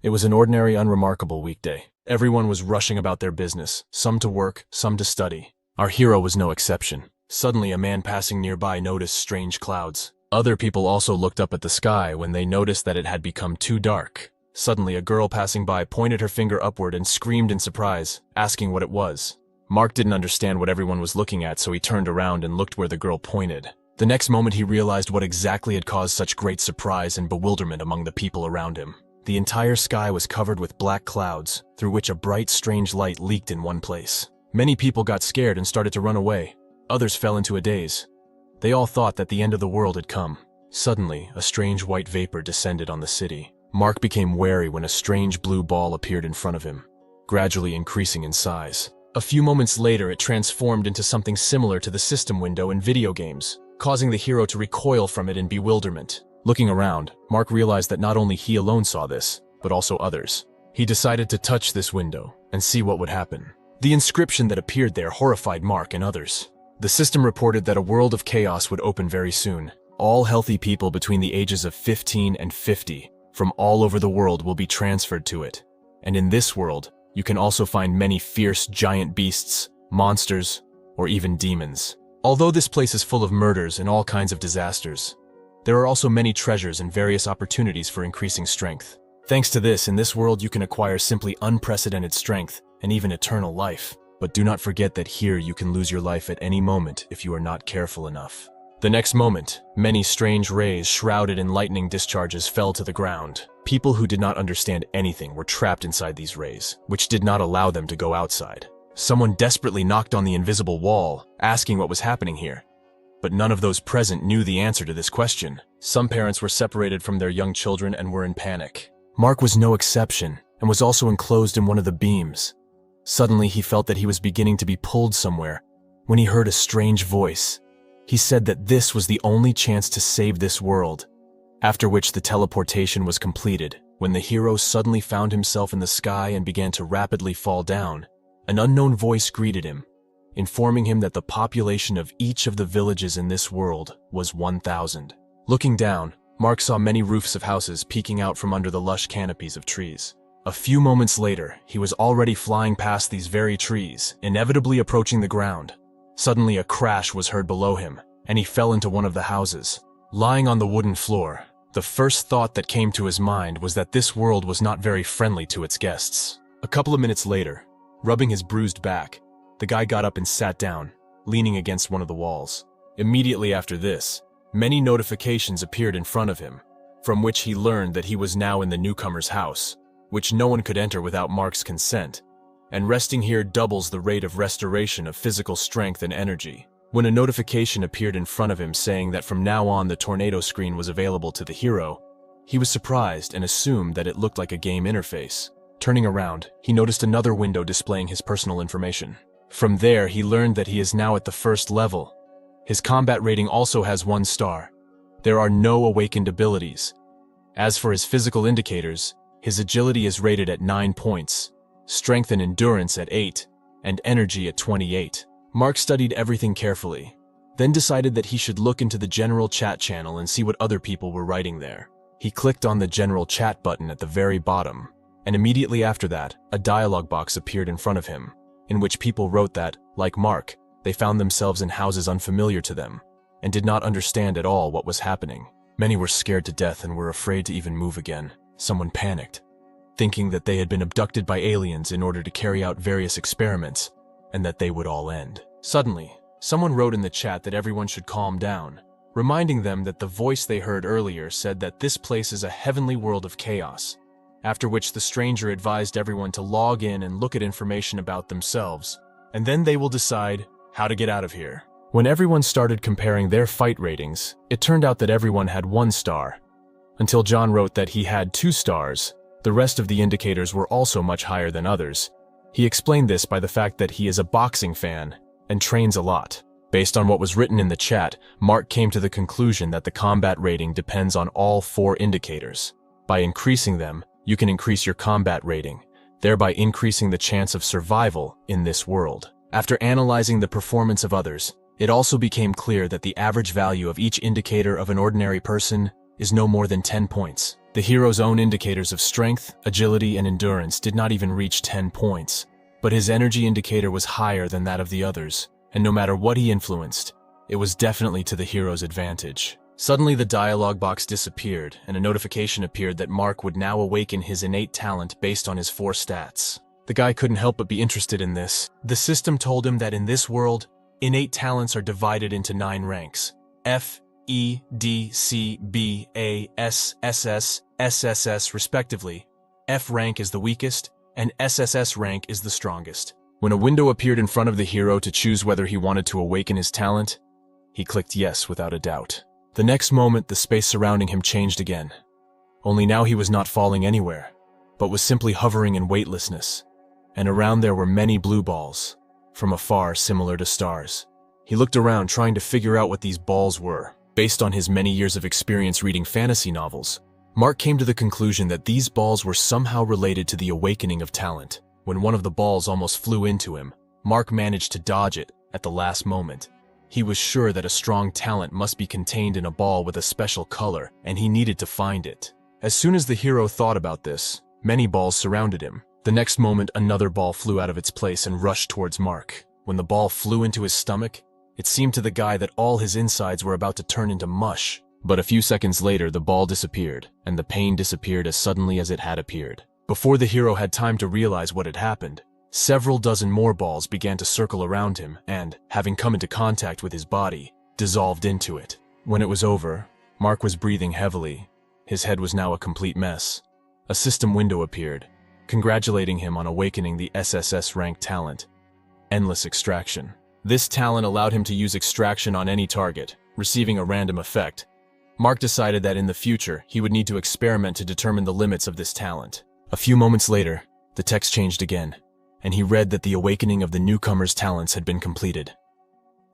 It was an ordinary, unremarkable weekday. Everyone was rushing about their business, some to work, some to study. Our hero was no exception. Suddenly, a man passing nearby noticed strange clouds. Other people also looked up at the sky when they noticed that it had become too dark. Suddenly, a girl passing by pointed her finger upward and screamed in surprise, asking what it was. Mark didn't understand what everyone was looking at, so he turned around and looked where the girl pointed. The next moment, he realized what exactly had caused such great surprise and bewilderment among the people around him. The entire sky was covered with black clouds, through which a bright, strange light leaked in one place. Many people got scared and started to run away. Others fell into a daze. They all thought that the end of the world had come. Suddenly, a strange white vapor descended on the city. Mark became wary when a strange blue ball appeared in front of him, gradually increasing in size. A few moments later, it transformed into something similar to the system window in video games, causing the hero to recoil from it in bewilderment. Looking around, Mark realized that not only he alone saw this, but also others. He decided to touch this window and see what would happen. The inscription that appeared there horrified Mark and others. The system reported that a world of chaos would open very soon. All healthy people between the ages of 15 and 50 from all over the world will be transferred to it. And in this world, you can also find many fierce giant beasts, monsters, or even demons. Although this place is full of murders and all kinds of disasters, there are also many treasures and various opportunities for increasing strength. Thanks to this, in this world you can acquire simply unprecedented strength and even eternal life. But do not forget that here you can lose your life at any moment if you are not careful enough. The next moment, many strange rays shrouded in lightning discharges fell to the ground. People who did not understand anything were trapped inside these rays, which did not allow them to go outside. Someone desperately knocked on the invisible wall, asking what was happening here. But none of those present knew the answer to this question. Some parents were separated from their young children and were in panic. Mark was no exception, and was also enclosed in one of the beams. Suddenly, he felt that he was beginning to be pulled somewhere when he heard a strange voice. He said that this was the only chance to save this world. After which the teleportation was completed, when the hero suddenly found himself in the sky and began to rapidly fall down. An unknown voice greeted him, informing him that the population of each of the villages in this world was 1,000. Looking down, Mark saw many roofs of houses peeking out from under the lush canopies of trees. A few moments later, he was already flying past these very trees, inevitably approaching the ground. Suddenly, a crash was heard below him, and he fell into one of the houses. Lying on the wooden floor, the first thought that came to his mind was that this world was not very friendly to its guests. A couple of minutes later, rubbing his bruised back, the guy got up and sat down, leaning against one of the walls. Immediately after this, many notifications appeared in front of him, from which he learned that he was now in the newcomer's house, which no one could enter without Mark's consent, and resting here doubles the rate of restoration of physical strength and energy. When a notification appeared in front of him saying that from now on the tornado screen was available to the hero, he was surprised and assumed that it looked like a game interface. Turning around, he noticed another window displaying his personal information. From there, he learned that he is now at the first level. His combat rating also has 1 star. There are no awakened abilities. As for his physical indicators, his agility is rated at 9 points, strength and endurance at 8, and energy at 28. Mark studied everything carefully, then decided that he should look into the general chat channel and see what other people were writing there. He clicked on the general chat button at the very bottom, and immediately after that, a dialogue box appeared in front of him, in which people wrote that, like Mark, they found themselves in houses unfamiliar to them, and did not understand at all what was happening. Many were scared to death and were afraid to even move again. Someone panicked, thinking that they had been abducted by aliens in order to carry out various experiments, and that they would all end. Suddenly, someone wrote in the chat that everyone should calm down, reminding them that the voice they heard earlier said that this place is a heavenly world of chaos, after which the stranger advised everyone to log in and look at information about themselves, and then they will decide how to get out of here. When everyone started comparing their fight ratings, it turned out that everyone had 1 star, until John wrote that he had 2 stars. The rest of the indicators were also much higher than others. He explained this by the fact that he is a boxing fan and trains a lot. Based on what was written in the chat, Mark came to the conclusion that the combat rating depends on all 4 indicators. By increasing them, you can increase your combat rating, thereby increasing the chance of survival in this world. After analyzing the performance of others, it also became clear that the average value of each indicator of an ordinary person is no more than 10 points. The hero's own indicators of strength, agility, and endurance did not even reach 10 points, but his energy indicator was higher than that of the others, and no matter what he influenced, it was definitely to the hero's advantage. Suddenly the dialogue box disappeared, and a notification appeared that Mark would now awaken his innate talent based on his 4 stats. The guy couldn't help but be interested in this. The system told him that in this world, innate talents are divided into 9 ranks: F, E, D, C, B, A, S, SS, SSS respectively. F rank is the weakest, and SSS rank is the strongest. When a window appeared in front of the hero to choose whether he wanted to awaken his talent, he clicked yes without a doubt. The next moment, the space surrounding him changed again. Only now he was not falling anywhere, but was simply hovering in weightlessness. And around there were many blue balls, from afar similar to stars. He looked around trying to figure out what these balls were. Based on his many years of experience reading fantasy novels, Mark came to the conclusion that these balls were somehow related to the awakening of talent. When one of the balls almost flew into him, Mark managed to dodge it at the last moment. He was sure that a strong talent must be contained in a ball with a special color, and he needed to find it. As soon as the hero thought about this, many balls surrounded him. The next moment, another ball flew out of its place and rushed towards Mark. When the ball flew into his stomach, it seemed to the guy that all his insides were about to turn into mush. But a few seconds later, the ball disappeared, and the pain disappeared as suddenly as it had appeared. Before the hero had time to realize what had happened, several dozen more balls began to circle around him and, having come into contact with his body, dissolved into it. When it was over, Mark was breathing heavily. His head was now a complete mess. A system window appeared, congratulating him on awakening the SSS rank talent, Endless Extraction. This talent allowed him to use extraction on any target, receiving a random effect. Mark decided that in the future, he would need to experiment to determine the limits of this talent. A few moments later, the text changed again, and he read that the awakening of the newcomer's talents had been completed.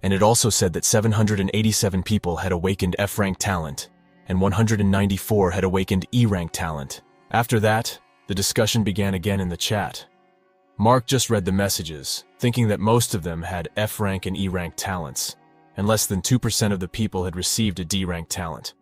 And it also said that 787 people had awakened F-rank talent, and 194 had awakened E-rank talent. After that, the discussion began again in the chat. Mark just read the messages, thinking that most of them had F-rank and E-rank talents, and less than 2% of the people had received a D-rank talent.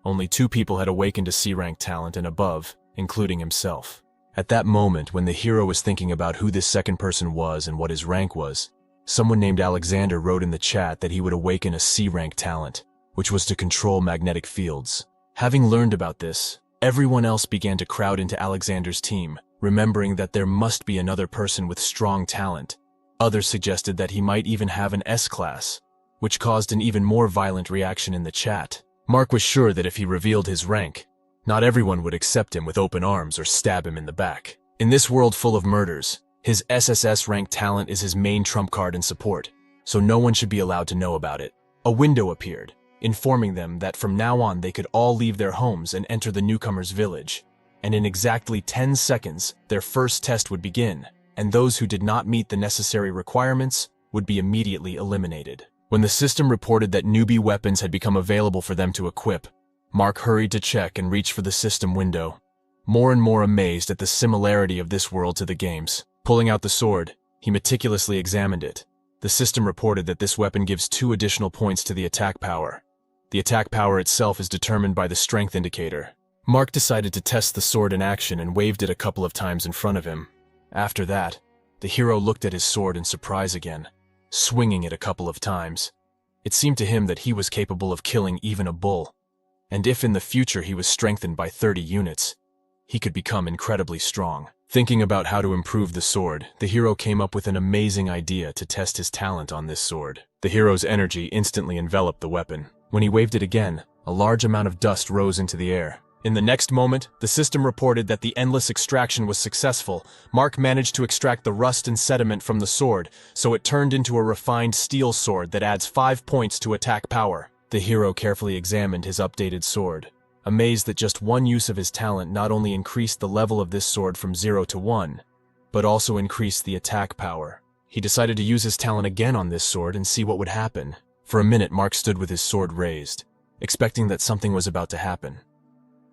Only 2 people had awakened a C-rank talent and above, including himself. At that moment, when the hero was thinking about who this second person was and what his rank was, someone named Alexander wrote in the chat that he would awaken a C-rank talent, which was to control magnetic fields. Having learned about this, everyone else began to crowd into Alexander's team, remembering that there must be another person with strong talent. Others suggested that he might even have an S-class, which caused an even more violent reaction in the chat. Mark was sure that if he revealed his rank, not everyone would accept him with open arms or stab him in the back. In this world full of murders, his SSS rank talent is his main trump card and support, so no one should be allowed to know about it. A window appeared, informing them that from now on they could all leave their homes and enter the newcomer's village. And in exactly 10 seconds, their first test would begin, and those who did not meet the necessary requirements would be immediately eliminated. When the system reported that newbie weapons had become available for them to equip, Mark hurried to check and reach for the system window, more and more amazed at the similarity of this world to the game's. Pulling out the sword, he meticulously examined it. The system reported that this weapon gives 2 additional points to the attack power. The attack power itself is determined by the strength indicator. Mark decided to test the sword in action and waved it a couple of times in front of him. After that, the hero looked at his sword in surprise again, swinging it a couple of times. It seemed to him that he was capable of killing even a bull. And if in the future he was strengthened by 30 units, he could become incredibly strong. Thinking about how to improve the sword, the hero came up with an amazing idea to test his talent on this sword. The hero's energy instantly enveloped the weapon. When he waved it again, a large amount of dust rose into the air. In the next moment, the system reported that the endless extraction was successful. Mark managed to extract the rust and sediment from the sword, so it turned into a refined steel sword that adds 5 points to attack power. The hero carefully examined his updated sword, amazed that just one use of his talent not only increased the level of this sword from 0 to 1, but also increased the attack power. He decided to use his talent again on this sword and see what would happen. For a minute, Mark stood with his sword raised, expecting that something was about to happen.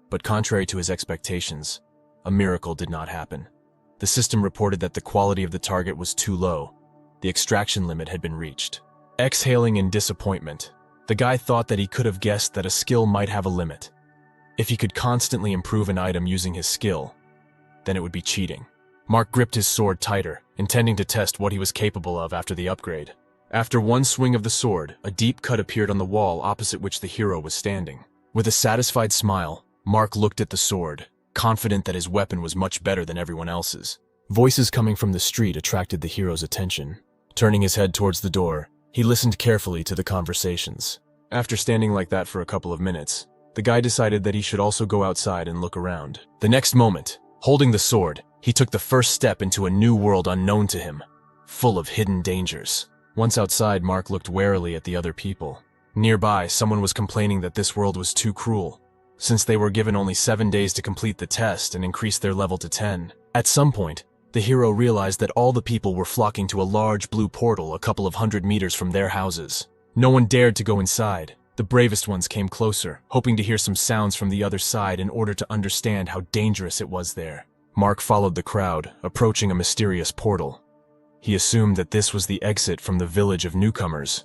But contrary to his expectations, a miracle did not happen. The system reported that the quality of the target was too low. The extraction limit had been reached. Exhaling in disappointment, the guy thought that he could have guessed that a skill might have a limit. If he could constantly improve an item using his skill, then it would be cheating. Mark gripped his sword tighter, intending to test what he was capable of after the upgrade. After one swing of the sword, a deep cut appeared on the wall opposite which the hero was standing. With a satisfied smile, Mark looked at the sword, confident that his weapon was much better than everyone else's. Voices coming from the street attracted the hero's attention. Turning his head towards the door, he listened carefully to the conversations. After standing like that for a couple of minutes, the guy decided that he should also go outside and look around. The next moment, holding the sword, he took the first step into a new world unknown to him, full of hidden dangers. Once outside, Mark looked warily at the other people. Nearby, someone was complaining that this world was too cruel, since they were given only 7 days to complete the test and increase their level to 10. At some point, the hero realized that all the people were flocking to a large blue portal a couple of 100 meters from their houses. No one dared to go inside. The bravest ones came closer, hoping to hear some sounds from the other side in order to understand how dangerous it was there. Mark followed the crowd, approaching a mysterious portal. He assumed that this was the exit from the village of newcomers,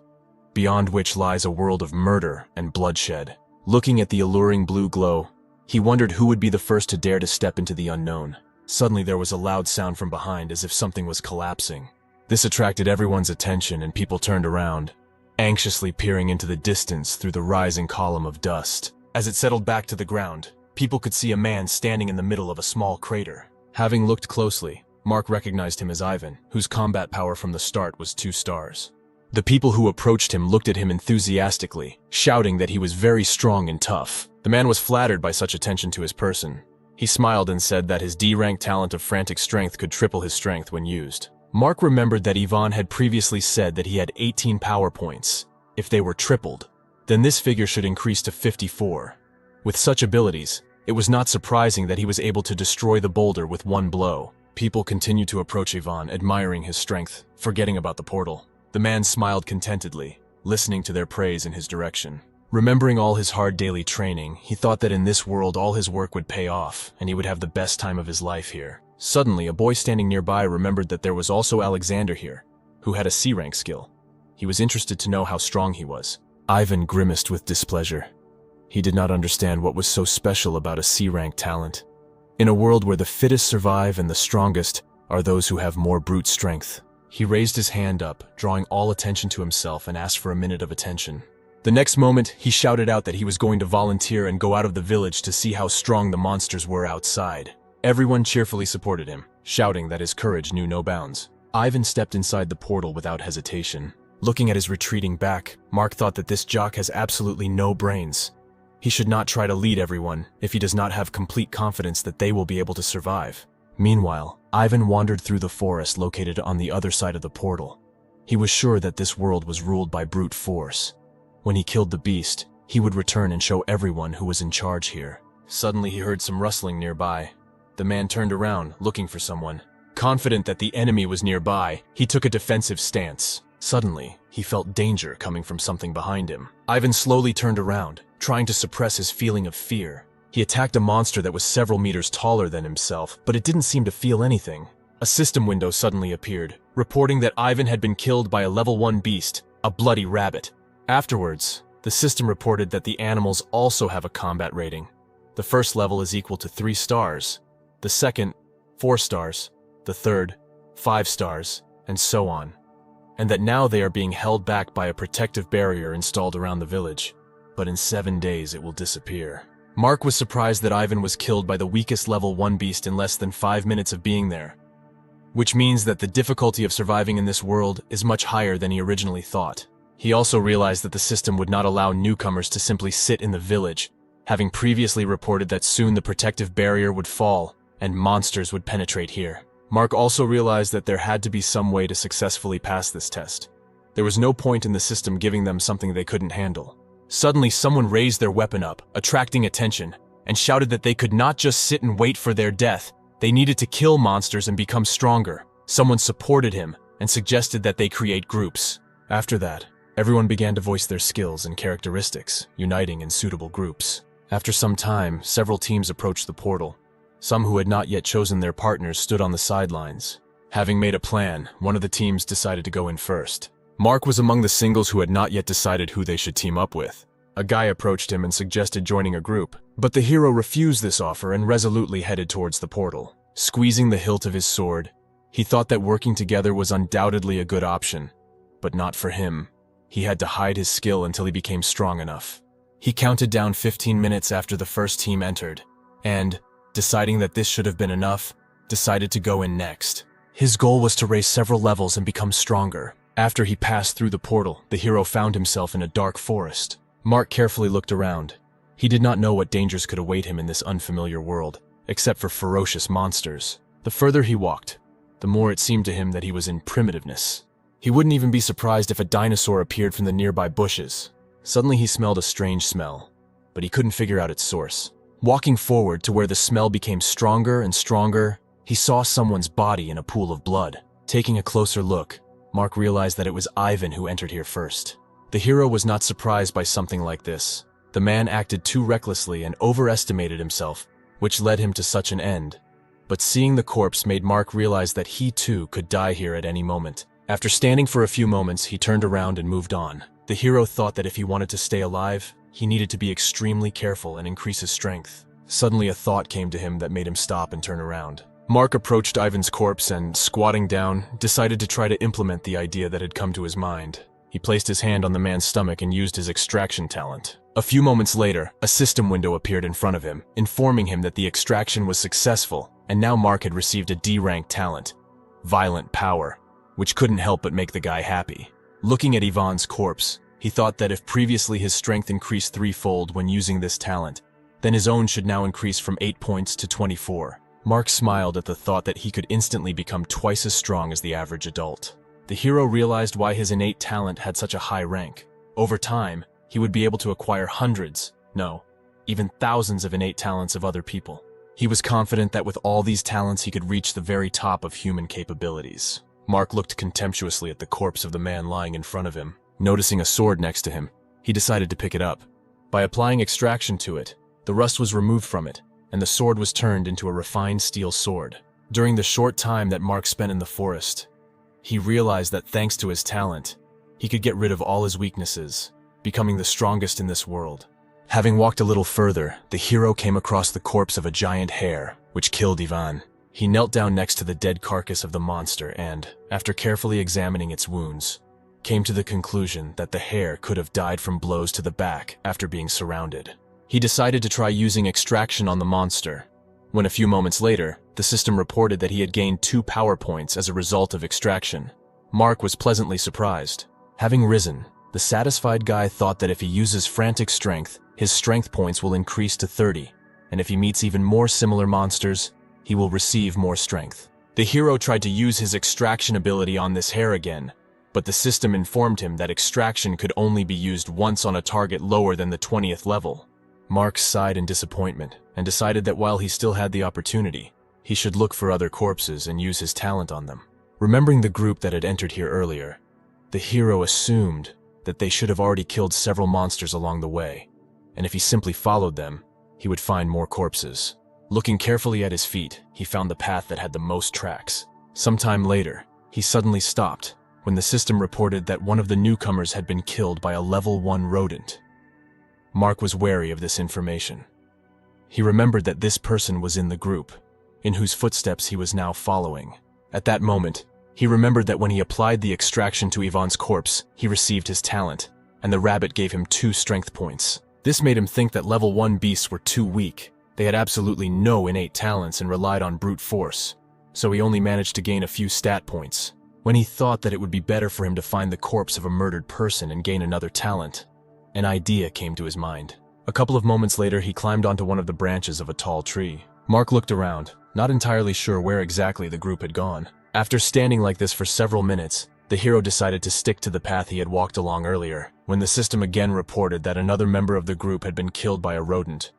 beyond which lies a world of murder and bloodshed. Looking at the alluring blue glow, he wondered who would be the first to dare to step into the unknown. Suddenly there was a loud sound from behind as if something was collapsing. This attracted everyone's attention and people turned around, anxiously peering into the distance through the rising column of dust. As it settled back to the ground, people could see a man standing in the middle of a small crater. Having looked closely, Mark recognized him as Ivan, whose combat power from the start was 2 stars. The people who approached him looked at him enthusiastically, shouting that he was very strong and tough. The man was flattered by such attention to his person. He smiled and said that his D-rank talent of frantic strength could triple his strength when used. Mark remembered that Ivan had previously said that he had 18 power points. If they were tripled, then this figure should increase to 54. With such abilities, it was not surprising that he was able to destroy the boulder with one blow. People continued to approach Ivan, admiring his strength, forgetting about the portal. The man smiled contentedly, listening to their praise in his direction. Remembering all his hard daily training, he thought that in this world all his work would pay off, and he would have the best time of his life here. Suddenly, a boy standing nearby remembered that there was also Alexander here, who had a C-rank skill. He was interested to know how strong he was. Ivan grimaced with displeasure. He did not understand what was so special about a C-rank talent. In a world where the fittest survive and the strongest are those who have more brute strength. He raised his hand up, drawing all attention to himself, and asked for a minute of attention. The next moment, he shouted out that he was going to volunteer and go out of the village to see how strong the monsters were outside. Everyone cheerfully supported him, shouting that his courage knew no bounds. Ivan stepped inside the portal without hesitation. Looking at his retreating back, Mark thought that this jock has absolutely no brains. He should not try to lead everyone if he does not have complete confidence that they will be able to survive. Meanwhile, Ivan wandered through the forest located on the other side of the portal. He was sure that this world was ruled by brute force. When he killed the beast, he would return and show everyone who was in charge here. Suddenly he heard some rustling nearby. The man turned around, looking for someone. Confident that the enemy was nearby, he took a defensive stance. Suddenly, he felt danger coming from something behind him. Ivan slowly turned around, trying to suppress his feeling of fear. He attacked a monster that was several meters taller than himself, but it didn't seem to feel anything. A system window suddenly appeared, reporting that Ivan had been killed by a level 1 beast, a bloody rabbit. Afterwards, the system reported that the animals also have a combat rating. The first level is equal to 3 stars, the second, 4 stars, the third, 5 stars, and so on. And that now they are being held back by a protective barrier installed around the village. But in 7 days it will disappear. Mark was surprised that Ivan was killed by the weakest level 1 beast in less than 5 minutes of being there, which means that the difficulty of surviving in this world is much higher than he originally thought. He also realized that the system would not allow newcomers to simply sit in the village, having previously reported that soon the protective barrier would fall and monsters would penetrate here. Mark also realized that there had to be some way to successfully pass this test. There was no point in the system giving them something they couldn't handle. Suddenly, someone raised their weapon up, attracting attention, and shouted that they could not just sit and wait for their death. They needed to kill monsters and become stronger. Someone supported him and suggested that they create groups. After that, everyone began to voice their skills and characteristics, uniting in suitable groups. After some time, several teams approached the portal. Some who had not yet chosen their partners stood on the sidelines. Having made a plan, one of the teams decided to go in first. Mark was among the singles who had not yet decided who they should team up with. A guy approached him and suggested joining a group, but the hero refused this offer and resolutely headed towards the portal. Squeezing the hilt of his sword, he thought that working together was undoubtedly a good option, but not for him. He had to hide his skill until he became strong enough. He counted down 15 minutes after the first team entered, and, deciding that this should have been enough, decided to go in next. His goal was to raise several levels and become stronger. After he passed through the portal, the hero found himself in a dark forest. Mark carefully looked around. He did not know what dangers could await him in this unfamiliar world, except for ferocious monsters. The further he walked, the more it seemed to him that he was in primitiveness. He wouldn't even be surprised if a dinosaur appeared from the nearby bushes. Suddenly he smelled a strange smell, but he couldn't figure out its source. Walking forward to where the smell became stronger and stronger, he saw someone's body in a pool of blood. Taking a closer look, Mark realized that it was Ivan who entered here first. The hero was not surprised by something like this. The man acted too recklessly and overestimated himself, which led him to such an end. But seeing the corpse made Mark realize that he too could die here at any moment. After standing for a few moments, he turned around and moved on. The hero thought that if he wanted to stay alive, he needed to be extremely careful and increase his strength. Suddenly a thought came to him that made him stop and turn around. Mark approached Ivan's corpse and, squatting down, decided to try to implement the idea that had come to his mind. He placed his hand on the man's stomach and used his extraction talent. A few moments later, a system window appeared in front of him, informing him that the extraction was successful, and now Mark had received a D-rank talent, Violent Power, which couldn't help but make the guy happy. Looking at Ivan's corpse, he thought that if previously his strength increased threefold when using this talent, then his own should now increase from 8 points to 24. Mark smiled at the thought that he could instantly become twice as strong as the average adult. The hero realized why his innate talent had such a high rank. Over time, he would be able to acquire hundreds, no, even thousands of innate talents of other people. He was confident that with all these talents he could reach the very top of human capabilities. Mark looked contemptuously at the corpse of the man lying in front of him. Noticing a sword next to him, he decided to pick it up. By applying extraction to it, the rust was removed from it, and the sword was turned into a refined steel sword. During the short time that Mark spent in the forest, he realized that thanks to his talent, he could get rid of all his weaknesses, becoming the strongest in this world. Having walked a little further, the hero came across the corpse of a giant hare, which killed Ivan. He knelt down next to the dead carcass of the monster and, after carefully examining its wounds, came to the conclusion that the hare could have died from blows to the back after being surrounded. He decided to try using extraction on the monster, when a few moments later, the system reported that he had gained 2 power points as a result of extraction. Mark was pleasantly surprised. Having risen, the satisfied guy thought that if he uses frantic strength, his strength points will increase to 30, and if he meets even more similar monsters, he will receive more strength. The hero tried to use his extraction ability on this hare again, but the system informed him that extraction could only be used once on a target lower than the 20th level. Mark sighed in disappointment and decided that while he still had the opportunity, he should look for other corpses and use his talent on them. Remembering the group that had entered here earlier, the hero assumed that they should have already killed several monsters along the way, and if he simply followed them, he would find more corpses. Looking carefully at his feet, he found the path that had the most tracks. Sometime later, he suddenly stopped when the system reported that one of the newcomers had been killed by a level 1 rodent. Mark was wary of this information. He remembered that this person was in the group, in whose footsteps he was now following. At that moment, he remembered that when he applied the extraction to Ivan's corpse, he received his talent, and the rabbit gave him 2 strength points. This made him think that level 1 beasts were too weak. They had absolutely no innate talents and relied on brute force, so he only managed to gain a few stat points. When he thought that it would be better for him to find the corpse of a murdered person and gain another talent, an idea came to his mind. A couple of moments later, he climbed onto one of the branches of a tall tree. Mark looked around, not entirely sure where exactly the group had gone. After standing like this for several minutes, the hero decided to stick to the path he had walked along earlier. When the system again reported that another member of the group had been killed by a rodent,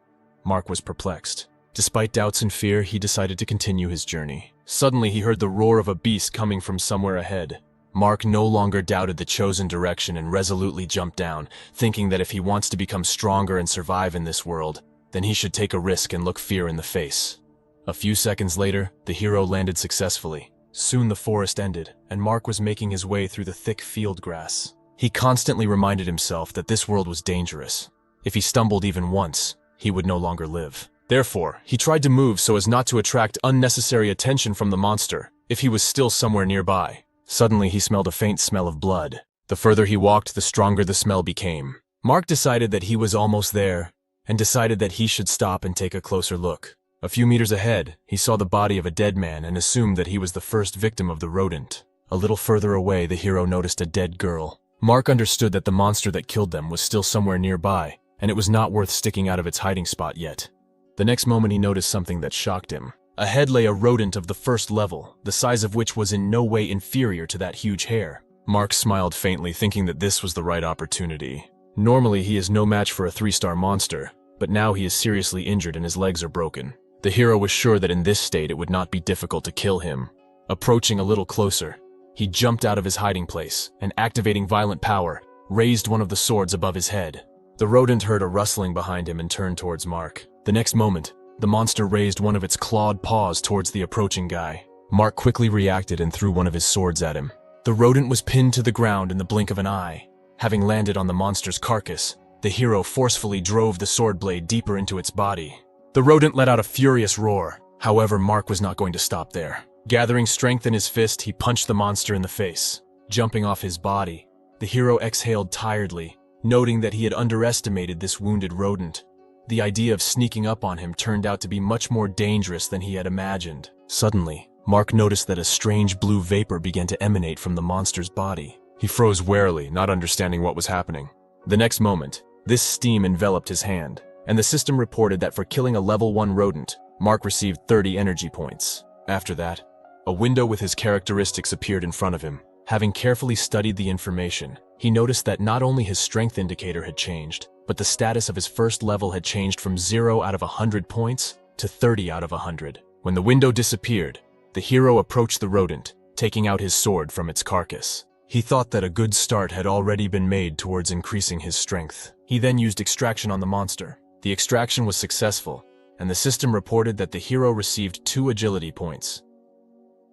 Mark was perplexed. Despite doubts and fear, he decided to continue his journey. Suddenly, he heard the roar of a beast coming from somewhere ahead. Mark no longer doubted the chosen direction and resolutely jumped down, thinking that if he wants to become stronger and survive in this world, then he should take a risk and look fear in the face. A few seconds later, the hero landed successfully. Soon the forest ended, and Mark was making his way through the thick field grass. He constantly reminded himself that this world was dangerous, If he stumbled even once, he would no longer live. Therefore, he tried to move so as not to attract unnecessary attention from the monster, if he was still somewhere nearby. Suddenly, he smelled a faint smell of blood. The further he walked, the stronger the smell became. Mark decided that he was almost there, and decided that he should stop and take a closer look. A few meters ahead, he saw the body of a dead man and assumed that he was the first victim of the rodent. A little further away, the hero noticed a dead girl. Mark understood that the monster that killed them was still somewhere nearby, and it was not worth sticking out of its hiding spot yet. The next moment he noticed something that shocked him. Ahead lay a rodent of the first level, the size of which was in no way inferior to that huge hare. Mark smiled faintly, thinking that this was the right opportunity. Normally he is no match for a 3-star monster, but now he is seriously injured and his legs are broken. The hero was sure that in this state it would not be difficult to kill him. Approaching a little closer, he jumped out of his hiding place and, activating violent power, raised one of the swords above his head. The rodent heard a rustling behind him and turned towards Mark. The next moment, the monster raised one of its clawed paws towards the approaching guy. Mark quickly reacted and threw one of his swords at him. The rodent was pinned to the ground in the blink of an eye. Having landed on the monster's carcass, the hero forcefully drove the sword blade deeper into its body. The rodent let out a furious roar. However, Mark was not going to stop there. Gathering strength in his fist, he punched the monster in the face. Jumping off his body, the hero exhaled tiredly, noting that he had underestimated this wounded rodent. The idea of sneaking up on him turned out to be much more dangerous than he had imagined. Suddenly, Mark noticed that a strange blue vapor began to emanate from the monster's body. He froze warily, not understanding what was happening. The next moment, this steam enveloped his hand, and the system reported that for killing a level 1 rodent, Mark received 30 energy points. After that, a window with his characteristics appeared in front of him. Having carefully studied the information, he noticed that not only his strength indicator had changed, but the status of his first level had changed from 0 out of 100 points to 30 out of 100. When the window disappeared, the hero approached the rodent, taking out his sword from its carcass. He thought that a good start had already been made towards increasing his strength. He then used extraction on the monster. The extraction was successful, and the system reported that the hero received 2 agility points.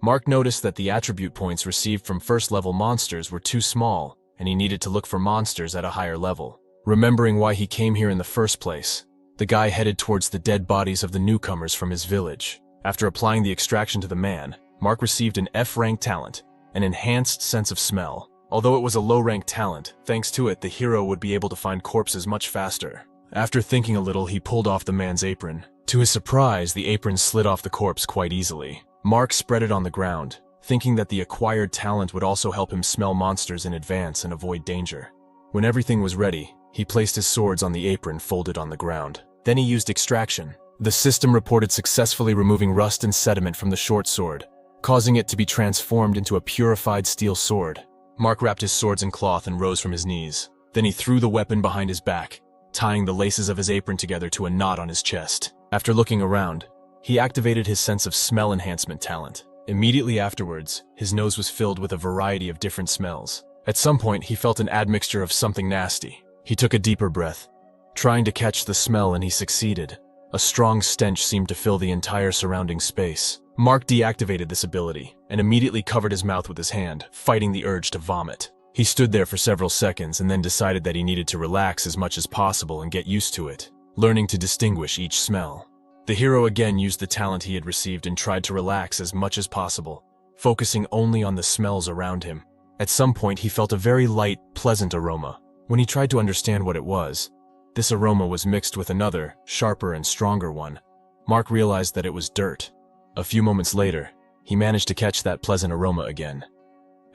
Mark noticed that the attribute points received from first-level monsters were too small, and he needed to look for monsters at a higher level. Remembering why he came here in the first place, the guy headed towards the dead bodies of the newcomers from his village. After applying the extraction to the man, Mark received an F-rank talent, an enhanced sense of smell. Although it was a low-rank talent, thanks to it the hero would be able to find corpses much faster. After thinking a little, he pulled off the man's apron. To his surprise, the apron slid off the corpse quite easily. Mark spread it on the ground, thinking that the acquired talent would also help him smell monsters in advance and avoid danger. When everything was ready, he placed his swords on the apron folded on the ground. Then he used extraction. The system reported successfully removing rust and sediment from the short sword, causing it to be transformed into a purified steel sword. Mark wrapped his swords in cloth and rose from his knees. Then he threw the weapon behind his back, tying the laces of his apron together to a knot on his chest. After looking around, he activated his sense of smell enhancement talent. Immediately afterwards, his nose was filled with a variety of different smells. At some point, he felt an admixture of something nasty. He took a deeper breath, trying to catch the smell, and he succeeded. A strong stench seemed to fill the entire surrounding space. Mark deactivated this ability and immediately covered his mouth with his hand, fighting the urge to vomit. He stood there for several seconds and then decided that he needed to relax as much as possible and get used to it, learning to distinguish each smell. The hero again used the talent he had received and tried to relax as much as possible, focusing only on the smells around him. At some point, he felt a very light, pleasant aroma. When he tried to understand what it was, this aroma was mixed with another, sharper and stronger one. Mark realized that it was dirt. A few moments later, he managed to catch that pleasant aroma again,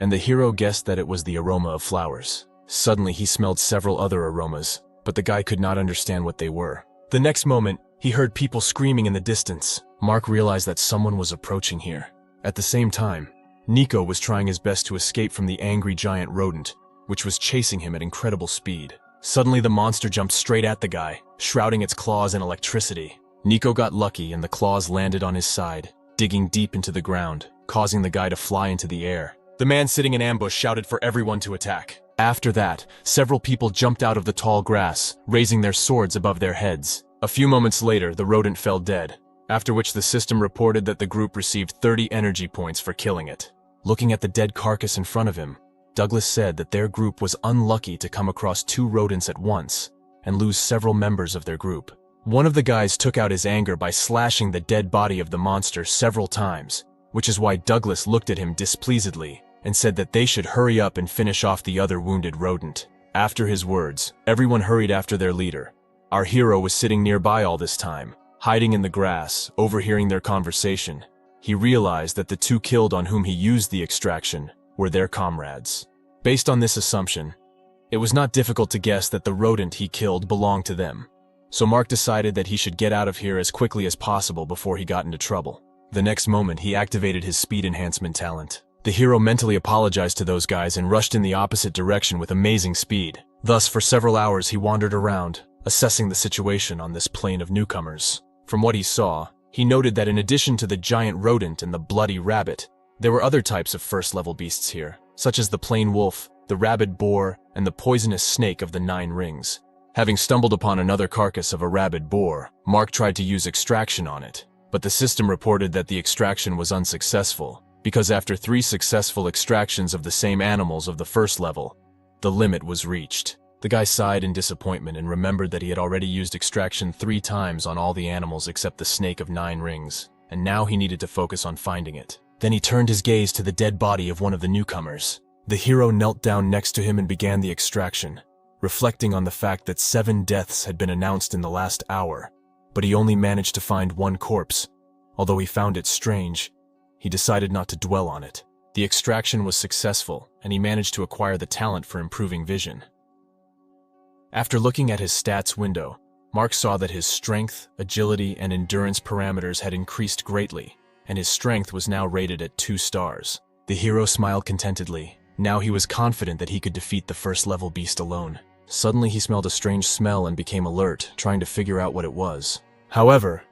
and the hero guessed that it was the aroma of flowers. Suddenly, he smelled several other aromas, but the guy could not understand what they were. The next moment, he heard people screaming in the distance. Mark realized that someone was approaching here. At the same time, Nico was trying his best to escape from the angry giant rodent, which was chasing him at incredible speed. Suddenly, the monster jumped straight at the guy, shrouding its claws in electricity. Nico got lucky and the claws landed on his side, digging deep into the ground, causing the guy to fly into the air. The man sitting in ambush shouted for everyone to attack. After that, several people jumped out of the tall grass, raising their swords above their heads. A few moments later, the rodent fell dead, after which the system reported that the group received 30 energy points for killing it. Looking at the dead carcass in front of him, Douglas said that their group was unlucky to come across 2 rodents at once, and lose several members of their group. One of the guys took out his anger by slashing the dead body of the monster several times, which is why Douglas looked at him displeasedly and said that they should hurry up and finish off the other wounded rodent. After his words, everyone hurried after their leader. Our hero was sitting nearby all this time, hiding in the grass, overhearing their conversation. He realized that the two killed on whom he used the extraction were their comrades. Based on this assumption, it was not difficult to guess that the rodent he killed belonged to them. So Mark decided that he should get out of here as quickly as possible before he got into trouble. The next moment, he activated his speed enhancement talent. The hero mentally apologized to those guys and rushed in the opposite direction with amazing speed. Thus, for several hours, he wandered around, assessing the situation on this plane of newcomers. From what he saw, he noted that in addition to the giant rodent and the bloody rabbit, there were other types of first-level beasts here, such as the plain wolf, the rabid boar, and the poisonous snake of the 9 rings. Having stumbled upon another carcass of a rabid boar, Mark tried to use extraction on it, but the system reported that the extraction was unsuccessful, because after 3 successful extractions of the same animals of the first level, the limit was reached. The guy sighed in disappointment and remembered that he had already used extraction 3 times on all the animals except the snake of 9 rings, and now he needed to focus on finding it. Then he turned his gaze to the dead body of one of the newcomers. The hero knelt down next to him and began the extraction, reflecting on the fact that 7 deaths had been announced in the last hour, but he only managed to find 1 corpse. Although he found it strange, he decided not to dwell on it. The extraction was successful, and he managed to acquire the talent for improving vision. After looking at his stats window, Mark saw that his strength, agility, and endurance parameters had increased greatly, and his strength was now rated at 2 stars. The hero smiled contentedly. Now he was confident that he could defeat the first-level beast alone. Suddenly he smelled a strange smell and became alert, trying to figure out what it was. However,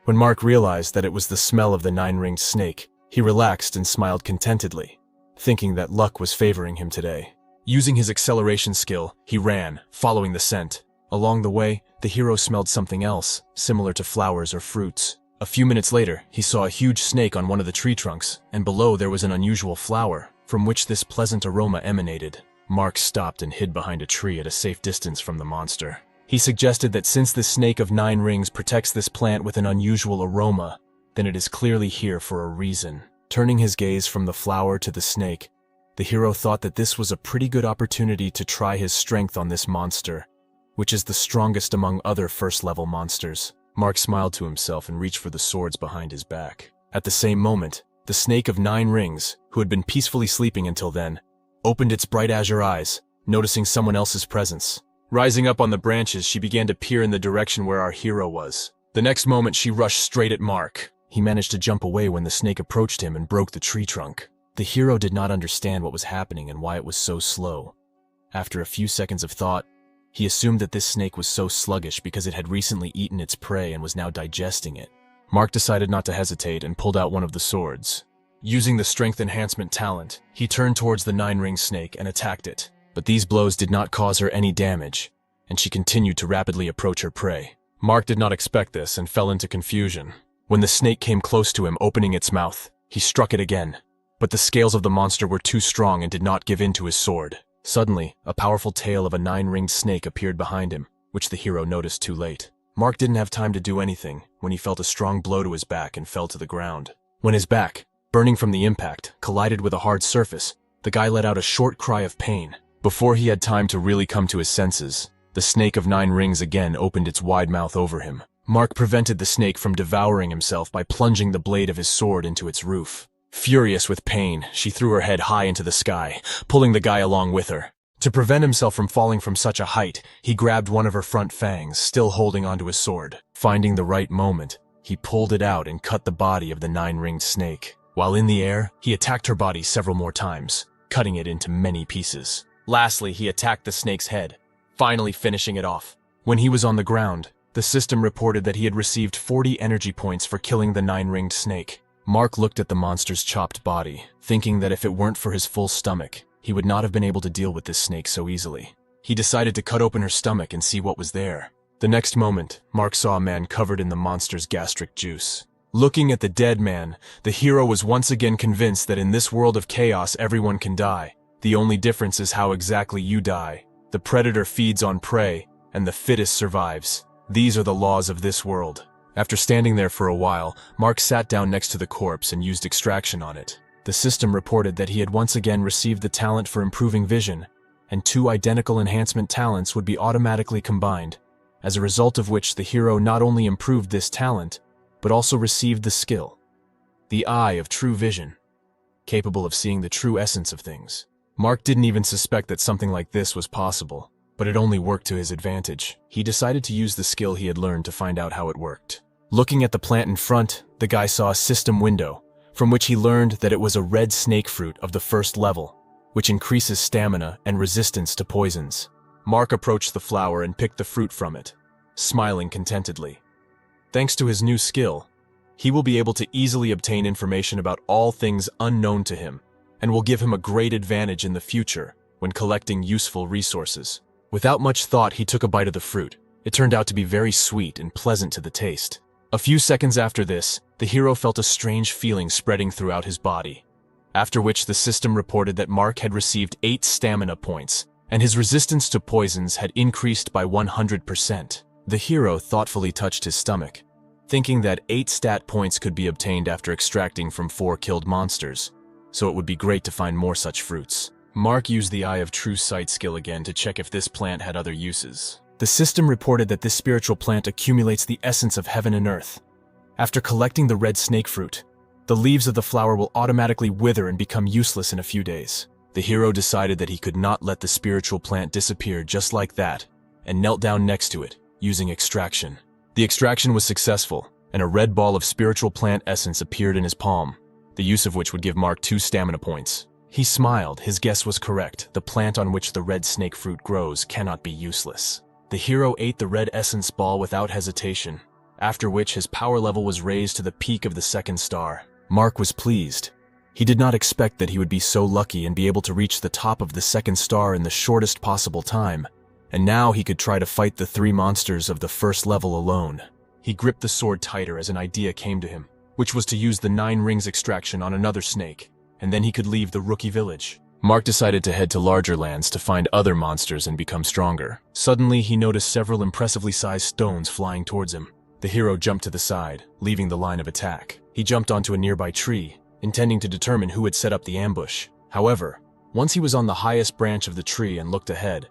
when Mark realized that it was the smell of the 9-ringed snake, he relaxed and smiled contentedly, thinking that luck was favoring him today. Using his acceleration skill, he ran, following the scent. Along the way, the hero smelled something else, similar to flowers or fruits. A few minutes later, he saw a huge snake on one of the tree trunks, and below there was an unusual flower, from which this pleasant aroma emanated. Mark stopped and hid behind a tree at a safe distance from the monster. He suggested that since the snake of 9 rings protects this plant with an unusual aroma, then it is clearly here for a reason. Turning his gaze from the flower to the snake, the hero thought that this was a pretty good opportunity to try his strength on this monster, which is the strongest among other first-level monsters. Mark smiled to himself and reached for the swords behind his back. At the same moment, the snake of 9 rings, who had been peacefully sleeping until then, opened its bright azure eyes, noticing someone else's presence. Rising up on the branches, she began to peer in the direction where our hero was. The next moment, she rushed straight at Mark. He managed to jump away when the snake approached him and broke the tree trunk. The hero did not understand what was happening and why it was so slow. After a few seconds of thought, he assumed that this snake was so sluggish because it had recently eaten its prey and was now digesting it. Mark decided not to hesitate and pulled out one of the swords. Using the strength enhancement talent, he turned towards the 9-ringed snake and attacked it. But these blows did not cause her any damage, and she continued to rapidly approach her prey. Mark did not expect this and fell into confusion. When the snake came close to him, opening its mouth, he struck it again. But the scales of the monster were too strong and did not give in to his sword. Suddenly, a powerful tail of a 9-ringed snake appeared behind him, which the hero noticed too late. Mark didn't have time to do anything when he felt a strong blow to his back and fell to the ground. When his back, burning from the impact, collided with a hard surface, the guy let out a short cry of pain. Before he had time to really come to his senses, the snake of 9 rings again opened its wide mouth over him. Mark prevented the snake from devouring himself by plunging the blade of his sword into its roof. Furious with pain, she threw her head high into the sky, pulling the guy along with her. To prevent himself from falling from such a height, he grabbed one of her front fangs, still holding onto his sword. Finding the right moment, he pulled it out and cut the body of the 9-ringed snake. While in the air, he attacked her body several more times, cutting it into many pieces. Lastly, he attacked the snake's head, finally finishing it off. When he was on the ground, the system reported that he had received 40 energy points for killing the 9-ringed snake. Mark looked at the monster's chopped body, thinking that if it weren't for his full stomach, he would not have been able to deal with this snake so easily. He decided to cut open her stomach and see what was there. The next moment, Mark saw a man covered in the monster's gastric juice. Looking at the dead man, the hero was once again convinced that in this world of chaos everyone can die. The only difference is how exactly you die. The predator feeds on prey, and the fittest survives. These are the laws of this world. After standing there for a while, Mark sat down next to the corpse and used extraction on it. The system reported that he had once again received the talent for improving vision, and 2 identical enhancement talents would be automatically combined, as a result of which the hero not only improved this talent, but also received the skill, the Eye of True Vision, capable of seeing the true essence of things. Mark didn't even suspect that something like this was possible, but it only worked to his advantage. He decided to use the skill he had learned to find out how it worked. Looking at the plant in front, the guy saw a system window, from which he learned that it was a red snake fruit of the first level, which increases stamina and resistance to poisons. Mark approached the flower and picked the fruit from it, smiling contentedly. Thanks to his new skill, he will be able to easily obtain information about all things unknown to him, and will give him a great advantage in the future when collecting useful resources. Without much thought, he took a bite of the fruit. It turned out to be very sweet and pleasant to the taste. A few seconds after this, the hero felt a strange feeling spreading throughout his body, after which the system reported that Mark had received 8 stamina points, and his resistance to poisons had increased by 100%. The hero thoughtfully touched his stomach, thinking that 8 stat points could be obtained after extracting from 4 killed monsters, so it would be great to find more such fruits. Mark used the Eye of True Sight skill again to check if this plant had other uses. The system reported that this spiritual plant accumulates the essence of heaven and earth. After collecting the red snake fruit, the leaves of the flower will automatically wither and become useless in a few days. The hero decided that he could not let the spiritual plant disappear just like that, and knelt down next to it, using extraction. The extraction was successful, and a red ball of spiritual plant essence appeared in his palm, the use of which would give Mark 2 stamina points. He smiled. His guess was correct. The plant on which the red snake fruit grows cannot be useless. The hero ate the red essence ball without hesitation, after which his power level was raised to the peak of the 2nd star. Mark was pleased. He did not expect that he would be so lucky and be able to reach the top of the 2nd star in the shortest possible time, and now he could try to fight the 3 monsters of the 1st level alone. He gripped the sword tighter as an idea came to him, which was to use the 9 rings extraction on another snake, and then he could leave the rookie village. Mark decided to head to larger lands to find other monsters and become stronger. Suddenly, he noticed several impressively sized stones flying towards him. The hero jumped to the side, leaving the line of attack. He jumped onto a nearby tree, intending to determine who had set up the ambush. However, once he was on the highest branch of the tree and looked ahead,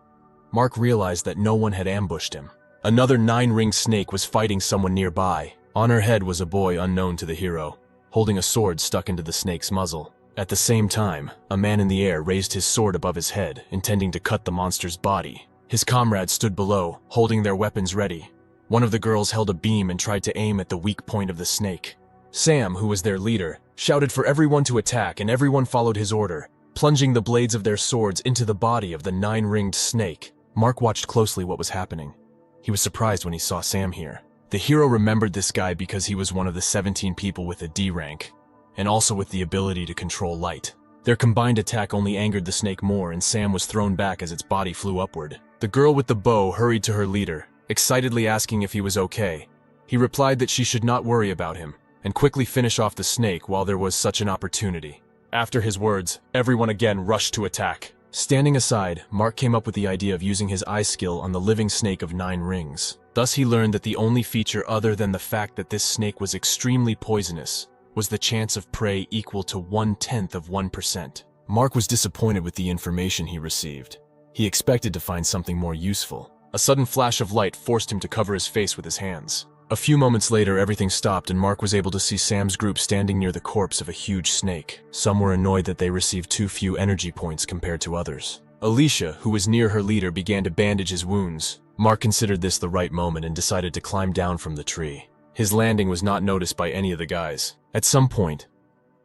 Mark realized that no one had ambushed him. Another 9-ringed snake was fighting someone nearby. On her head was a boy unknown to the hero, holding a sword stuck into the snake's muzzle. At the same time, a man in the air raised his sword above his head, intending to cut the monster's body. His comrades stood below, holding their weapons ready. One of the girls held a beam and tried to aim at the weak point of the snake. Sam, who was their leader, shouted for everyone to attack, and everyone followed his order, plunging the blades of their swords into the body of the 9-ringed snake. Mark watched closely what was happening. He was surprised when he saw Sam here. The hero remembered this guy because he was one of the 17 people with a D rank, and also with the ability to control light. Their combined attack only angered the snake more, and Sam was thrown back as its body flew upward. The girl with the bow hurried to her leader, excitedly asking if he was okay. He replied that she should not worry about him, and quickly finish off the snake while there was such an opportunity. After his words, everyone again rushed to attack. Standing aside, Mark came up with the idea of using his eye skill on the living snake of 9 rings. Thus he learned that the only feature other than the fact that this snake was extremely poisonous was the chance of prey equal to 1/10 of 1%. Mark was disappointed with the information he received. He expected to find something more useful. A sudden flash of light forced him to cover his face with his hands. A few moments later, everything stopped and Mark was able to see Sam's group standing near the corpse of a huge snake. Some were annoyed that they received too few energy points compared to others. Alicia, who was near her leader, began to bandage his wounds. Mark considered this the right moment and decided to climb down from the tree. His landing was not noticed by any of the guys. At some point,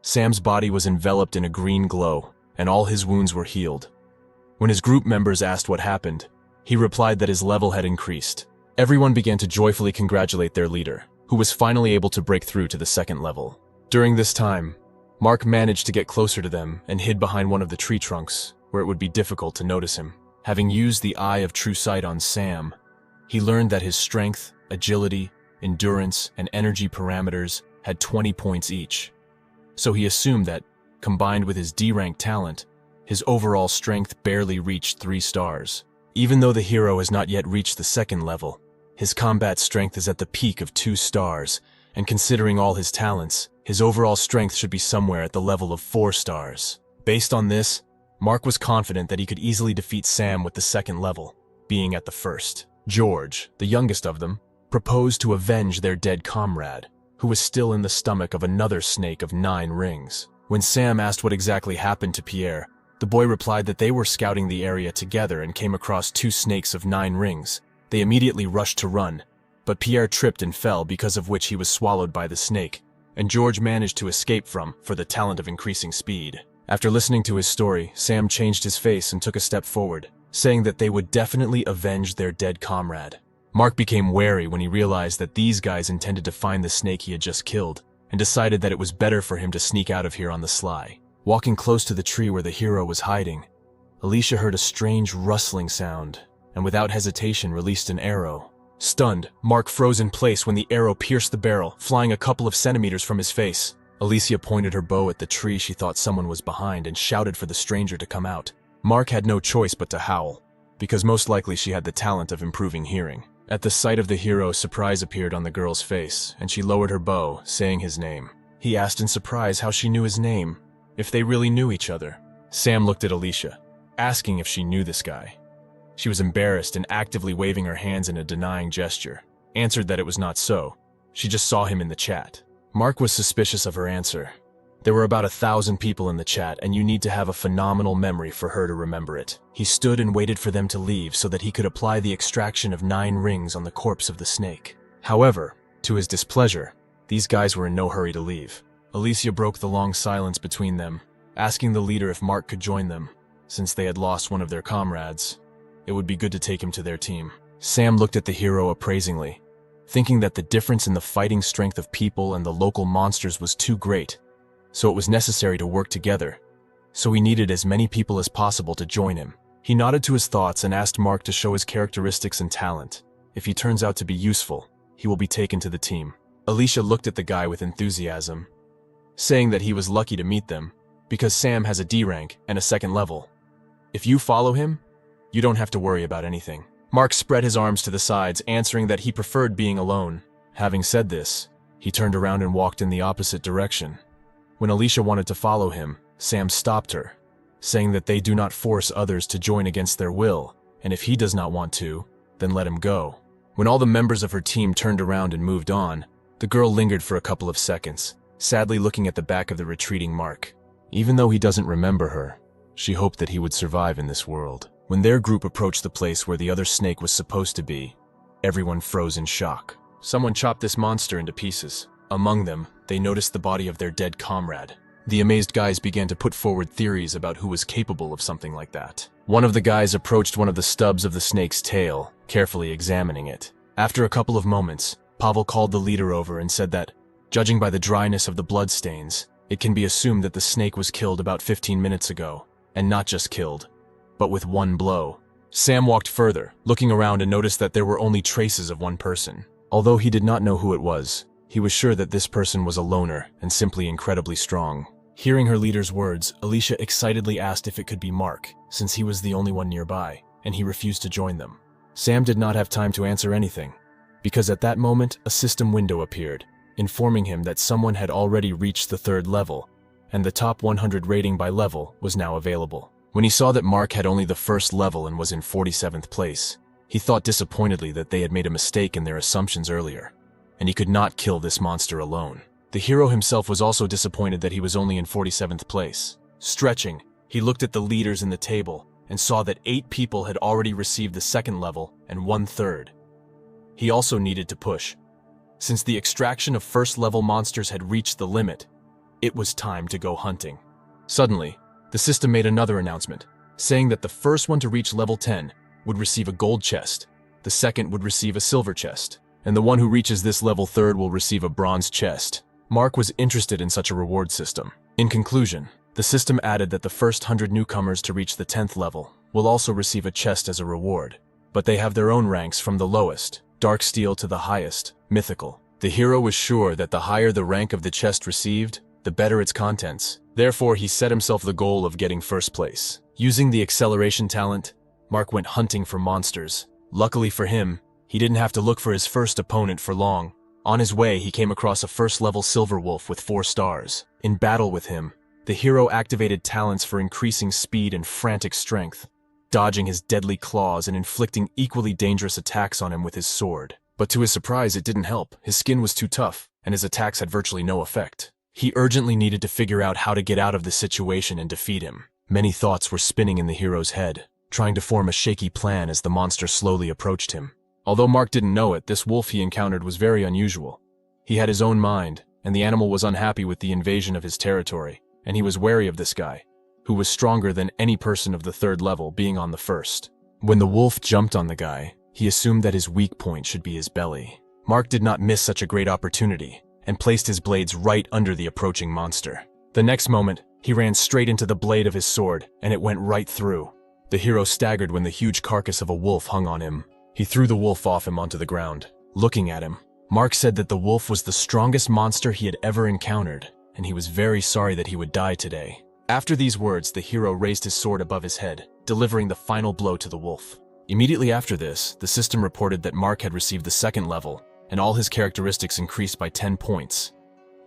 Sam's body was enveloped in a green glow, and all his wounds were healed. When his group members asked what happened, he replied that his level had increased. Everyone began to joyfully congratulate their leader, who was finally able to break through to the 2nd level. During this time, Mark managed to get closer to them and hid behind one of the tree trunks, where it would be difficult to notice him. Having used the Eye of True Sight on Sam, he learned that his strength, agility, endurance, and energy parameters had 20 points each. So he assumed that, combined with his D-rank talent, his overall strength barely reached 3 stars. Even though the hero has not yet reached the second level, his combat strength is at the peak of 2 stars, and considering all his talents, his overall strength should be somewhere at the level of 4 stars. Based on this, Mark was confident that he could easily defeat Sam with the second level, being at the first. George, the youngest of them, proposed to avenge their dead comrade, who was still in the stomach of another snake of 9 rings. When Sam asked what exactly happened to Pierre, the boy replied that they were scouting the area together and came across 2 snakes of 9 rings. They immediately rushed to run, but Pierre tripped and fell, because of which he was swallowed by the snake, and George managed to escape for the talent of increasing speed. After listening to his story, Sam changed his face and took a step forward, saying that they would definitely avenge their dead comrade. Mark became wary when he realized that these guys intended to find the snake he had just killed, and decided that it was better for him to sneak out of here on the sly. Walking close to the tree where the hero was hiding, Alicia heard a strange rustling sound, and without hesitation released an arrow. Stunned, Mark froze in place when the arrow pierced the barrel, flying a couple of centimeters from his face. Alicia pointed her bow at the tree she thought someone was behind and shouted for the stranger to come out. Mark had no choice but to howl, because most likely she had the talent of improving hearing. At the sight of the hero, surprise appeared on the girl's face, and she lowered her bow, saying his name. He asked in surprise how she knew his name, if they really knew each other. Sam looked at Alicia, asking if she knew this guy. She was embarrassed and, actively waving her hands in a denying gesture, answered that it was not so. She just saw him in the chat. Mark was suspicious of her answer. There were about 1,000 people in the chat, and you need to have a phenomenal memory for her to remember it. He stood and waited for them to leave so that he could apply the extraction of 9 rings on the corpse of the snake. However, to his displeasure, these guys were in no hurry to leave. Alicia broke the long silence between them, asking the leader if Mark could join them. Since they had lost one of their comrades, it would be good to take him to their team. Sam looked at the hero appraisingly, thinking that the difference in the fighting strength of people and the local monsters was too great, so it was necessary to work together. So he needed as many people as possible to join him. He nodded to his thoughts and asked Mark to show his characteristics and talent. If he turns out to be useful, he will be taken to the team. Alicia looked at the guy with enthusiasm, saying that he was lucky to meet them, because Sam has a D rank and a second level. If you follow him, you don't have to worry about anything. Mark spread his arms to the sides, answering that he preferred being alone. Having said this, he turned around and walked in the opposite direction. When Alicia wanted to follow him, Sam stopped her, saying that they do not force others to join against their will, and if he does not want to, then let him go. When all the members of her team turned around and moved on, the girl lingered for a couple of seconds, sadly looking at the back of the retreating Mark. Even though he doesn't remember her, she hoped that he would survive in this world. When their group approached the place where the other snake was supposed to be, everyone froze in shock. Someone chopped this monster into pieces. Among them, they noticed the body of their dead comrade. The amazed guys began to put forward theories about who was capable of something like that. One of the guys approached one of the stubs of the snake's tail, carefully examining it. After a couple of moments, Pavel called the leader over and said that, judging by the dryness of the bloodstains, it can be assumed that the snake was killed about 15 minutes ago, and not just killed, but with one blow. Sam walked further, looking around, and noticed that there were only traces of one person. Although he did not know who it was, he was sure that this person was a loner and simply incredibly strong. Hearing her leader's words, Alicia excitedly asked if it could be Mark, since he was the only one nearby, and he refused to join them. Sam did not have time to answer anything, because at that moment a system window appeared, informing him that someone had already reached the 3rd level, and the top 100 rating by level was now available. When he saw that Mark had only the 1st level and was in 47th place, he thought disappointedly that they had made a mistake in their assumptions earlier, and he could not kill this monster alone. The hero himself was also disappointed that he was only in 47th place. Stretching, he looked at the leaders in the table and saw that 8 people had already received the 2nd level and 1/3. He also needed to push. Since the extraction of 1st level monsters had reached the limit, it was time to go hunting. Suddenly, the system made another announcement, saying that the first one to reach level 10 would receive a gold chest, the second would receive a silver chest, and the one who reaches this level 3rd will receive a bronze chest. Mark was interested in such a reward system. In conclusion, the system added that the first 100 newcomers to reach the 10th level will also receive a chest as a reward, but they have their own ranks from the lowest, dark steel, to the highest, mythical. The hero was sure that the higher the rank of the chest received, the better its contents. Therefore, he set himself the goal of getting 1st place. Using the acceleration talent, Mark went hunting for monsters. Luckily for him, he didn't have to look for his first opponent for long. On his way, he came across a first-level silver wolf with 4 stars. In battle with him, the hero activated talents for increasing speed and frantic strength, dodging his deadly claws and inflicting equally dangerous attacks on him with his sword. But to his surprise, it didn't help. His skin was too tough, and his attacks had virtually no effect. He urgently needed to figure out how to get out of the situation and defeat him. Many thoughts were spinning in the hero's head, trying to form a shaky plan as the monster slowly approached him. Although Mark didn't know it, this wolf he encountered was very unusual. He had his own mind, and the animal was unhappy with the invasion of his territory, and he was wary of this guy, who was stronger than any person of the 3rd level, being on the 1st. When the wolf jumped on the guy, he assumed that his weak point should be his belly. Mark did not miss such a great opportunity, and placed his blades right under the approaching monster. The next moment, he ran straight into the blade of his sword, and it went right through. The hero staggered when the huge carcass of a wolf hung on him. He threw the wolf off him onto the ground. Looking at him, Mark said that the wolf was the strongest monster he had ever encountered, and he was very sorry that he would die today. After these words, the hero raised his sword above his head, delivering the final blow to the wolf. Immediately after this, the system reported that Mark had received the 2nd level, and all his characteristics increased by 10 points.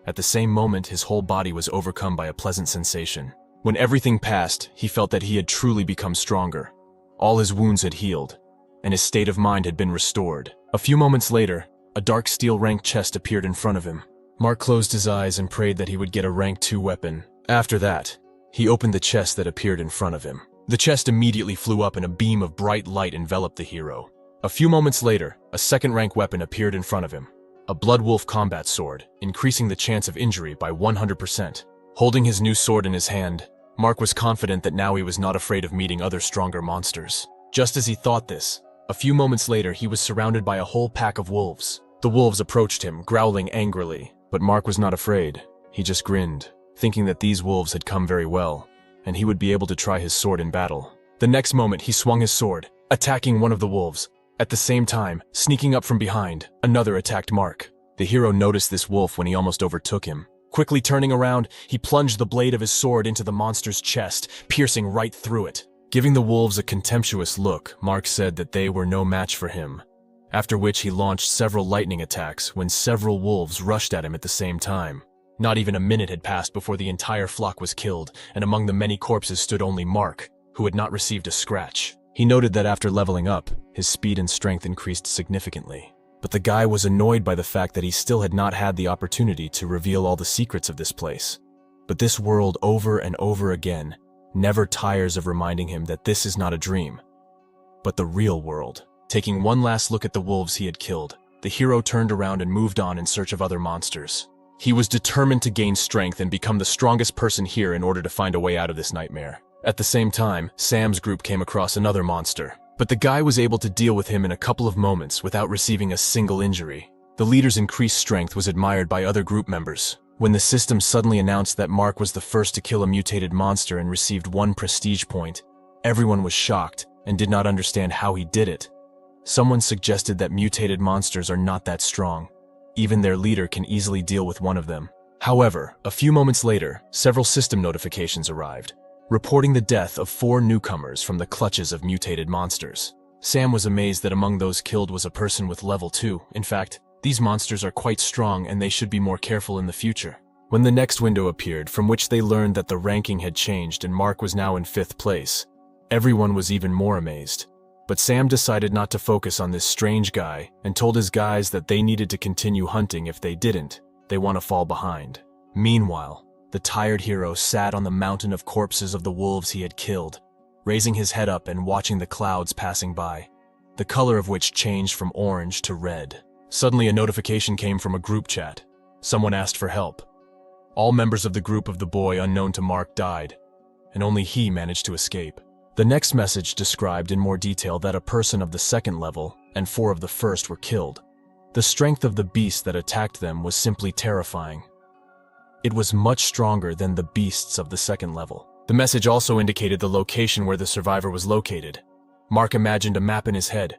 At the same moment, his whole body was overcome by a pleasant sensation. When everything passed, he felt that he had truly become stronger. All his wounds had healed, and his state of mind had been restored. A few moments later, a dark steel rank chest appeared in front of him. Mark closed his eyes and prayed that he would get a rank 2 weapon. After that, he opened the chest that appeared in front of him. The chest immediately flew up and a beam of bright light enveloped the hero. A few moments later, a 2nd rank weapon appeared in front of him. A Blood Wolf combat sword, increasing the chance of injury by 100%. Holding his new sword in his hand, Mark was confident that now he was not afraid of meeting other stronger monsters. Just as he thought this, a few moments later he was surrounded by a whole pack of wolves. The wolves approached him, growling angrily, but Mark was not afraid. He just grinned, thinking that these wolves had come very well, and he would be able to try his sword in battle. The next moment he swung his sword, attacking one of the wolves. At the same time, sneaking up from behind, another attacked Mark. The hero noticed this wolf when he almost overtook him. Quickly turning around, he plunged the blade of his sword into the monster's chest, piercing right through it. Giving the wolves a contemptuous look, Mark said that they were no match for him, after which he launched several lightning attacks when several wolves rushed at him at the same time. Not even a minute had passed before the entire flock was killed, and among the many corpses stood only Mark, who had not received a scratch. He noted that after leveling up, his speed and strength increased significantly. But the guy was annoyed by the fact that he still had not had the opportunity to reveal all the secrets of this place. But this world, over and over again, never tires of reminding him that this is not a dream, but the real world. Taking one last look at the wolves he had killed, the hero turned around and moved on in search of other monsters. He was determined to gain strength and become the strongest person here in order to find a way out of this nightmare. At the same time, Sam's group came across another monster, but the guy was able to deal with him in a couple of moments without receiving a single injury. The leader's increased strength was admired by other group members. When the system suddenly announced that Mark was the first to kill a mutated monster and received 1 prestige point, everyone was shocked and did not understand how he did it. Someone suggested that mutated monsters are not that strong. Even their leader can easily deal with one of them. However, a few moments later, several system notifications arrived, reporting the death of 4 newcomers from the clutches of mutated monsters. Sam was amazed that among those killed was a person with level 2. In fact, these monsters are quite strong and they should be more careful in the future. When the next window appeared, from which they learned that the ranking had changed and Mark was now in 5th place, everyone was even more amazed. But Sam decided not to focus on this strange guy and told his guys that they needed to continue hunting. If they didn't, they want to fall behind. Meanwhile, the tired hero sat on the mountain of corpses of the wolves he had killed, raising his head up and watching the clouds passing by, the color of which changed from orange to red. Suddenly a notification came from a group chat. Someone asked for help. All members of the group of the boy unknown to Mark died, and only he managed to escape. The next message described in more detail that a person of the 2nd level and 4 of the 1st were killed. The strength of the beast that attacked them was simply terrifying. It was much stronger than the beasts of the 2nd level. The message also indicated the location where the survivor was located. Mark imagined a map in his head.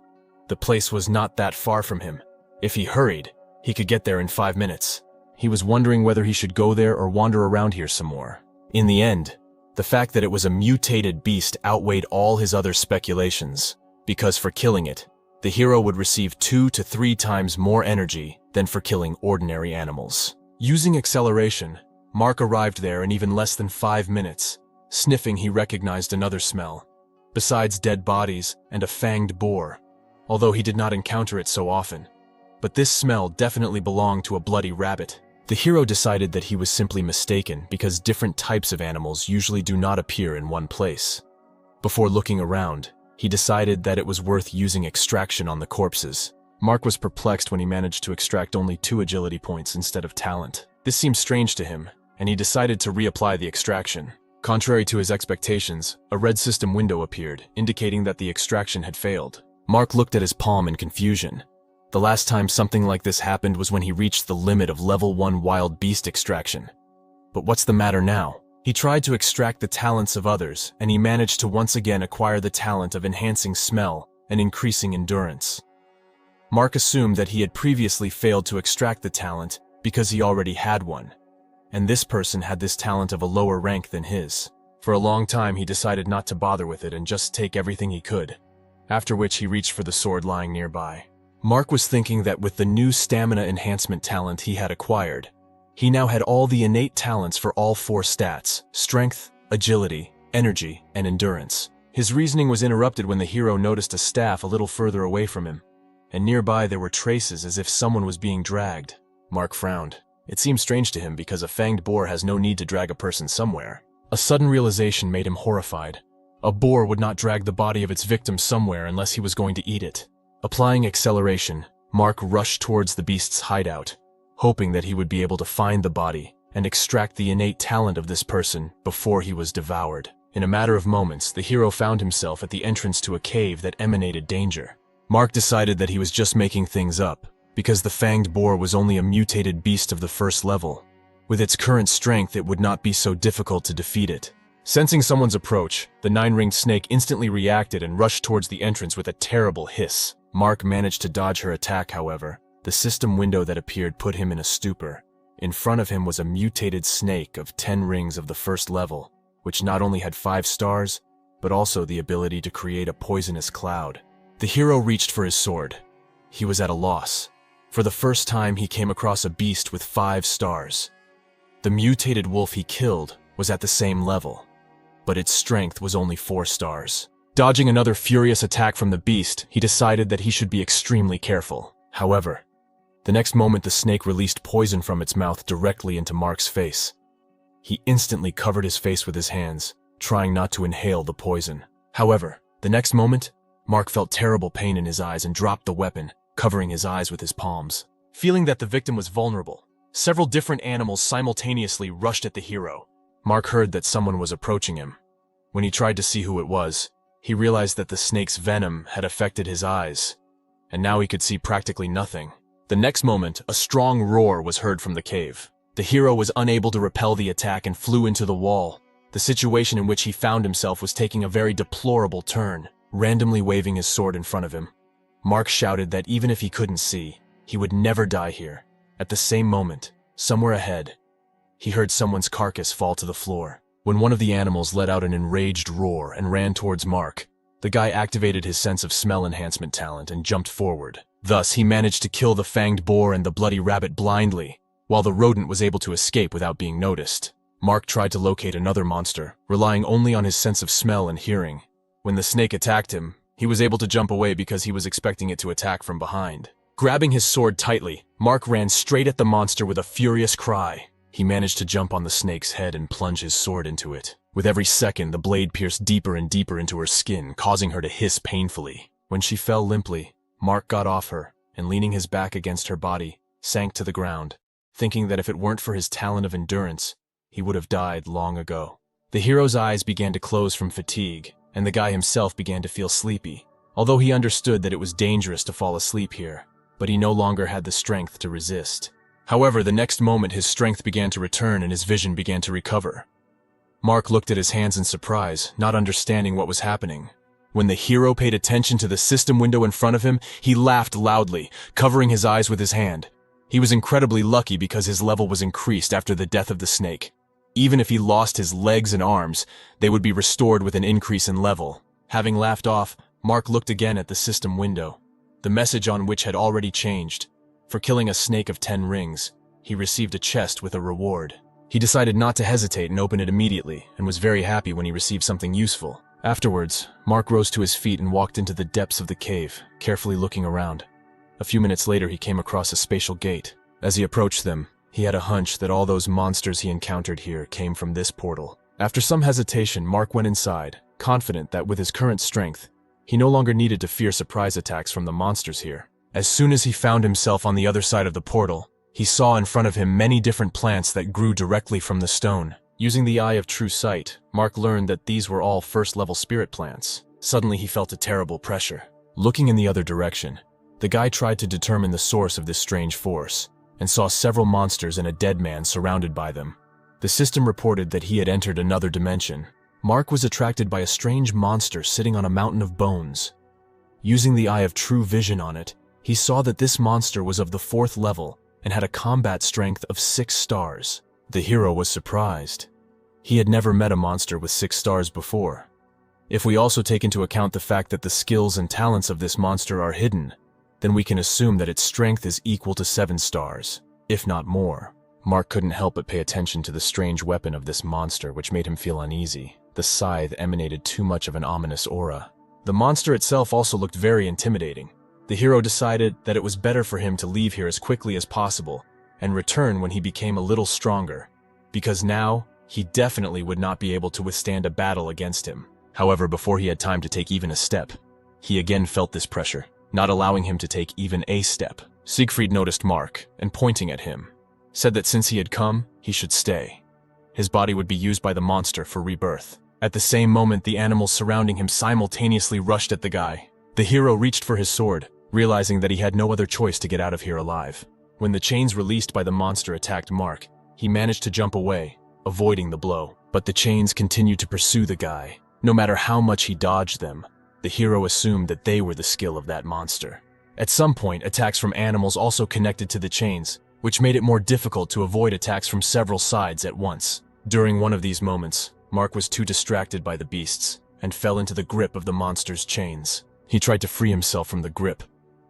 The place was not that far from him. If he hurried, he could get there in 5 minutes. He was wondering whether he should go there or wander around here some more. In the end, The fact that it was a mutated beast outweighed all his other speculations, because for killing it, the hero would receive 2 to 3 times more energy than for killing ordinary animals. Using acceleration, Mark arrived there in even less than 5 minutes. Sniffing, he recognized another smell, besides dead bodies and a fanged boar, although he did not encounter it so often. But this smell definitely belonged to a bloody rabbit. The hero decided that he was simply mistaken because different types of animals usually do not appear in one place. Before looking around, he decided that it was worth using extraction on the corpses. Mark was perplexed when he managed to extract only 2 agility points instead of talent. This seemed strange to him, and he decided to reapply the extraction. Contrary to his expectations, a red system window appeared, indicating that the extraction had failed. Mark looked at his palm in confusion. The last time something like this happened was when he reached the limit of level 1 wild beast extraction. But what's the matter now? He tried to extract the talents of others, and he managed to once again acquire the talent of enhancing smell and increasing endurance. Mark assumed that he had previously failed to extract the talent because he already had one, and this person had this talent of a lower rank than his. For a long time he decided not to bother with it and just take everything he could, after which he reached for the sword lying nearby. Mark was thinking that with the new stamina enhancement talent he had acquired, he now had all the innate talents for all 4 stats: strength, agility, energy, and endurance. His reasoning was interrupted when the hero noticed a staff a little further away from him, and nearby there were traces as if someone was being dragged. Mark frowned. It seemed strange to him because a fanged boar has no need to drag a person somewhere. A sudden realization made him horrified. A boar would not drag the body of its victim somewhere unless he was going to eat it. Applying acceleration, Mark rushed towards the beast's hideout, hoping that he would be able to find the body and extract the innate talent of this person before he was devoured. In a matter of moments, the hero found himself at the entrance to a cave that emanated danger. Mark decided that he was just making things up, because the fanged boar was only a mutated beast of the 1st level. With its current strength, it would not be so difficult to defeat it. Sensing someone's approach, the 9-ringed snake instantly reacted and rushed towards the entrance with a terrible hiss. Mark managed to dodge her attack, however. The system window that appeared put him in a stupor. In front of him was a mutated snake of 10 rings of the 1st level, which not only had 5 stars, but also the ability to create a poisonous cloud. The hero reached for his sword. He was at a loss. For the first time, he came across a beast with 5 stars. The mutated wolf he killed was at the same level, but its strength was only 4 stars. Dodging another furious attack from the beast, he decided that he should be extremely careful. However, the next moment the snake released poison from its mouth directly into Mark's face. He instantly covered his face with his hands, trying not to inhale the poison. However, the next moment, Mark felt terrible pain in his eyes and dropped the weapon, covering his eyes with his palms. Feeling that the victim was vulnerable, several different animals simultaneously rushed at the hero. Mark heard that someone was approaching him. When he tried to see who it was, he realized that the snake's venom had affected his eyes, and now he could see practically nothing. The next moment, a strong roar was heard from the cave. The hero was unable to repel the attack and flew into the wall. The situation in which he found himself was taking a very deplorable turn, randomly waving his sword in front of him. Mark shouted that even if he couldn't see, he would never die here. At the same moment, somewhere ahead, he heard someone's carcass fall to the floor. When one of the animals let out an enraged roar and ran towards Mark, the guy activated his sense of smell enhancement talent and jumped forward. Thus, he managed to kill the fanged boar and the bloody rabbit blindly, while the rodent was able to escape without being noticed. Mark tried to locate another monster, relying only on his sense of smell and hearing. When the snake attacked him, he was able to jump away because he was expecting it to attack from behind. Grabbing his sword tightly, Mark ran straight at the monster with a furious cry. He managed to jump on the snake's head and plunge his sword into it. With every second, the blade pierced deeper and deeper into her skin, causing her to hiss painfully. When she fell limply, Mark got off her, and leaning his back against her body, sank to the ground, thinking that if it weren't for his talent of endurance, he would have died long ago. The hero's eyes began to close from fatigue, and the guy himself began to feel sleepy, although he understood that it was dangerous to fall asleep here, but he no longer had the strength to resist. However, the next moment his strength began to return and his vision began to recover. Mark looked at his hands in surprise, not understanding what was happening. When the hero paid attention to the system window in front of him, he laughed loudly, covering his eyes with his hand. He was incredibly lucky because his level was increased after the death of the snake. Even if he lost his legs and arms, they would be restored with an increase in level. Having laughed off, Mark looked again at the system window, the message on which had already changed. For killing a snake of 10 rings, he received a chest with a reward. He decided not to hesitate and open it immediately, and was very happy when he received something useful. Afterwards, Mark rose to his feet and walked into the depths of the cave, carefully looking around. A few minutes later, he came across a spatial gate. As he approached them, he had a hunch that all those monsters he encountered here came from this portal. After some hesitation, Mark went inside, confident that with his current strength, he no longer needed to fear surprise attacks from the monsters here. As soon as he found himself on the other side of the portal, he saw in front of him many different plants that grew directly from the stone. Using the eye of true sight, Mark learned that these were all first-level spirit plants. Suddenly he felt a terrible pressure. Looking in the other direction, the guy tried to determine the source of this strange force, and saw several monsters and a dead man surrounded by them. The system reported that he had entered another dimension. Mark was attracted by a strange monster sitting on a mountain of bones. Using the eye of true vision on it, he saw that this monster was of the 4th level and had a combat strength of 6 stars. The hero was surprised. He had never met a monster with 6 stars before. If we also take into account the fact that the skills and talents of this monster are hidden, then we can assume that its strength is equal to 7 stars, if not more. Mark couldn't help but pay attention to the strange weapon of this monster, which made him feel uneasy. The scythe emanated too much of an ominous aura. The monster itself also looked very intimidating. The hero decided that it was better for him to leave here as quickly as possible and return when he became a little stronger, because now he definitely would not be able to withstand a battle against him. However, before he had time to take even a step, he again felt this pressure, not allowing him to take even a step. Siegfried noticed Mark, and pointing at him, said that since he had come, he should stay. His body would be used by the monster for rebirth. At the same moment, the animals surrounding him simultaneously rushed at the guy. The hero reached for his sword, realizing that he had no other choice to get out of here alive. When the chains released by the monster attacked Mark, he managed to jump away, avoiding the blow. But the chains continued to pursue the guy. No matter how much he dodged them, the hero assumed that they were the skill of that monster. At some point, attacks from animals also connected to the chains, which made it more difficult to avoid attacks from several sides at once. During one of these moments, Mark was too distracted by the beasts and fell into the grip of the monster's chains. He tried to free himself from the grip,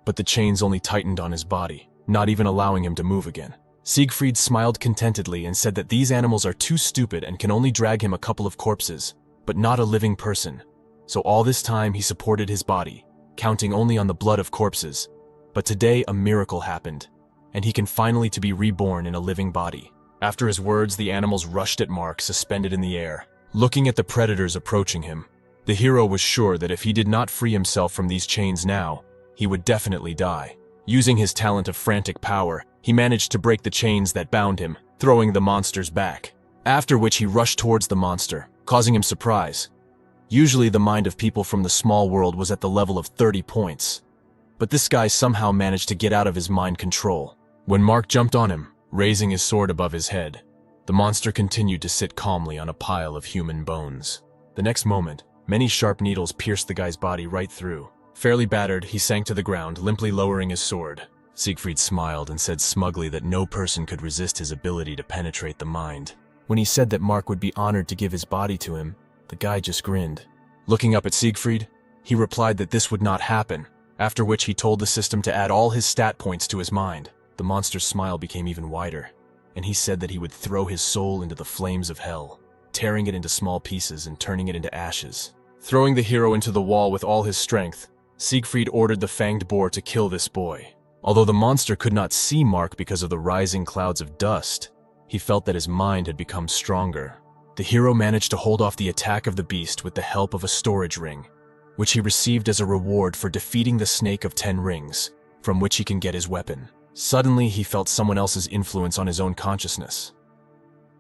but the chains only tightened on his body, not even allowing him to move again. Siegfried smiled contentedly and said that these animals are too stupid and can only drag him a couple of corpses, but not a living person. So all this time he supported his body, counting only on the blood of corpses. But today a miracle happened, and he can finally to be reborn in a living body. After his words, the animals rushed at Mark, suspended in the air. Looking at the predators approaching him, the hero was sure that if he did not free himself from these chains now, he would definitely die. Using his talent of frantic power, he managed to break the chains that bound him, throwing the monsters back. After which he rushed towards the monster, causing him surprise. Usually the mind of people from the small world was at the level of 30 points. But this guy somehow managed to get out of his mind control. When Mark jumped on him, raising his sword above his head, the monster continued to sit calmly on a pile of human bones. The next moment, many sharp needles pierced the guy's body right through. Fairly battered, he sank to the ground, limply lowering his sword. Siegfried smiled and said smugly that no person could resist his ability to penetrate the mind. When he said that Mark would be honored to give his body to him, the guy just grinned. Looking up at Siegfried, he replied that this would not happen, after which he told the system to add all his stat points to his mind. The monster's smile became even wider, and he said that he would throw his soul into the flames of hell, tearing it into small pieces and turning it into ashes. Throwing the hero into the wall with all his strength, Siegfried ordered the fanged boar to kill this boy. Although the monster could not see Mark because of the rising clouds of dust, he felt that his mind had become stronger. The hero managed to hold off the attack of the beast with the help of a storage ring, which he received as a reward for defeating the snake of 10 rings, from which he can get his weapon. Suddenly, he felt someone else's influence on his own consciousness.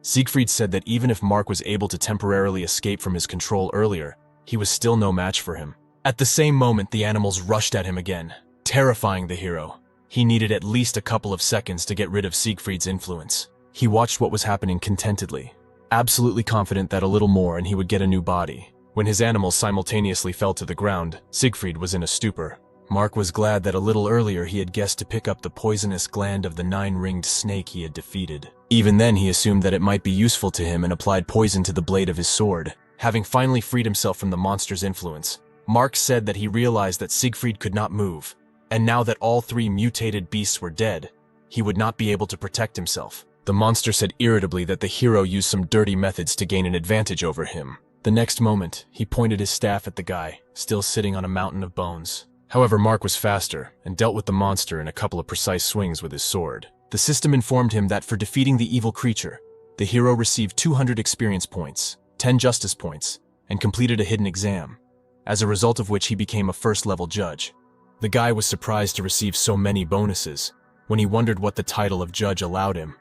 Siegfried said that even if Mark was able to temporarily escape from his control earlier, he was still no match for him. At the same moment, the animals rushed at him again, terrifying the hero. He needed at least a couple of seconds to get rid of Siegfried's influence. He watched what was happening contentedly, absolutely confident that a little more and he would get a new body. When his animals simultaneously fell to the ground, Siegfried was in a stupor. Mark was glad that a little earlier he had guessed to pick up the poisonous gland of the 9-ringed snake he had defeated. Even then he assumed that it might be useful to him and applied poison to the blade of his sword. Having finally freed himself from the monster's influence, Mark said that he realized that Siegfried could not move, and now that all 3 mutated beasts were dead, he would not be able to protect himself. The monster said irritably that the hero used some dirty methods to gain an advantage over him. The next moment, he pointed his staff at the guy, still sitting on a mountain of bones. However, Mark was faster and dealt with the monster in a couple of precise swings with his sword. The system informed him that for defeating the evil creature, the hero received 200 experience points, 10 justice points, and completed a hidden exam, as a result of which he became a first-level judge. The guy was surprised to receive so many bonuses when he wondered what the title of judge allowed him.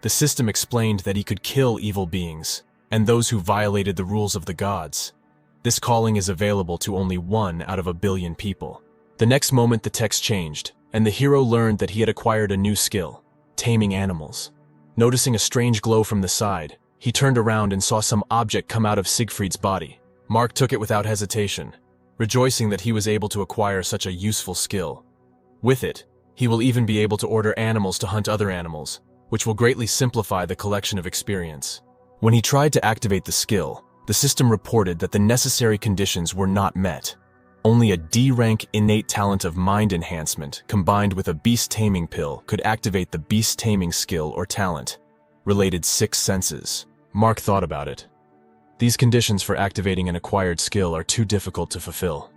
The system explained that he could kill evil beings and those who violated the rules of the gods. This calling is available to only 1 out of a billion people. The next moment the text changed, and the hero learned that he had acquired a new skill, taming animals. Noticing a strange glow from the side, he turned around and saw some object come out of Siegfried's body. Mark took it without hesitation, rejoicing that he was able to acquire such a useful skill. With it, he will even be able to order animals to hunt other animals, which will greatly simplify the collection of experience. When he tried to activate the skill, the system reported that the necessary conditions were not met. Only a D-rank innate talent of mind enhancement combined with a beast taming pill could activate the beast taming skill or talent, related 6 senses. Mark thought about it. These conditions for activating an acquired skill are too difficult to fulfill.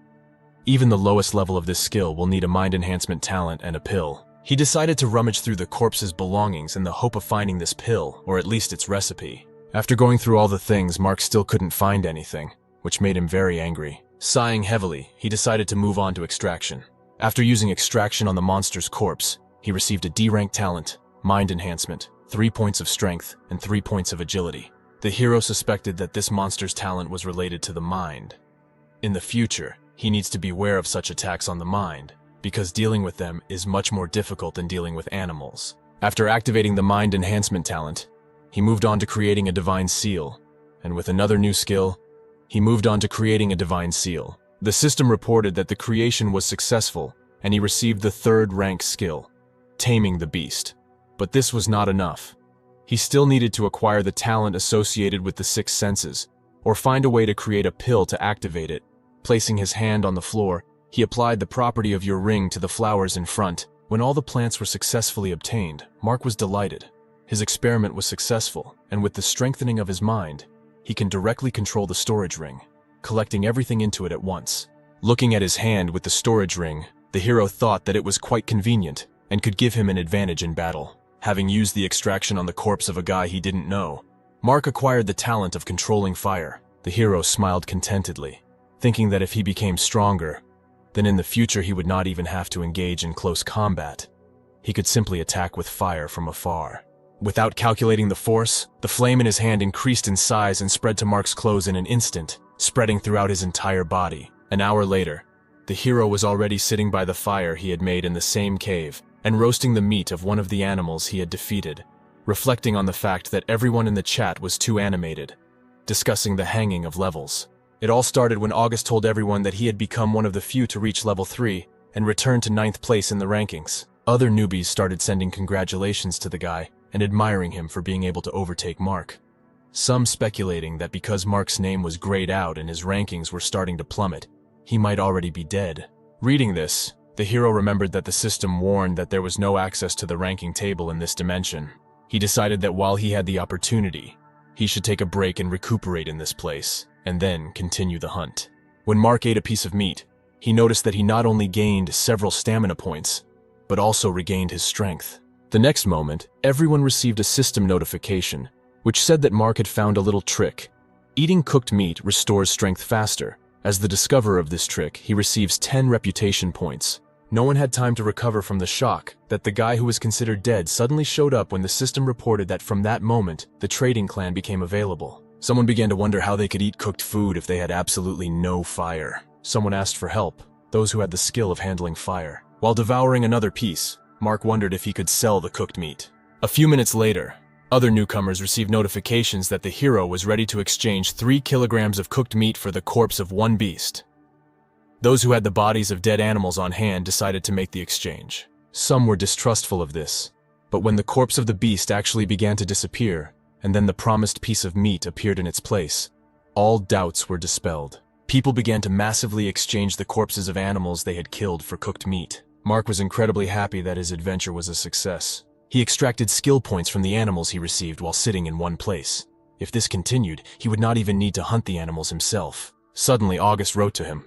Even the lowest level of this skill will need a mind enhancement talent and a pill. He decided to rummage through the corpse's belongings in the hope of finding this pill, or at least its recipe. After going through all the things, Mark still couldn't find anything, which made him very angry. Sighing heavily, he decided to move on to extraction. After using extraction on the monster's corpse, he received a D-rank talent, mind enhancement, 3 points of strength, and 3 points of agility. The hero suspected that this monster's talent was related to the mind. In the future, he needs to beware of such attacks on the mind, because dealing with them is much more difficult than dealing with animals. After activating the mind enhancement talent, he moved on to creating a divine seal, and with another new skill, he moved on to creating a divine seal. The system reported that the creation was successful, and he received the 3rd rank skill, taming the beast. But this was not enough. He still needed to acquire the talent associated with the 6 senses, or find a way to create a pill to activate it. Placing his hand on the floor, he applied the property of your ring to the flowers in front. When all the plants were successfully obtained, Mark was delighted. His experiment was successful, and with the strengthening of his mind, he can directly control the storage ring, collecting everything into it at once. Looking at his hand with the storage ring, the hero thought that it was quite convenient and could give him an advantage in battle. Having used the extraction on the corpse of a guy he didn't know, Mark acquired the talent of controlling fire. The hero smiled contentedly, thinking that if he became stronger, then in the future he would not even have to engage in close combat. He could simply attack with fire from afar. Without calculating the force, the flame in his hand increased in size and spread to Mark's clothes in an instant, spreading throughout his entire body. An hour later, the hero was already sitting by the fire he had made in the same cave and roasting the meat of one of the animals he had defeated, reflecting on the fact that everyone in the chat was too animated, discussing the hanging of levels. It all started when August told everyone that he had become one of the few to reach level 3 and returned to 9th place in the rankings. Other newbies started sending congratulations to the guy and admiring him for being able to overtake Mark. Some speculating that because Mark's name was grayed out and his rankings were starting to plummet, he might already be dead. Reading this, the hero remembered that the system warned that there was no access to the ranking table in this dimension. He decided that while he had the opportunity, he should take a break and recuperate in this place, and then continue the hunt. When Mark ate a piece of meat, he noticed that he not only gained several stamina points, but also regained his strength. The next moment, everyone received a system notification, which said that Mark had found a little trick. Eating cooked meat restores strength faster. As the discoverer of this trick, he receives 10 reputation points. No one had time to recover from the shock that the guy who was considered dead suddenly showed up when the system reported that from that moment, the trading clan became available. Someone began to wonder how they could eat cooked food if they had absolutely no fire. Someone asked for help, those who had the skill of handling fire. While devouring another piece, Mark wondered if he could sell the cooked meat. A few minutes later, other newcomers received notifications that the hero was ready to exchange 3 kilograms of cooked meat for the corpse of one beast. Those who had the bodies of dead animals on hand decided to make the exchange. Some were distrustful of this, but when the corpse of the beast actually began to disappear, and then the promised piece of meat appeared in its place, all doubts were dispelled. People began to massively exchange the corpses of animals they had killed for cooked meat. Mark was incredibly happy that his adventure was a success. He extracted skill points from the animals he received while sitting in one place. If this continued, he would not even need to hunt the animals himself. Suddenly, August wrote to him,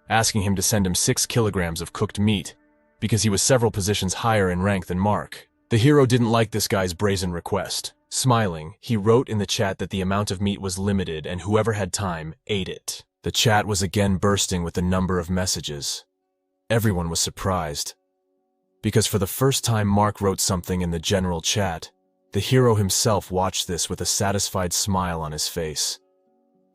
asking him to send him 6 kilograms of cooked meat, because he was several positions higher in rank than Mark. The hero didn't like this guy's brazen request. Smiling, he wrote in the chat that the amount of meat was limited and whoever had time ate it. The chat was again bursting with a number of messages. Everyone was surprised, because for the first time Mark wrote something in the general chat. The hero himself watched this with a satisfied smile on his face.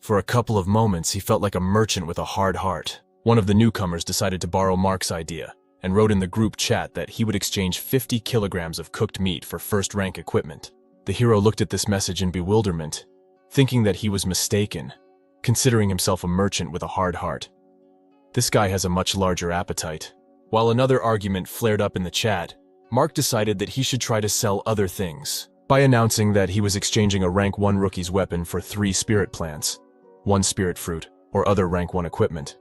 For a couple of moments he felt like a merchant with a hard heart. One of the newcomers decided to borrow Mark's idea, and wrote in the group chat that he would exchange 50 kilograms of cooked meat for first-rank equipment. The hero looked at this message in bewilderment, thinking that he was mistaken, considering himself a merchant with a hard heart. This guy has a much larger appetite. While another argument flared up in the chat, Mark decided that he should try to sell other things by announcing that he was exchanging a rank 1 rookie's weapon for 3 spirit plants, 1 spirit fruit, or other rank 1 equipment.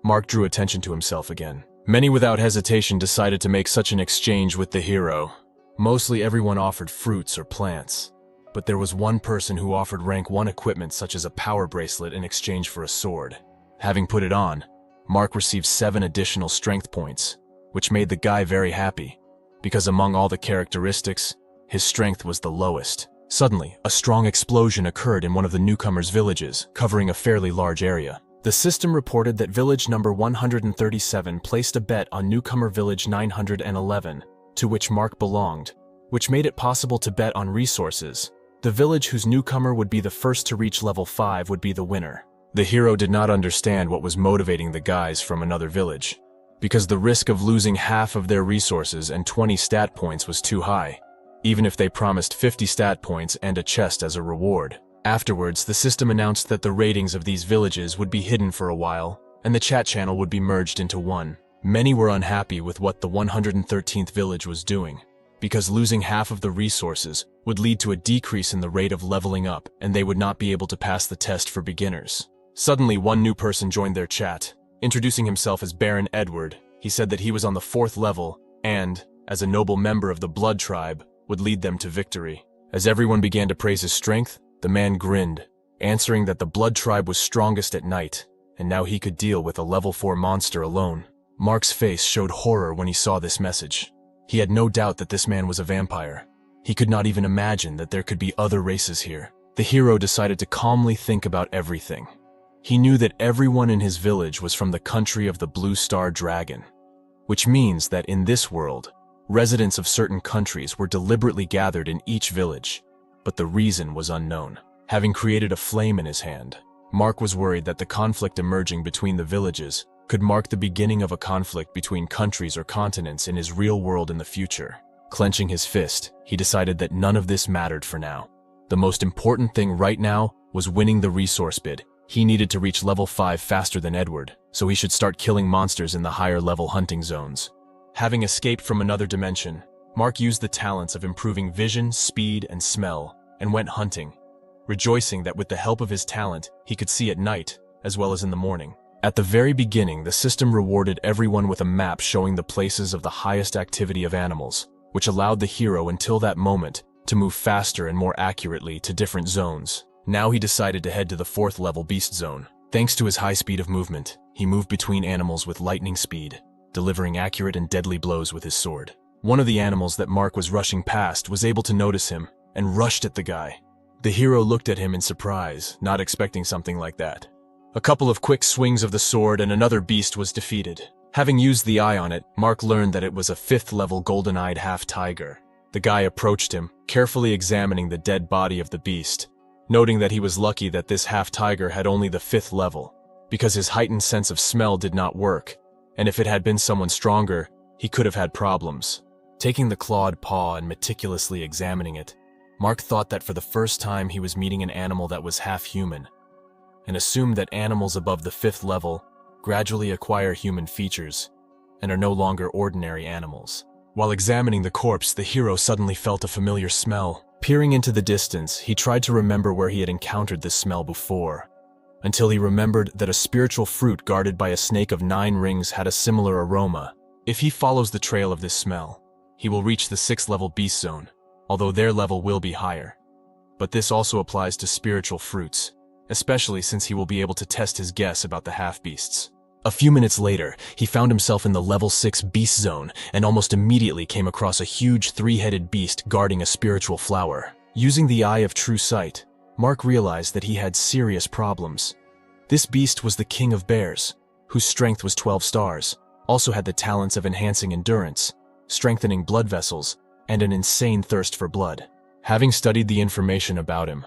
Mark drew attention to himself again. Many without hesitation decided to make such an exchange with the hero. Mostly everyone offered fruits or plants, but there was one person who offered rank 1 equipment such as a power bracelet in exchange for a sword. Having put it on, Mark received 7 additional strength points, which made the guy very happy, because among all the characteristics, his strength was the lowest. Suddenly, a strong explosion occurred in one of the newcomers' villages, covering a fairly large area. The system reported that village number 137 placed a bet on newcomer village 911, to which Mark belonged, which made it possible to bet on resources. The village whose newcomer would be the first to reach level 5 would be the winner. The hero did not understand what was motivating the guys from another village, because the risk of losing half of their resources and 20 stat points was too high, even if they promised 50 stat points and a chest as a reward. Afterwards, the system announced that the ratings of these villages would be hidden for a while, and the chat channel would be merged into one. Many were unhappy with what the 113th village was doing, because losing half of the resources would lead to a decrease in the rate of leveling up, and they would not be able to pass the test for beginners. Suddenly, one new person joined their chat. Introducing himself as Baron Edward, he said that he was on the 4th level and, as a noble member of the Blood Tribe, would lead them to victory. As everyone began to praise his strength, the man grinned, answering that the Blood Tribe was strongest at night, and now he could deal with a level 4 monster alone. Mark's face showed horror when he saw this message. He had no doubt that this man was a vampire. He could not even imagine that there could be other races here. The hero decided to calmly think about everything. He knew that everyone in his village was from the country of the Blue Star Dragon, which means that in this world, residents of certain countries were deliberately gathered in each village, but the reason was unknown. Having created a flame in his hand, Mark was worried that the conflict emerging between the villages could mark the beginning of a conflict between countries or continents in his real world in the future. Clenching his fist, he decided that none of this mattered for now. The most important thing right now was winning the resource bid. He needed to reach level 5 faster than Edward, so he should start killing monsters in the higher level hunting zones. Having escaped from another dimension, Mark used the talents of improving vision, speed, and smell, and went hunting, rejoicing that with the help of his talent, he could see at night, as well as in the morning. At the very beginning, the system rewarded everyone with a map showing the places of the highest activity of animals, which allowed the hero until that moment to move faster and more accurately to different zones. Now he decided to head to the 4th level beast zone. Thanks to his high speed of movement, he moved between animals with lightning speed, delivering accurate and deadly blows with his sword. One of the animals that Mark was rushing past was able to notice him and rushed at the guy. The hero looked at him in surprise, not expecting something like that. A couple of quick swings of the sword and another beast was defeated. Having used the eye on it, Mark learned that it was a 5th level golden-eyed half-tiger. The guy approached him, carefully examining the dead body of the beast, noting that he was lucky that this half-tiger had only the 5th level, because his heightened sense of smell did not work, and if it had been someone stronger, he could have had problems. Taking the clawed paw and meticulously examining it, Mark thought that for the first time he was meeting an animal that was half-human, and assumed that animals above the 5th level gradually acquire human features and are no longer ordinary animals. While examining the corpse, the hero suddenly felt a familiar smell. Peering into the distance, he tried to remember where he had encountered this smell before, until he remembered that a spiritual fruit guarded by a snake of 9 rings had a similar aroma. If he follows the trail of this smell, he will reach the 6th level beast zone, although their level will be higher. But this also applies to spiritual fruits, especially since he will be able to test his guess about the half-beasts. A few minutes later, he found himself in the level 6 beast zone and almost immediately came across a huge 3-headed beast guarding a spiritual flower. Using the eye of true sight, Mark realized that he had serious problems. This beast was the king of bears, whose strength was 12 stars, also had the talents of enhancing endurance, strengthening blood vessels, and an insane thirst for blood. Having studied the information about him,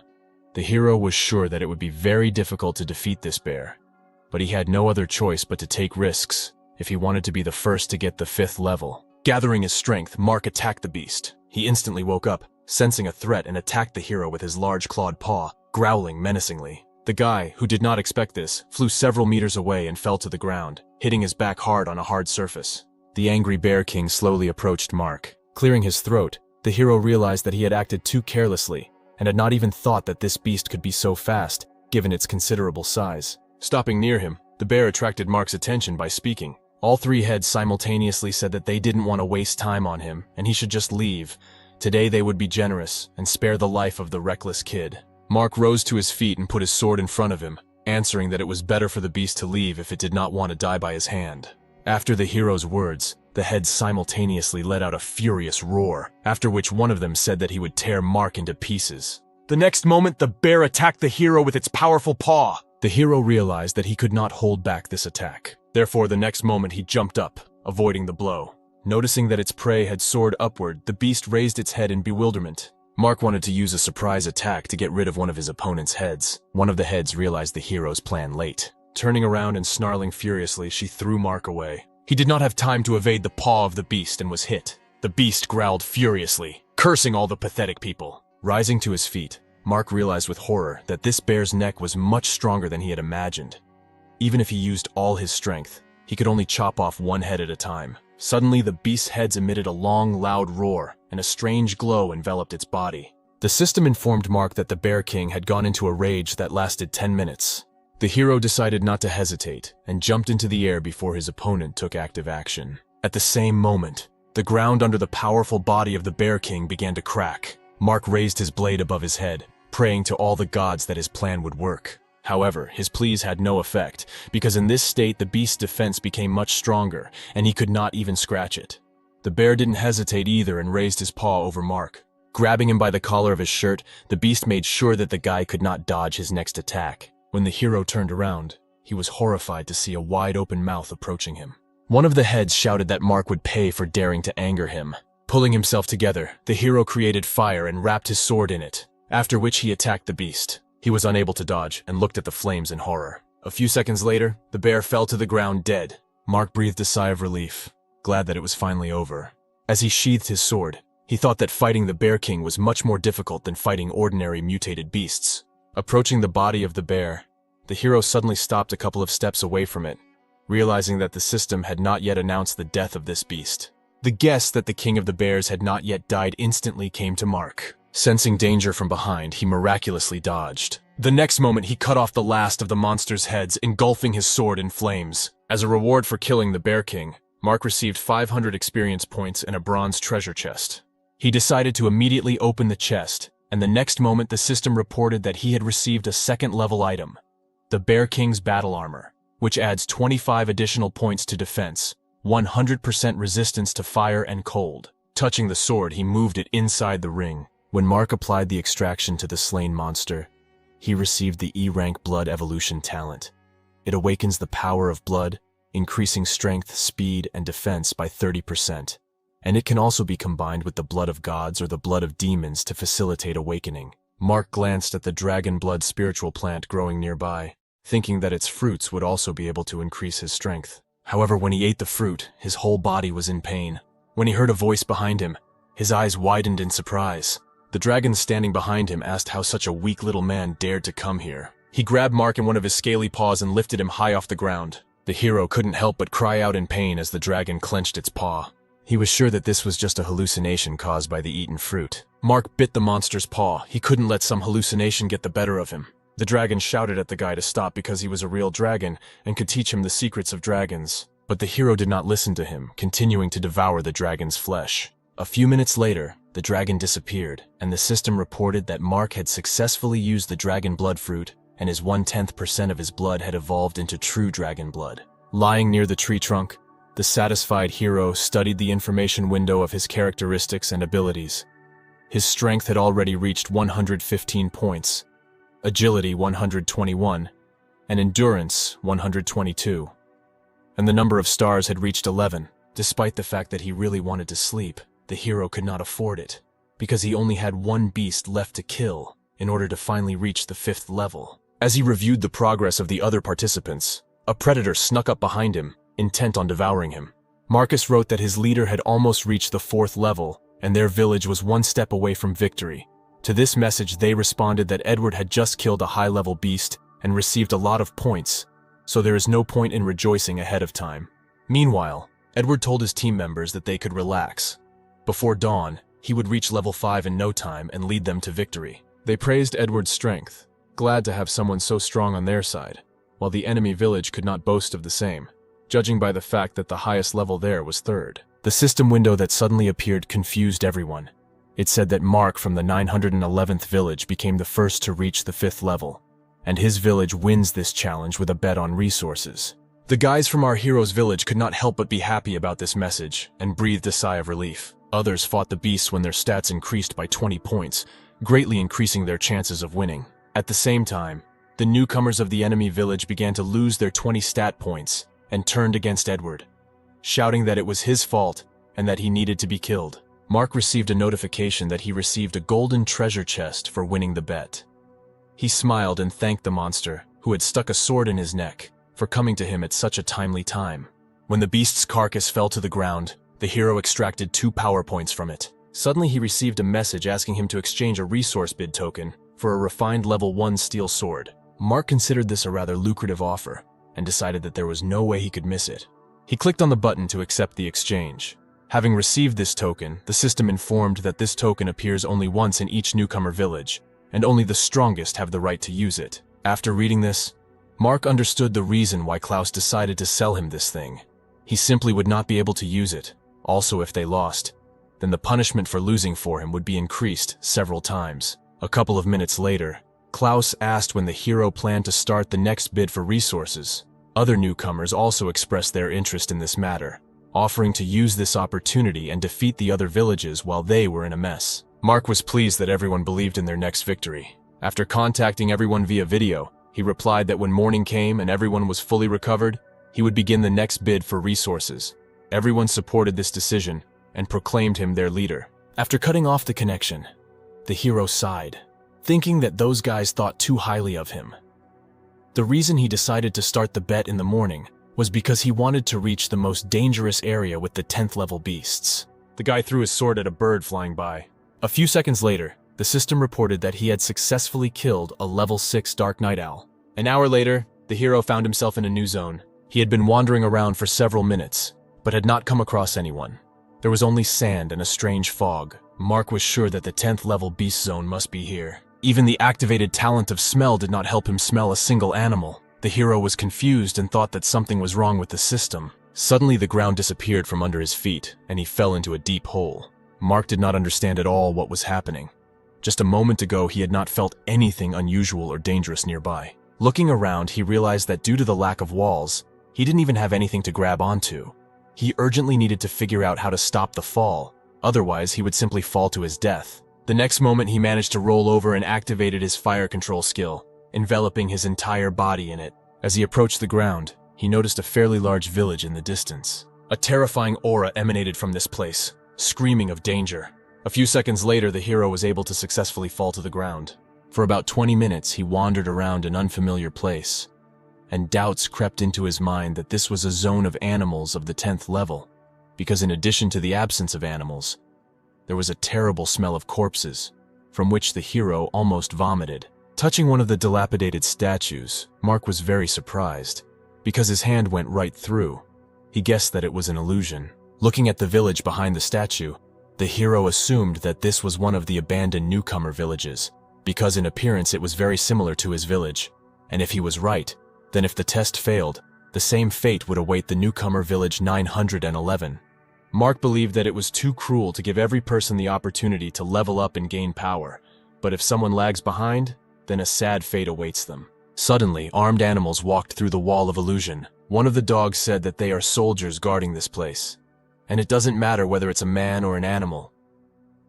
the hero was sure that it would be very difficult to defeat this bear, but he had no other choice but to take risks if he wanted to be the first to get the 5th level. Gathering his strength, Mark attacked the beast. He instantly woke up, sensing a threat, and attacked the hero with his large clawed paw, growling menacingly. The guy, who did not expect this, flew several meters away and fell to the ground, hitting his back hard on a hard surface. The angry Bear King slowly approached Mark. Clearing his throat, the hero realized that he had acted too carelessly and had not even thought that this beast could be so fast, given its considerable size. Stopping near him, the bear attracted Mark's attention by speaking. All 3 heads simultaneously said that they didn't want to waste time on him and he should just leave. Today they would be generous and spare the life of the reckless kid. Mark rose to his feet and put his sword in front of him, answering that it was better for the beast to leave if it did not want to die by his hand. After the hero's words, the heads simultaneously let out a furious roar, after which one of them said that he would tear Mark into pieces. The next moment, the bear attacked the hero with its powerful paw. The hero realized that he could not hold back this attack. Therefore, the next moment he jumped up, avoiding the blow. Noticing that its prey had soared upward, the beast raised its head in bewilderment. Mark wanted to use a surprise attack to get rid of one of his opponent's heads. One of the heads realized the hero's plan late. Turning around and snarling furiously, she threw Mark away. He did not have time to evade the paw of the beast and was hit. The beast growled furiously, cursing all the pathetic people. Rising to his feet, Mark realized with horror that this bear's neck was much stronger than he had imagined. Even if he used all his strength, he could only chop off one head at a time. Suddenly, the beast's heads emitted a long, loud roar, and a strange glow enveloped its body. The system informed Mark that the Bear King had gone into a rage that lasted 10 minutes. The hero decided not to hesitate and jumped into the air before his opponent took active action. At the same moment, the ground under the powerful body of the Bear King began to crack. Mark raised his blade above his head, praying to all the gods that his plan would work. However, his pleas had no effect, because in this state the beast's defense became much stronger, and he could not even scratch it. The bear didn't hesitate either and raised his paw over Mark. Grabbing him by the collar of his shirt, the beast made sure that the guy could not dodge his next attack. When the hero turned around, he was horrified to see a wide-open mouth approaching him. One of the heads shouted that Mark would pay for daring to anger him. Pulling himself together, the hero created fire and wrapped his sword in it, after which he attacked the beast. He was unable to dodge and looked at the flames in horror. A few seconds later, the bear fell to the ground dead. Mark breathed a sigh of relief, glad that it was finally over. As he sheathed his sword, he thought that fighting the Bear King was much more difficult than fighting ordinary mutated beasts. Approaching the body of the bear, the hero suddenly stopped a couple of steps away from it, realizing that the system had not yet announced the death of this beast. The guess that the king of the bears had not yet died instantly came to Mark. Sensing danger from behind, he miraculously dodged. The next moment, he cut off the last of the monster's heads, engulfing his sword in flames. As a reward for killing the Bear King, Mark received 500 experience points and a bronze treasure chest. He decided to immediately open the chest, and the next moment the system reported that he had received a second-level item, the Bear King's battle armor, which adds 25 additional points to defense, 100% resistance to fire and cold. Touching the sword, he moved it inside the ring. When Mark applied the extraction to the slain monster, he received the E-rank blood evolution talent. It awakens the power of blood, increasing strength, speed, and defense by 30%. And it can also be combined with the blood of gods or the blood of demons to facilitate awakening. Mark glanced at the dragon blood spiritual plant growing nearby, thinking that its fruits would also be able to increase his strength. However, when he ate the fruit, his whole body was in pain. When he heard a voice behind him, his eyes widened in surprise. The dragon standing behind him asked how such a weak little man dared to come here. He grabbed Mark in one of his scaly paws and lifted him high off the ground. The hero couldn't help but cry out in pain as the dragon clenched its paw. He was sure that this was just a hallucination caused by the eaten fruit. Mark bit the monster's paw. He couldn't let some hallucination get the better of him. The dragon shouted at the guy to stop because he was a real dragon and could teach him the secrets of dragons. But the hero did not listen to him, continuing to devour the dragon's flesh. A few minutes later, the dragon disappeared, and the system reported that Mark had successfully used the dragon blood fruit, and his 1/10% of his blood had evolved into true dragon blood. Lying near the tree trunk, the satisfied hero studied the information window of his characteristics and abilities. His strength had already reached 115 points, agility 121, and endurance 122. And the number of stars had reached 11. Despite the fact that he really wanted to sleep, the hero could not afford it, because he only had one beast left to kill in order to finally reach the 5th level. As he reviewed the progress of the other participants, a predator snuck up behind him, intent on devouring him. Marcus wrote that his leader had almost reached the 4th level, and their village was one step away from victory. To this message, they responded that Edward had just killed a high-level beast and received a lot of points, so there is no point in rejoicing ahead of time. Meanwhile, Edward told his team members that they could relax. Before dawn, he would reach level 5 in no time and lead them to victory. They praised Edward's strength, glad to have someone so strong on their side, while the enemy village could not boast of the same, judging by the fact that the highest level there was 3rd. The system window that suddenly appeared confused everyone. It said that Mark from the 911th village became the first to reach the 5th level, and his village wins this challenge with a bet on resources. The guys from our hero's village could not help but be happy about this message and breathed a sigh of relief. Others fought the beasts when their stats increased by 20 points, greatly increasing their chances of winning. At the same time, the newcomers of the enemy village began to lose their 20 stat points and turned against Edward, shouting that it was his fault and that he needed to be killed. Mark received a notification that he received a golden treasure chest for winning the bet. He smiled and thanked the monster, who had stuck a sword in his neck, for coming to him at such a timely time. When the beast's carcass fell to the ground, the hero extracted 2 power points from it. Suddenly he received a message asking him to exchange a resource bid token for a refined level 1 steel sword. Mark considered this a rather lucrative offer, and decided that there was no way he could miss it. He clicked on the button to accept the exchange. Having received this token, the system informed that this token appears only once in each newcomer village, and only the strongest have the right to use it. After reading this, Mark understood the reason why Klaus decided to sell him this thing. He simply would not be able to use it. Also, if they lost, then the punishment for losing for him would be increased several times. A couple of minutes later, Klaus asked when the hero planned to start the next bid for resources. Other newcomers also expressed their interest in this matter, offering to use this opportunity and defeat the other villages while they were in a mess. Mark was pleased that everyone believed in their next victory. After contacting everyone via video, he replied that when morning came and everyone was fully recovered, he would begin the next bid for resources. Everyone supported this decision and proclaimed him their leader. After cutting off the connection, the hero sighed, thinking that those guys thought too highly of him. The reason he decided to start the bet in the morning was because he wanted to reach the most dangerous area with the 10th level beasts. The guy threw his sword at a bird flying by. A few seconds later, the system reported that he had successfully killed a level 6 Dark Night Owl. An hour later, the hero found himself in a new zone. He had been wandering around for several minutes, but had not come across anyone. There was only sand and a strange fog. Mark was sure that the 10th level beast zone must be here. Even the activated talent of smell did not help him smell a single animal. The hero was confused and thought that something was wrong with the system. Suddenly the ground disappeared from under his feet, and he fell into a deep hole. Mark did not understand at all what was happening. Just a moment ago, he had not felt anything unusual or dangerous nearby. Looking around, he realized that due to the lack of walls, he didn't even have anything to grab onto. He urgently needed to figure out how to stop the fall, otherwise he would simply fall to his death. The next moment, he managed to roll over and activated his fire control skill, enveloping his entire body in it. As he approached the ground, he noticed a fairly large village in the distance. A terrifying aura emanated from this place, screaming of danger. A few seconds later, the hero was able to successfully fall to the ground. For about 20 minutes, he wandered around an unfamiliar place, and doubts crept into his mind that this was a zone of animals of the 10th level, because in addition to the absence of animals, there was a terrible smell of corpses, from which the hero almost vomited. Touching one of the dilapidated statues, Mark was very surprised, because his hand went right through. He guessed that it was an illusion. Looking at the village behind the statue, the hero assumed that this was one of the abandoned newcomer villages, because in appearance it was very similar to his village. And if he was right, then if the test failed, the same fate would await the newcomer village 911. Mark believed that it was too cruel to give every person the opportunity to level up and gain power, but if someone lags behind, then a sad fate awaits them. Suddenly, armed animals walked through the wall of illusion. One of the dogs said that they are soldiers guarding this place, and it doesn't matter whether it's a man or an animal,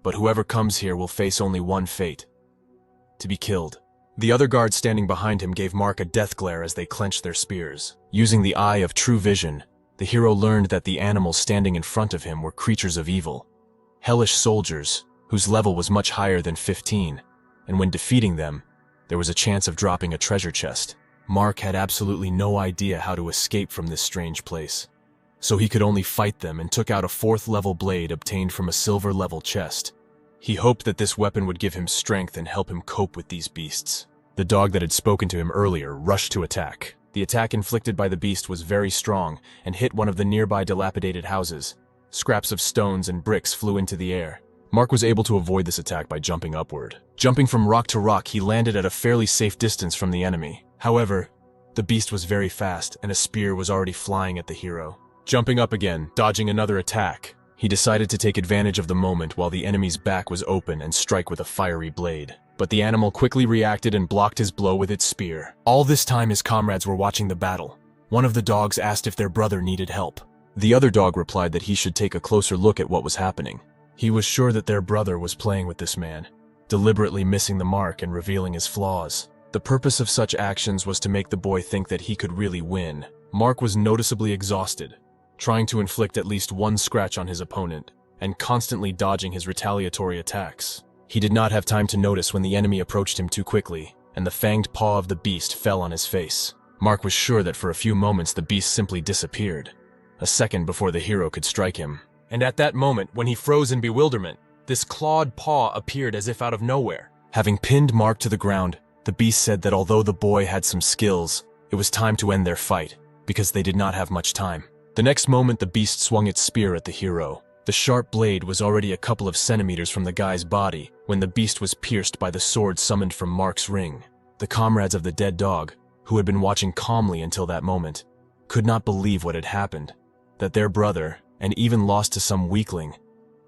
but whoever comes here will face only one fate: to be killed. The other guards standing behind him gave Mark a death glare as they clenched their spears. Using the eye of true vision, the hero learned that the animals standing in front of him were creatures of evil, hellish soldiers whose level was much higher than 15, and when defeating them, there was a chance of dropping a treasure chest. Mark had absolutely no idea how to escape from this strange place, so he could only fight them and took out a 4th level blade obtained from a silver level chest. He hoped that this weapon would give him strength and help him cope with these beasts. The dog that had spoken to him earlier rushed to attack. The attack inflicted by the beast was very strong and hit one of the nearby dilapidated houses. Scraps of stones and bricks flew into the air. Mark was able to avoid this attack by jumping upward. Jumping from rock to rock, he landed at a fairly safe distance from the enemy. However, the beast was very fast and a spear was already flying at the hero. Jumping up again, dodging another attack, he decided to take advantage of the moment while the enemy's back was open and strike with a fiery blade. But the animal quickly reacted and blocked his blow with its spear. All this time his comrades were watching the battle. One of the dogs asked if their brother needed help. The other dog replied that he should take a closer look at what was happening. He was sure that their brother was playing with this man, deliberately missing the mark and revealing his flaws. The purpose of such actions was to make the boy think that he could really win. Mark was noticeably exhausted, trying to inflict at least one scratch on his opponent, and constantly dodging his retaliatory attacks. He did not have time to notice when the enemy approached him too quickly, and the fanged paw of the beast fell on his face. Mark was sure that for a few moments the beast simply disappeared, a second before the hero could strike him. And at that moment, when he froze in bewilderment, this clawed paw appeared as if out of nowhere. Having pinned Mark to the ground, the beast said that although the boy had some skills, it was time to end their fight, because they did not have much time. The next moment, the beast swung its spear at the hero. The sharp blade was already a couple of centimeters from the guy's body when the beast was pierced by the sword summoned from Mark's ring. The comrades of the dead dog, who had been watching calmly until that moment, could not believe what had happened, that their brother, and even lost to some weakling,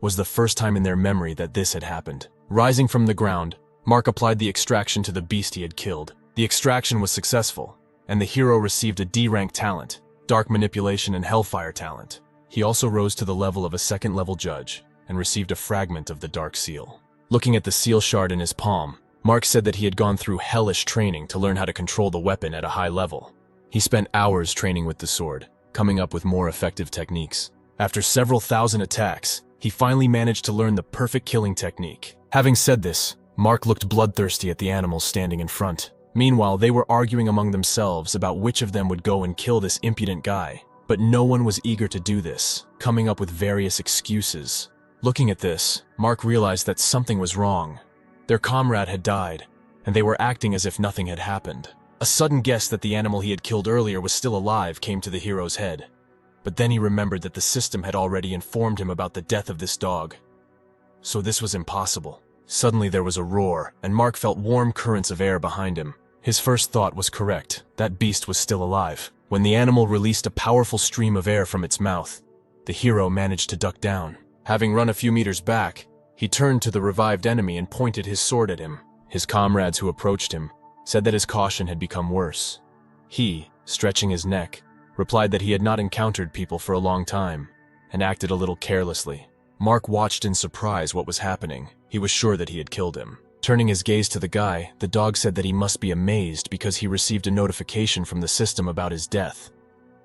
was the first time in their memory that this had happened. Rising from the ground, Mark applied the extraction to the beast he had killed. The extraction was successful, and the hero received a D-rank talent, Dark Manipulation and Hellfire talent. He also rose to the level of a 2nd level judge, and received a fragment of the Dark Seal. Looking at the seal shard in his palm, Mark said that he had gone through hellish training to learn how to control the weapon at a high level. He spent hours training with the sword, coming up with more effective techniques. After several thousand attacks, he finally managed to learn the perfect killing technique. Having said this, Mark looked bloodthirsty at the animals standing in front. Meanwhile, they were arguing among themselves about which of them would go and kill this impudent guy. But no one was eager to do this, coming up with various excuses. Looking at this, Mark realized that something was wrong. Their comrade had died, and they were acting as if nothing had happened. A sudden guess that the animal he had killed earlier was still alive came to the hero's head. But then he remembered that the system had already informed him about the death of this dog. So this was impossible. Suddenly there was a roar, and Mark felt warm currents of air behind him. His first thought was correct. That beast was still alive. When the animal released a powerful stream of air from its mouth, the hero managed to duck down. Having run a few meters back, he turned to the revived enemy and pointed his sword at him. His comrades who approached him said that his caution had become worse. He, stretching his neck, replied that he had not encountered people for a long time, and acted a little carelessly. Mark watched in surprise what was happening. He was sure that he had killed him. Turning his gaze to the guy, the dog said that he must be amazed because he received a notification from the system about his death.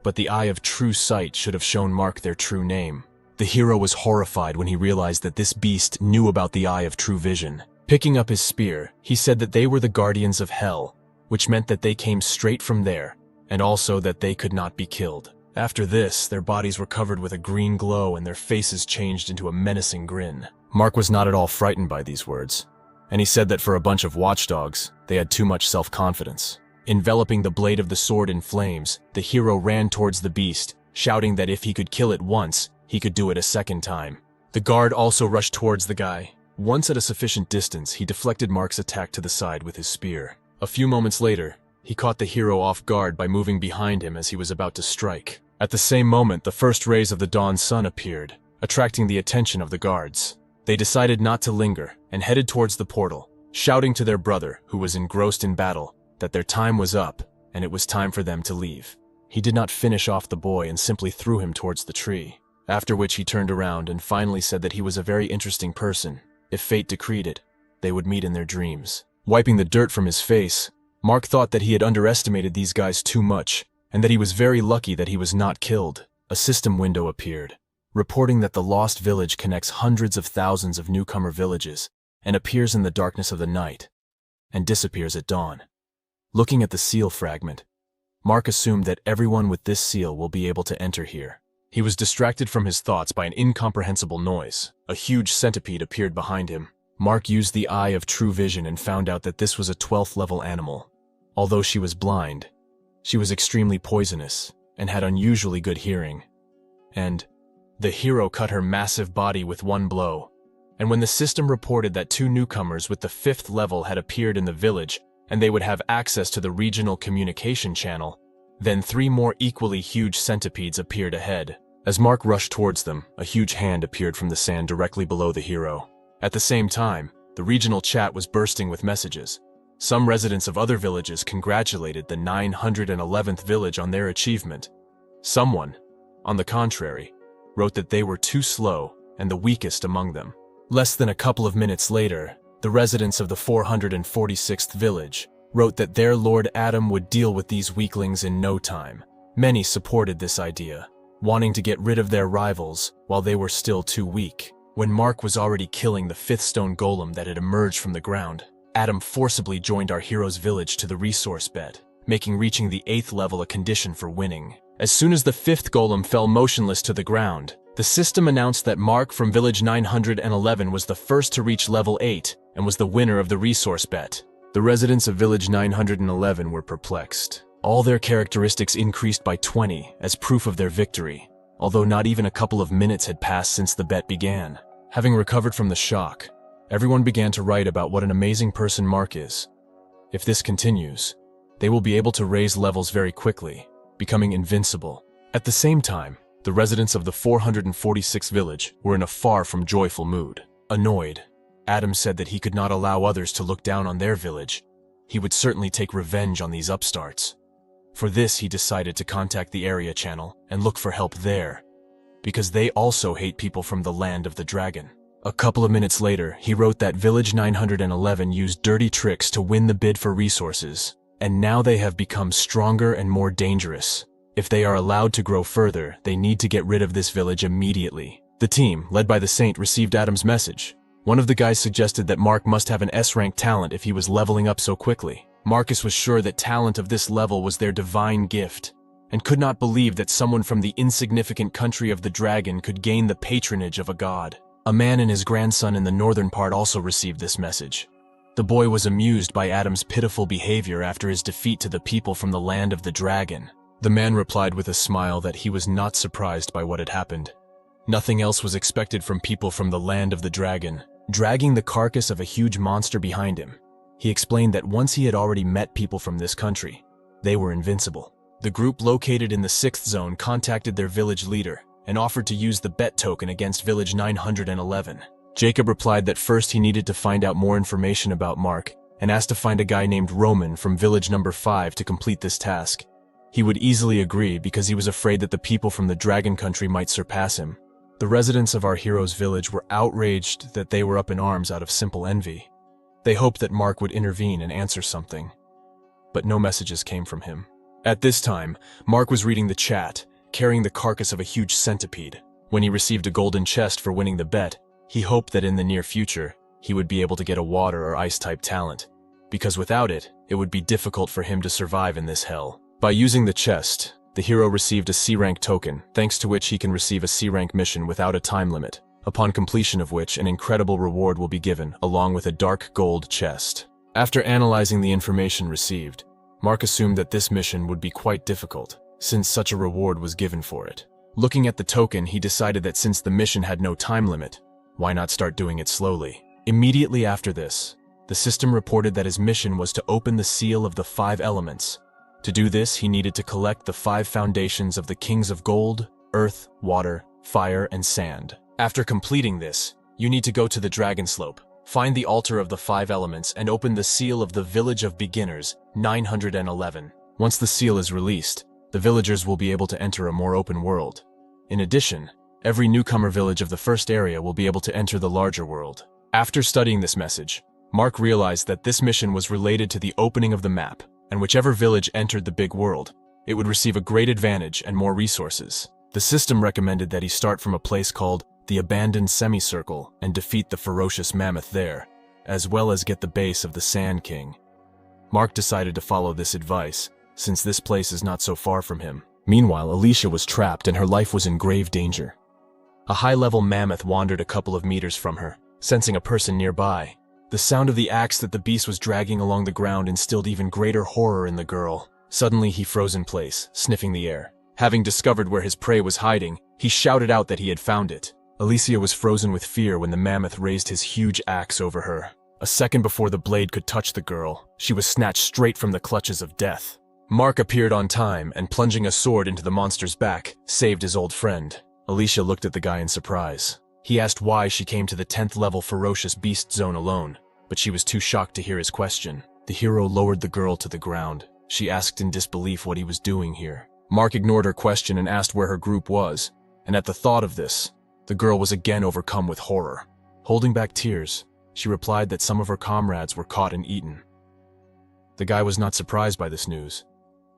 But the eye of true sight should have shown Mark their true name. The hero was horrified when he realized that this beast knew about the eye of true vision. Picking up his spear, he said that they were the guardians of hell, which meant that they came straight from there, and also that they could not be killed. After this, their bodies were covered with a green glow and their faces changed into a menacing grin. Mark was not at all frightened by these words, and he said that for a bunch of watchdogs, they had too much self-confidence. Enveloping the blade of the sword in flames, the hero ran towards the beast, shouting that if he could kill it once, he could do it a second time. The guard also rushed towards the guy. Once at a sufficient distance, he deflected Mark's attack to the side with his spear. A few moments later, he caught the hero off guard by moving behind him as he was about to strike. At the same moment, the first rays of the dawn sun appeared, attracting the attention of the guards. They decided not to linger and headed towards the portal, shouting to their brother, who was engrossed in battle, that their time was up and it was time for them to leave. He did not finish off the boy and simply threw him towards the tree, after which he turned around and finally said that he was a very interesting person. If fate decreed it, they would meet in their dreams. Wiping the dirt from his face, Mark thought that he had underestimated these guys too much, and that he was very lucky that he was not killed. A system window appeared, reporting that the Lost Village connects hundreds of thousands of newcomer villages and appears in the darkness of the night and disappears at dawn. Looking at the seal fragment, Mark assumed that everyone with this seal will be able to enter here. He was distracted from his thoughts by an incomprehensible noise. A huge centipede appeared behind him. Mark used the eye of true vision and found out that this was a 12th level animal. Although she was blind, she was extremely poisonous and had unusually good hearing. And the hero cut her massive body with one blow. And when the system reported that 2 newcomers with the 5th level had appeared in the village and they would have access to the regional communication channel, then 3 more equally huge centipedes appeared ahead. As Mark rushed towards them, a huge hand appeared from the sand directly below the hero. At the same time, the regional chat was bursting with messages. Some residents of other villages congratulated the 911th village on their achievement. Someone, on the contrary, wrote that they were too slow and the weakest among them. Less than a couple of minutes later, the residents of the 446th village wrote that their Lord Adam would deal with these weaklings in no time. Many supported this idea, wanting to get rid of their rivals while they were still too weak. When Mark was already killing the 5th stone golem that had emerged from the ground, Adam forcibly joined our hero's village to the resource bed, making reaching the 8th level a condition for winning. As soon as the 5th golem fell motionless to the ground, the system announced that Mark from village 911 was the first to reach level 8 and was the winner of the resource bet. The residents of village 911 were perplexed. All their characteristics increased by 20 as proof of their victory, although not even a couple of minutes had passed since the bet began. Having recovered from the shock, everyone began to write about what an amazing person Mark is. If this continues, they will be able to raise levels very quickly, becoming invincible. At the same time, the residents of the 446th village were in a far from joyful mood. Annoyed, Adam said that he could not allow others to look down on their village. He would certainly take revenge on these upstarts. For this, he decided to contact the area channel and look for help there, because they also hate people from the land of the dragon. A couple of minutes later, he wrote that village 911 used dirty tricks to win the bid for resources, and now they have become stronger and more dangerous. If they are allowed to grow further, they need to get rid of this village immediately. The team, led by the Saint, received Adam's message. One of the guys suggested that Mark must have an S-rank talent if he was leveling up so quickly. Marcus was sure that talent of this level was their divine gift, and could not believe that someone from the insignificant country of the dragon could gain the patronage of a god. A man and his grandson in the northern part also received this message. The boy was amused by Adam's pitiful behavior after his defeat to the people from the land of the dragon. The man replied with a smile that he was not surprised by what had happened. Nothing else was expected from people from the land of the dragon. Dragging the carcass of a huge monster behind him, he explained that once he had already met people from this country, they were invincible. The group located in the 6th zone contacted their village leader and offered to use the bet token against village 911. Jacob replied that first he needed to find out more information about Mark and asked to find a guy named Roman from village number 5 to complete this task. He would easily agree because he was afraid that the people from the dragon country might surpass him. The residents of our hero's village were outraged that they were up in arms out of simple envy. They hoped that Mark would intervene and answer something, but no messages came from him. At this time, Mark was reading the chat, carrying the carcass of a huge centipede. When he received a golden chest for winning the bet, he hoped that in the near future, he would be able to get a water or ice-type talent, because without it, it would be difficult for him to survive in this hell. By using the chest, the hero received a C-rank token, thanks to which he can receive a C-rank mission without a time limit, upon completion of which an incredible reward will be given, along with a dark gold chest. After analyzing the information received, Mark assumed that this mission would be quite difficult, since such a reward was given for it. Looking at the token, he decided that since the mission had no time limit, why not start doing it slowly? Immediately after this, the system reported that his mission was to open the seal of the 5 elements. To do this, he needed to collect the 5 foundations of the kings of gold, earth, water, fire, and sand. After completing this, you need to go to the Dragon Slope, find the altar of the 5 elements, and open the seal of the Village of Beginners, 911. Once the seal is released, the villagers will be able to enter a more open world. In addition, every newcomer village of the first area will be able to enter the larger world. After studying this message, Mark realized that this mission was related to the opening of the map, and whichever village entered the big world, it would receive a great advantage and more resources. The system recommended that he start from a place called the Abandoned Semicircle and defeat the ferocious mammoth there, as well as get the base of the Sand King. Mark decided to follow this advice, since this place is not so far from him. Meanwhile, Alicia was trapped and her life was in grave danger. A high-level mammoth wandered a couple of meters from her, sensing a person nearby. The sound of the axe that the beast was dragging along the ground instilled even greater horror in the girl. Suddenly, he froze in place, sniffing the air. Having discovered where his prey was hiding, he shouted out that he had found it. Alicia was frozen with fear when the mammoth raised his huge axe over her. A second before the blade could touch the girl, she was snatched straight from the clutches of death. Mark appeared on time and, plunging a sword into the monster's back, saved his old friend. Alicia looked at the guy in surprise. He asked why she came to the 10th level ferocious beast zone alone, but she was too shocked to hear his question. The hero lowered the girl to the ground. She asked in disbelief what he was doing here. Mark ignored her question and asked where her group was, and at the thought of this, the girl was again overcome with horror. Holding back tears, she replied that some of her comrades were caught and eaten. The guy was not surprised by this news,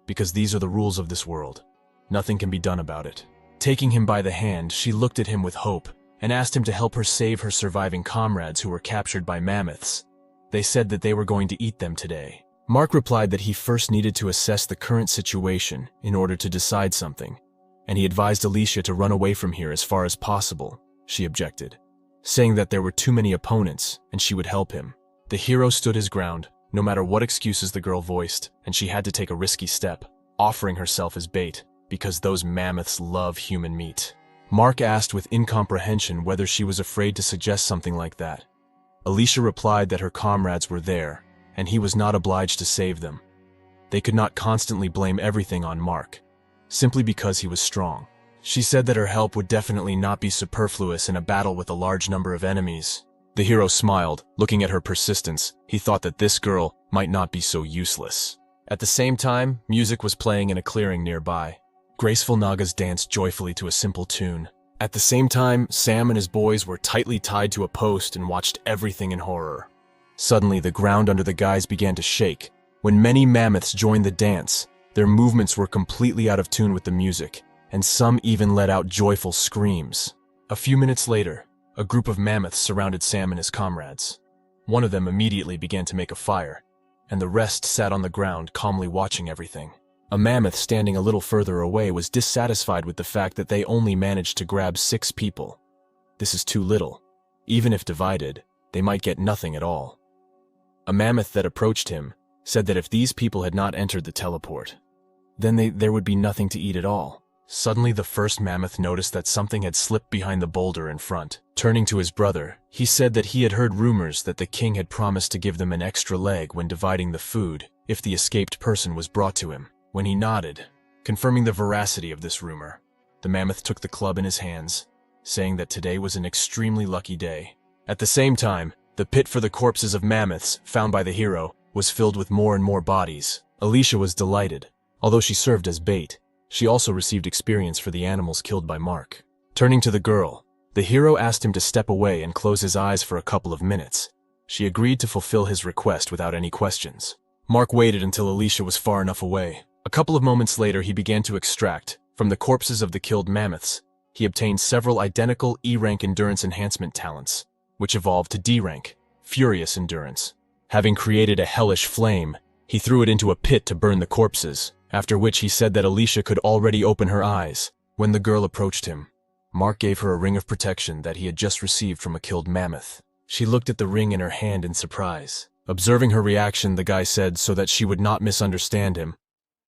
because these are the rules of this world. Nothing can be done about it. Taking him by the hand, she looked at him with hope and asked him to help her save her surviving comrades who were captured by mammoths. They said that they were going to eat them today. Mark replied that he first needed to assess the current situation in order to decide something, and he advised Alicia to run away from here as far as possible. She objected, saying that there were too many opponents and she would help him. The hero stood his ground, no matter what excuses the girl voiced, and she had to take a risky step, offering herself as bait, because those mammoths love human meat. Mark asked with incomprehension whether she was afraid to suggest something like that. Alicia replied that her comrades were there, and he was not obliged to save them. They could not constantly blame everything on Mark, simply because he was strong. She said that her help would definitely not be superfluous in a battle with a large number of enemies. The hero smiled, looking at her persistence. He thought that this girl might not be so useless. At the same time, music was playing in a clearing nearby. Graceful Nagas danced joyfully to a simple tune. At the same time, Sam and his boys were tightly tied to a post and watched everything in horror. Suddenly, the ground under the guys began to shake. When many mammoths joined the dance, their movements were completely out of tune with the music, and some even let out joyful screams. A few minutes later, a group of mammoths surrounded Sam and his comrades. One of them immediately began to make a fire, and the rest sat on the ground calmly watching everything. A mammoth standing a little further away was dissatisfied with the fact that they only managed to grab 6 people. This is too little. Even if divided, they might get nothing at all. A mammoth that approached him said that if these people had not entered the teleport, then there would be nothing to eat at all. Suddenly, the first mammoth noticed that something had slipped behind the boulder in front. Turning to his brother, he said that he had heard rumors that the king had promised to give them an extra leg when dividing the food if the escaped person was brought to him. When he nodded, confirming the veracity of this rumor, the mammoth took the club in his hands, saying that today was an extremely lucky day. At the same time, the pit for the corpses of mammoths found by the hero was filled with more and more bodies. Alicia was delighted. Although she served as bait, she also received experience for the animals killed by Mark. Turning to the girl, the hero asked him to step away and close his eyes for a couple of minutes. She agreed to fulfill his request without any questions. Mark waited until Alicia was far enough away. A couple of moments later, he began to extract, from the corpses of the killed mammoths, he obtained several identical E-rank endurance enhancement talents, which evolved to D-rank, Furious Endurance. Having created a hellish flame, he threw it into a pit to burn the corpses, after which he said that Alicia could already open her eyes. When the girl approached him, Mark gave her a ring of protection that he had just received from a killed mammoth. She looked at the ring in her hand in surprise. Observing her reaction, the guy said so that she would not misunderstand him,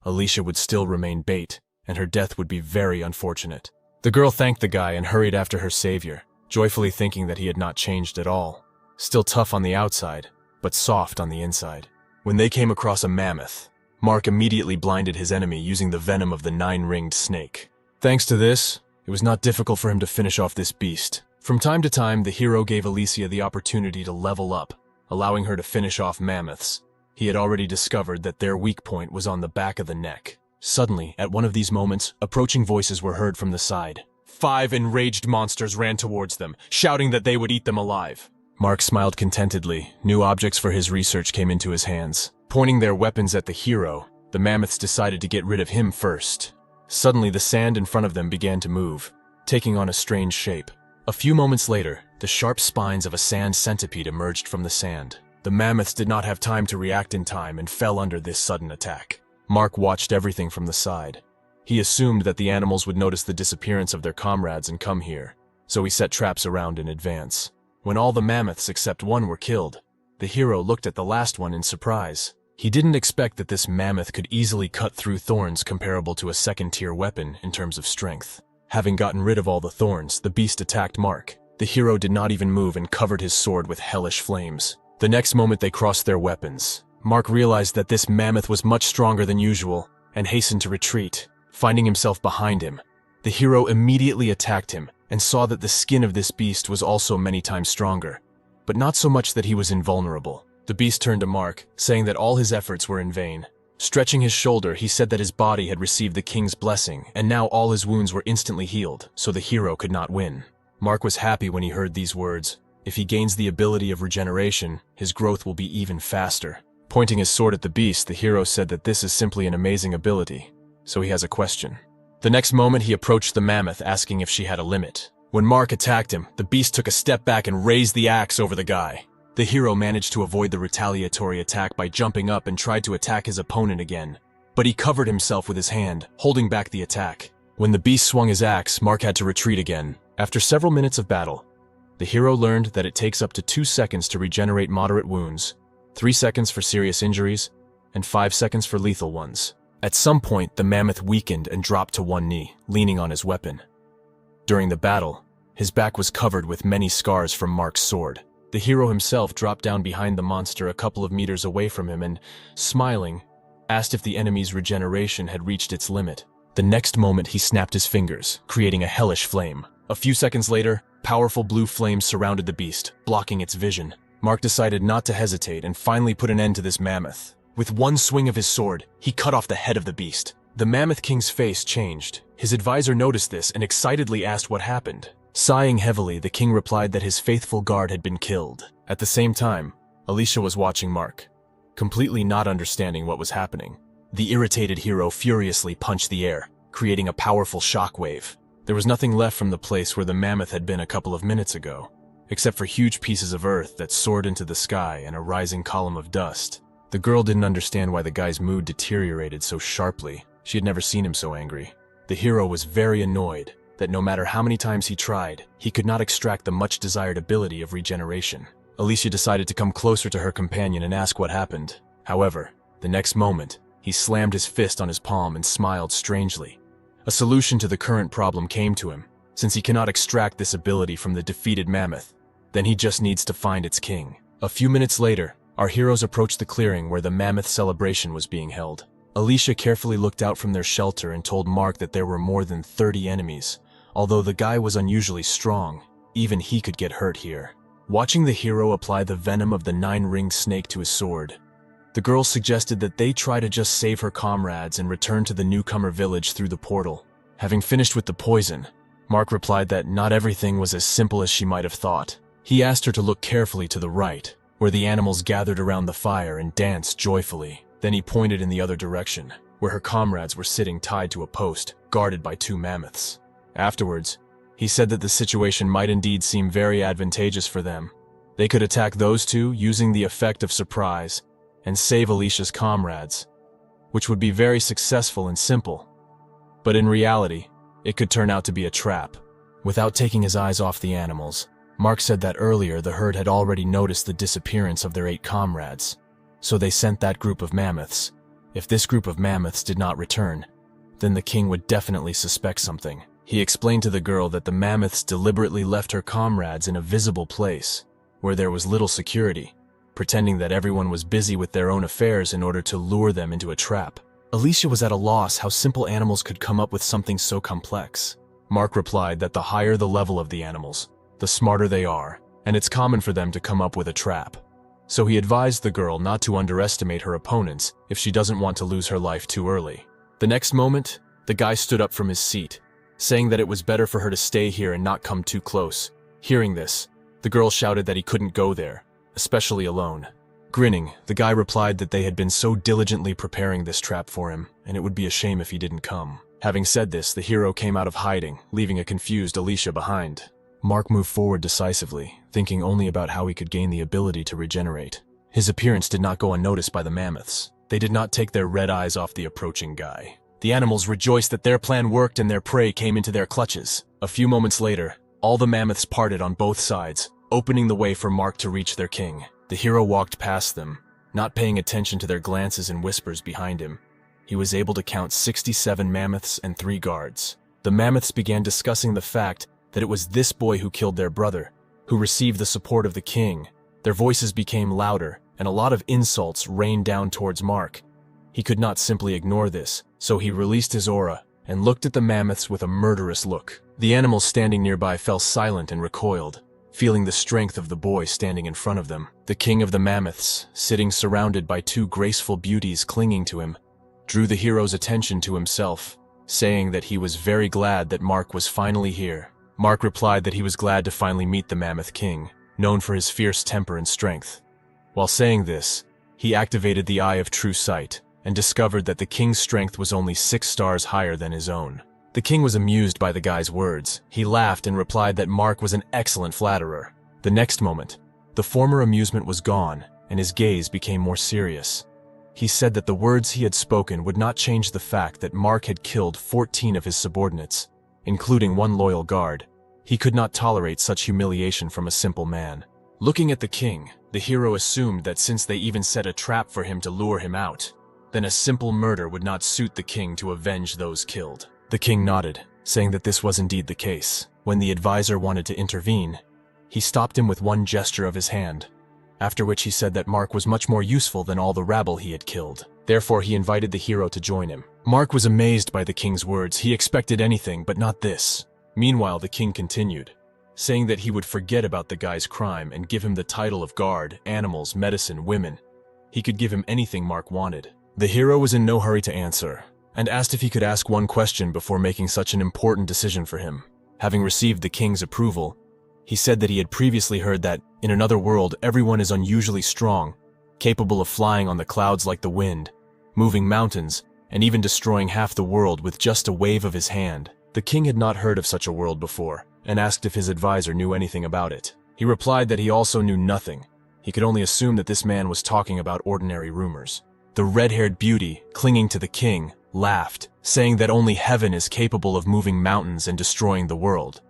Alicia would still remain bait, and her death would be very unfortunate. The girl thanked the guy and hurried after her savior, joyfully thinking that he had not changed at all. Still tough on the outside, but soft on the inside. When they came across a mammoth, Mark immediately blinded his enemy using the venom of the 9-ringed snake. Thanks to this, it was not difficult for him to finish off this beast. From time to time, the hero gave Alicia the opportunity to level up, allowing her to finish off mammoths. He had already discovered that their weak point was on the back of the neck. Suddenly, at one of these moments, approaching voices were heard from the side. 5 enraged monsters ran towards them, shouting that they would eat them alive. Mark smiled contentedly. New objects for his research came into his hands. Pointing their weapons at the hero, the mammoths decided to get rid of him first. Suddenly, the sand in front of them began to move, taking on a strange shape. A few moments later, the sharp spines of a sand centipede emerged from the sand. The mammoths did not have time to react in time and fell under this sudden attack. Mark watched everything from the side. He assumed that the animals would notice the disappearance of their comrades and come here, so he set traps around in advance. When all the mammoths except one were killed, the hero looked at the last one in surprise. He didn't expect that this mammoth could easily cut through thorns comparable to a second-tier weapon in terms of strength. Having gotten rid of all the thorns, the beast attacked Mark. The hero did not even move and covered his sword with hellish flames. The next moment they crossed their weapons. Mark realized that this mammoth was much stronger than usual and hastened to retreat. Finding himself behind him, the hero immediately attacked him and saw that the skin of this beast was also many times stronger, but not so much that he was invulnerable. The beast turned to Mark, saying that all his efforts were in vain. Stretching his shoulder, he said that his body had received the king's blessing, and now all his wounds were instantly healed, so the hero could not win. Mark was happy when he heard these words. If he gains the ability of regeneration, his growth will be even faster. Pointing his sword at the beast, the hero said that this is simply an amazing ability, so he has a question. The next moment, he approached the mammoth, asking if she had a limit. When Mark attacked him, the beast took a step back and raised the axe over the guy. The hero managed to avoid the retaliatory attack by jumping up and tried to attack his opponent again, but he covered himself with his hand, holding back the attack. When the beast swung his axe, Mark had to retreat again. After several minutes of battle, the hero learned that it takes up to 2 seconds to regenerate moderate wounds, 3 seconds for serious injuries, and 5 seconds for lethal ones. At some point, the mammoth weakened and dropped to one knee, leaning on his weapon. During the battle, his back was covered with many scars from Mark's sword. The hero himself dropped down behind the monster a couple of meters away from him and, smiling, asked if the enemy's regeneration had reached its limit. The next moment, he snapped his fingers, creating a hellish flame. A few seconds later, powerful blue flames surrounded the beast, blocking its vision. Mark decided not to hesitate and finally put an end to this mammoth. With one swing of his sword, he cut off the head of the beast. The Mammoth King's face changed. His advisor noticed this and excitedly asked what happened. Sighing heavily, the king replied that his faithful guard had been killed. At the same time, Alicia was watching Mark, completely not understanding what was happening. The irritated hero furiously punched the air, creating a powerful shockwave. There was nothing left from the place where the mammoth had been a couple of minutes ago, except for huge pieces of earth that soared into the sky and a rising column of dust. The girl didn't understand why the guy's mood deteriorated so sharply. She had never seen him so angry. The hero was very annoyed that no matter how many times he tried, he could not extract the much-desired ability of regeneration. Alicia decided to come closer to her companion and ask what happened. However, the next moment, he slammed his fist on his palm and smiled strangely. A solution to the current problem came to him. Since he cannot extract this ability from the defeated mammoth, then he just needs to find its king. A few minutes later, our heroes approached the clearing where the mammoth celebration was being held. Alicia carefully looked out from their shelter and told Mark that there were more than 30 enemies. Although the guy was unusually strong, even he could get hurt here. Watching the hero apply the venom of the 9-ringed snake to his sword, the girl suggested that they try to just save her comrades and return to the newcomer village through the portal. Having finished with the poison, Mark replied that not everything was as simple as she might have thought. He asked her to look carefully to the right, where the animals gathered around the fire and danced joyfully. Then he pointed in the other direction, where her comrades were sitting tied to a post, guarded by 2 mammoths. Afterwards, he said that the situation might indeed seem very advantageous for them. They could attack those 2 using the effect of surprise and save Alicia's comrades, which would be very successful and simple. But in reality, it could turn out to be a trap. Without taking his eyes off the animals, Mark said that earlier the herd had already noticed the disappearance of their 8 comrades, so they sent that group of mammoths. If this group of mammoths did not return, then the king would definitely suspect something. He explained to the girl that the mammoths deliberately left her comrades in a visible place, where there was little security, pretending that everyone was busy with their own affairs in order to lure them into a trap. Alicia was at a loss how simple animals could come up with something so complex. Mark replied that the higher the level of the animals, the smarter they are, and it's common for them to come up with a trap. So he advised the girl not to underestimate her opponents if she doesn't want to lose her life too early. The next moment, the guy stood up from his seat, saying that it was better for her to stay here and not come too close. Hearing this, the girl shouted that he couldn't go there, especially alone. Grinning, the guy replied that they had been so diligently preparing this trap for him, and it would be a shame if he didn't come. Having said this, the hero came out of hiding, leaving a confused Alicia behind. Mark moved forward decisively, thinking only about how he could gain the ability to regenerate. His appearance did not go unnoticed by the mammoths. They did not take their red eyes off the approaching guy. The animals rejoiced that their plan worked and their prey came into their clutches. A few moments later, all the mammoths parted on both sides, opening the way for Mark to reach their king. The hero walked past them, not paying attention to their glances and whispers behind him. He was able to count 67 mammoths and 3 guards. The mammoths began discussing the fact that it was this boy who killed their brother, who received the support of the king. Their voices became louder, and a lot of insults rained down towards Mark. He could not simply ignore this, so he released his aura and looked at the mammoths with a murderous look. The animals standing nearby fell silent and recoiled, feeling the strength of the boy standing in front of them. The king of the mammoths, sitting surrounded by 2 graceful beauties clinging to him, drew the hero's attention to himself, saying that he was very glad that Mark was finally here. Mark replied that he was glad to finally meet the Mammoth King, known for his fierce temper and strength. While saying this, he activated the Eye of True Sight and discovered that the king's strength was only 6 stars higher than his own. The king was amused by the guy's words. He laughed and replied that Mark was an excellent flatterer. The next moment, the former amusement was gone and his gaze became more serious. He said that the words he had spoken would not change the fact that Mark had killed 14 of his subordinates, including 1 loyal guard. He could not tolerate such humiliation from a simple man. Looking at the king, the hero assumed that since they even set a trap for him to lure him out, then a simple murder would not suit the king to avenge those killed. The king nodded, saying that this was indeed the case. When the advisor wanted to intervene, he stopped him with one gesture of his hand, after which he said that Mark was much more useful than all the rabble he had killed. Therefore, he invited the hero to join him. Mark was amazed by the king's words. He expected anything, but not this. Meanwhile, the king continued, saying that he would forget about the guy's crime and give him the title of guard, animals, medicine, women. He could give him anything Mark wanted. The hero was in no hurry to answer, and asked if he could ask one question before making such an important decision for him. Having received the king's approval, he said that he had previously heard that, in another world, everyone is unusually strong, capable of flying on the clouds like the wind, moving mountains, and even destroying half the world with just a wave of his hand. The king had not heard of such a world before, and asked if his advisor knew anything about it. He replied that he also knew nothing. He could only assume that this man was talking about ordinary rumors. The red-haired beauty, clinging to the king, laughed, saying that only heaven is capable of moving mountains and destroying the world.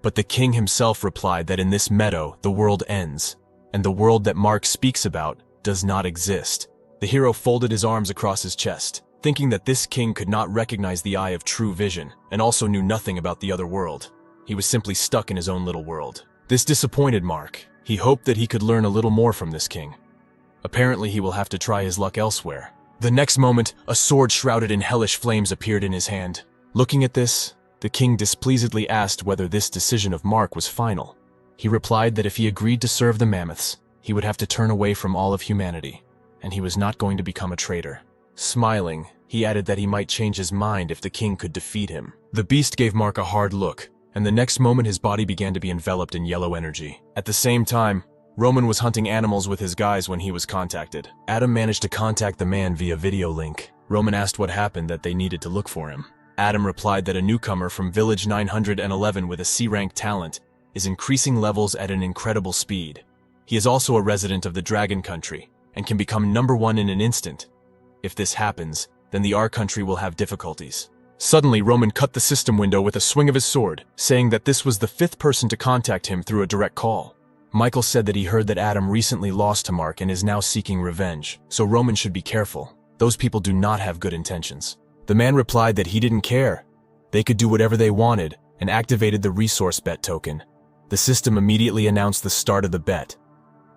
But the king himself replied that in this meadow the world ends, and the world that Mark speaks about does not exist. The hero folded his arms across his chest, thinking that this king could not recognize the Eye of True Vision, and also knew nothing about the other world. He was simply stuck in his own little world. This disappointed Mark. He hoped that he could learn a little more from this king. Apparently, he will have to try his luck elsewhere. The next moment, a sword shrouded in hellish flames appeared in his hand. Looking at this, the king displeasedly asked whether this decision of Mark was final. He replied that if he agreed to serve the mammoths, he would have to turn away from all of humanity, and he was not going to become a traitor. Smiling, he added that he might change his mind if the king could defeat him. The beast gave Mark a hard look, and the next moment his body began to be enveloped in yellow energy. At the same time, Roman was hunting animals with his guys when he was contacted. Adam managed to contact the man via video link. Roman asked what happened that they needed to look for him. Adam replied that a newcomer from Village 911 with a C-rank talent is increasing levels at an incredible speed. He is also a resident of the Dragon Country and can become #1 in an instant. If this happens, then the R country will have difficulties. Suddenly, Roman cut the system window with a swing of his sword, saying that this was the 5th person to contact him through a direct call. Michael said that he heard that Adam recently lost to Mark and is now seeking revenge, so Roman should be careful. Those people do not have good intentions. The man replied that he didn't care. They could do whatever they wanted, and activated the resource bet token. The system immediately announced the start of the bet,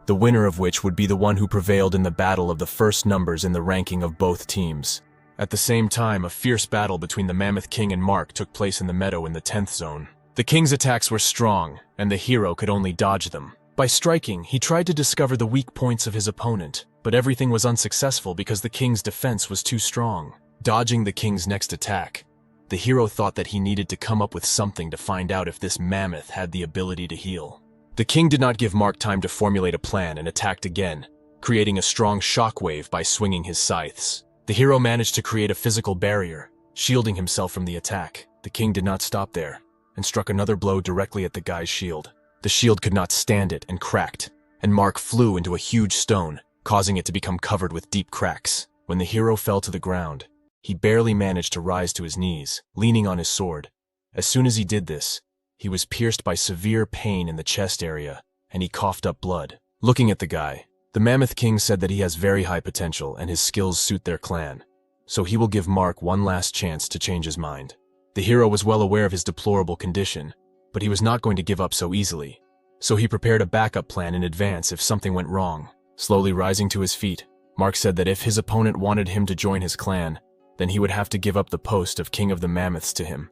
the winner of which would be the one who prevailed in the battle of the first numbers in the ranking of both teams. At the same time, a fierce battle between the Mammoth King and Mark took place in the meadow in the 10th zone. The king's attacks were strong, and the hero could only dodge them. By striking, he tried to discover the weak points of his opponent, but everything was unsuccessful because the king's defense was too strong. Dodging the king's next attack, the hero thought that he needed to come up with something to find out if this mammoth had the ability to heal. The king did not give Mark time to formulate a plan and attacked again, creating a strong shockwave by swinging his scythes. The hero managed to create a physical barrier, shielding himself from the attack. The king did not stop there, and struck another blow directly at the guy's shield. The shield could not stand it and cracked, and Mark flew into a huge stone, causing it to become covered with deep cracks. When the hero fell to the ground, he barely managed to rise to his knees, leaning on his sword. As soon as he did this, he was pierced by severe pain in the chest area, and he coughed up blood. Looking at the guy, the Mammoth King said that he has very high potential and his skills suit their clan, so he will give Mark one last chance to change his mind. The hero was well aware of his deplorable condition, but he was not going to give up so easily, so he prepared a backup plan in advance if something went wrong. Slowly rising to his feet, Mark said that if his opponent wanted him to join his clan, then he would have to give up the post of King of the Mammoths to him.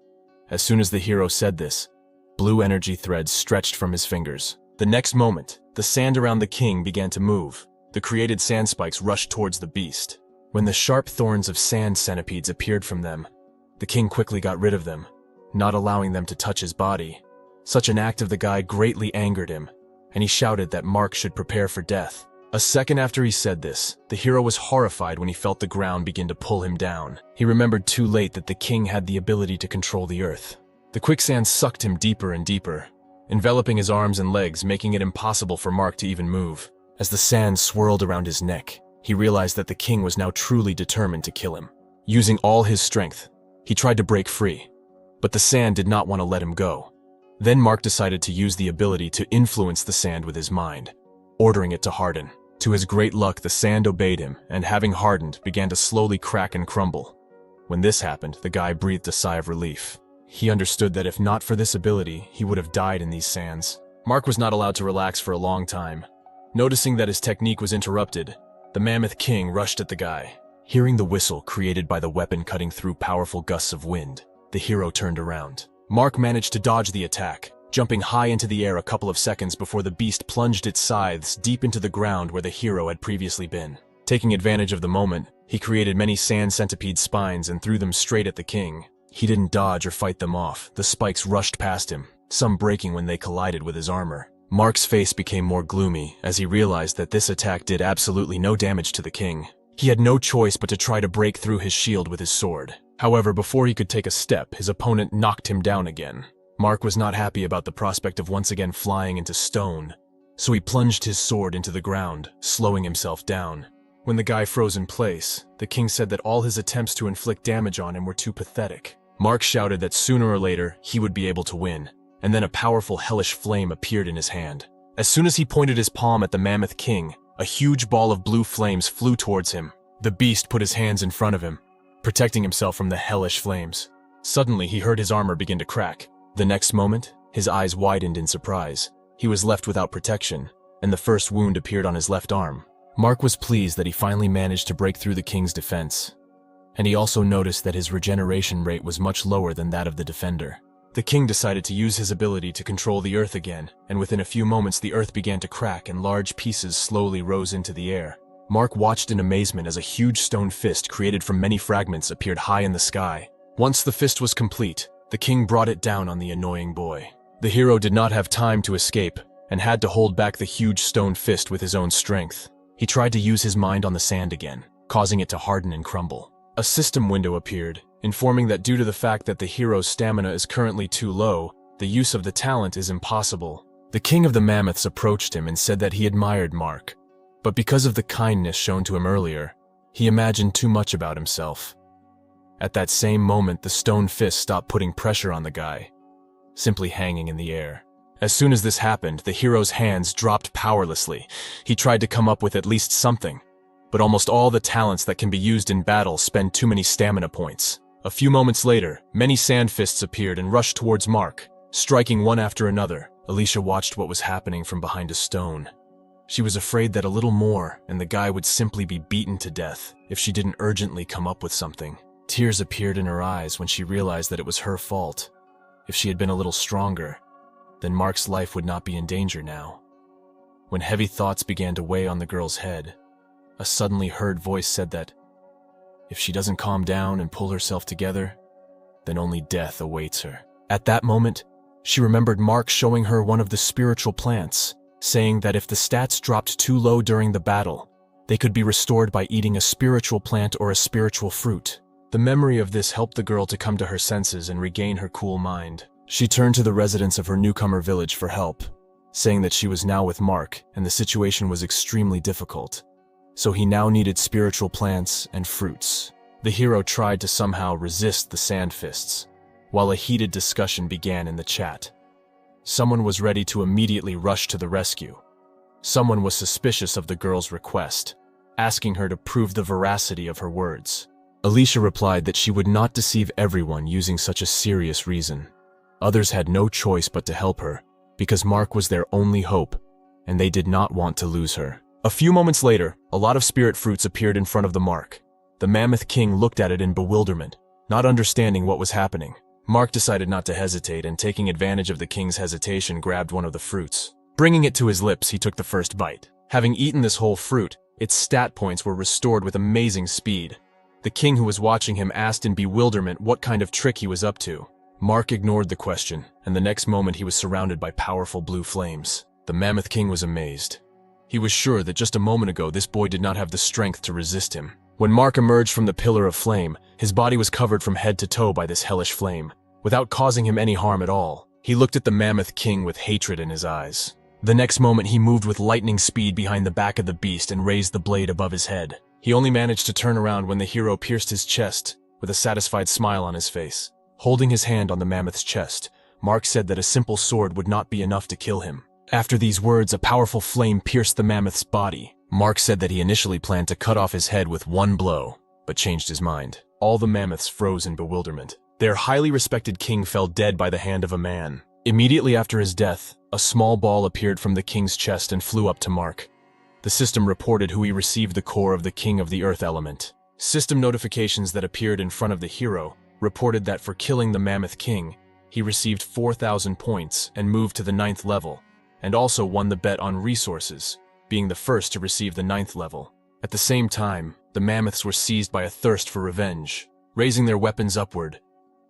As soon as the hero said this, blue energy threads stretched from his fingers. The next moment, the sand around the king began to move. The created sand spikes rushed towards the beast. When the sharp thorns of sand centipedes appeared from them, the king quickly got rid of them, not allowing them to touch his body. Such an act of the guy greatly angered him, and he shouted that Mark should prepare for death. A second after he said this, the hero was horrified when he felt the ground begin to pull him down. He remembered too late that the king had the ability to control the earth. The quicksand sucked him deeper and deeper, enveloping his arms and legs, making it impossible for Mark to even move. As the sand swirled around his neck, he realized that the king was now truly determined to kill him. Using all his strength, he tried to break free, but the sand did not want to let him go. Then Mark decided to use the ability to influence the sand with his mind, ordering it to harden. To his great luck, the sand obeyed him, and having hardened, began to slowly crack and crumble. When this happened, the guy breathed a sigh of relief. He understood that if not for this ability, he would have died in these sands. Mark was not allowed to relax for a long time. Noticing that his technique was interrupted, the Mammoth King rushed at the guy. Hearing the whistle created by the weapon cutting through powerful gusts of wind, the hero turned around. Mark managed to dodge the attack, jumping high into the air a couple of seconds before the beast plunged its scythes deep into the ground where the hero had previously been. Taking advantage of the moment, he created many sand centipede spines and threw them straight at the king. He didn't dodge or fight them off. The spikes rushed past him, some breaking when they collided with his armor. Mark's face became more gloomy as he realized that this attack did absolutely no damage to the king. He had no choice but to try to break through his shield with his sword. However, before he could take a step, his opponent knocked him down again. Mark was not happy about the prospect of once again flying into stone, so he plunged his sword into the ground, slowing himself down. When the guy froze in place, the king said that all his attempts to inflict damage on him were too pathetic. Mark shouted that sooner or later he would be able to win, and then a powerful hellish flame appeared in his hand. As soon as he pointed his palm at the Mammoth King, a huge ball of blue flames flew towards him. The beast put his hands in front of him, protecting himself from the hellish flames. Suddenly, he heard his armor begin to crack. The next moment, his eyes widened in surprise. He was left without protection, and the first wound appeared on his left arm. Mark was pleased that he finally managed to break through the king's defense, and he also noticed that his regeneration rate was much lower than that of the defender. The king decided to use his ability to control the earth again, and within a few moments the earth began to crack and large pieces slowly rose into the air. Mark watched in amazement as a huge stone fist created from many fragments appeared high in the sky. Once the fist was complete, the king brought it down on the annoying boy. The hero did not have time to escape, and had to hold back the huge stone fist with his own strength. He tried to use his mind on the sand again, causing it to harden and crumble. A system window appeared, informing that due to the fact that the hero's stamina is currently too low, the use of the talent is impossible. The king of the mammoths approached him and said that he admired Mark, but because of the kindness shown to him earlier, he imagined too much about himself. At that same moment, the stone fist stopped putting pressure on the guy, simply hanging in the air. As soon as this happened, the hero's hands dropped powerlessly. He tried to come up with at least something, but almost all the talents that can be used in battle spend too many stamina points. A few moments later, many sand fists appeared and rushed towards Mark, striking one after another. Alicia watched what was happening from behind a stone. She was afraid that a little more and the guy would simply be beaten to death if she didn't urgently come up with something. Tears appeared in her eyes when she realized that it was her fault. If she had been a little stronger, then Mark's life would not be in danger now. When heavy thoughts began to weigh on the girl's head, a suddenly heard voice said that if she doesn't calm down and pull herself together, then only death awaits her. At that moment, she remembered Mark showing her one of the spiritual plants, saying that if the stats dropped too low during the battle, they could be restored by eating a spiritual plant or a spiritual fruit. The memory of this helped the girl to come to her senses and regain her cool mind. She turned to the residents of her newcomer village for help, saying that she was now with Mark and the situation was extremely difficult. So he now needed spiritual plants and fruits. The hero tried to somehow resist the sand fists, while a heated discussion began in the chat. Someone was ready to immediately rush to the rescue. Someone was suspicious of the girl's request, asking her to prove the veracity of her words. Alicia replied that she would not deceive everyone using such a serious reason. Others had no choice but to help her, because Mark was their only hope, and they did not want to lose her. A few moments later, a lot of spirit fruits appeared in front of the Mark. The Mammoth King looked at it in bewilderment, not understanding what was happening. Mark decided not to hesitate and, taking advantage of the king's hesitation, grabbed one of the fruits. Bringing it to his lips, he took the first bite. Having eaten this whole fruit, its stat points were restored with amazing speed. The king, who was watching him, asked in bewilderment what kind of trick he was up to. Mark ignored the question, and the next moment he was surrounded by powerful blue flames. The Mammoth King was amazed. He was sure that just a moment ago this boy did not have the strength to resist him. When Mark emerged from the pillar of flame, his body was covered from head to toe by this hellish flame. Without causing him any harm at all, he looked at the Mammoth King with hatred in his eyes. The next moment he moved with lightning speed behind the back of the beast and raised the blade above his head. He only managed to turn around when the hero pierced his chest with a satisfied smile on his face. Holding his hand on the mammoth's chest, Mark said that a simple sword would not be enough to kill him. After these words, a powerful flame pierced the mammoth's body. Mark said that he initially planned to cut off his head with one blow, but changed his mind. All the mammoths froze in bewilderment. Their highly respected king fell dead by the hand of a man. Immediately after his death, a small ball appeared from the king's chest and flew up to Mark. The system reported who he received the core of the king of the earth element. System notifications that appeared in front of the hero reported that for killing the Mammoth King, he received 4,000 points and moved to the 9th level, and also won the bet on resources, being the first to receive the 9th level. At the same time, the mammoths were seized by a thirst for revenge. Raising their weapons upward,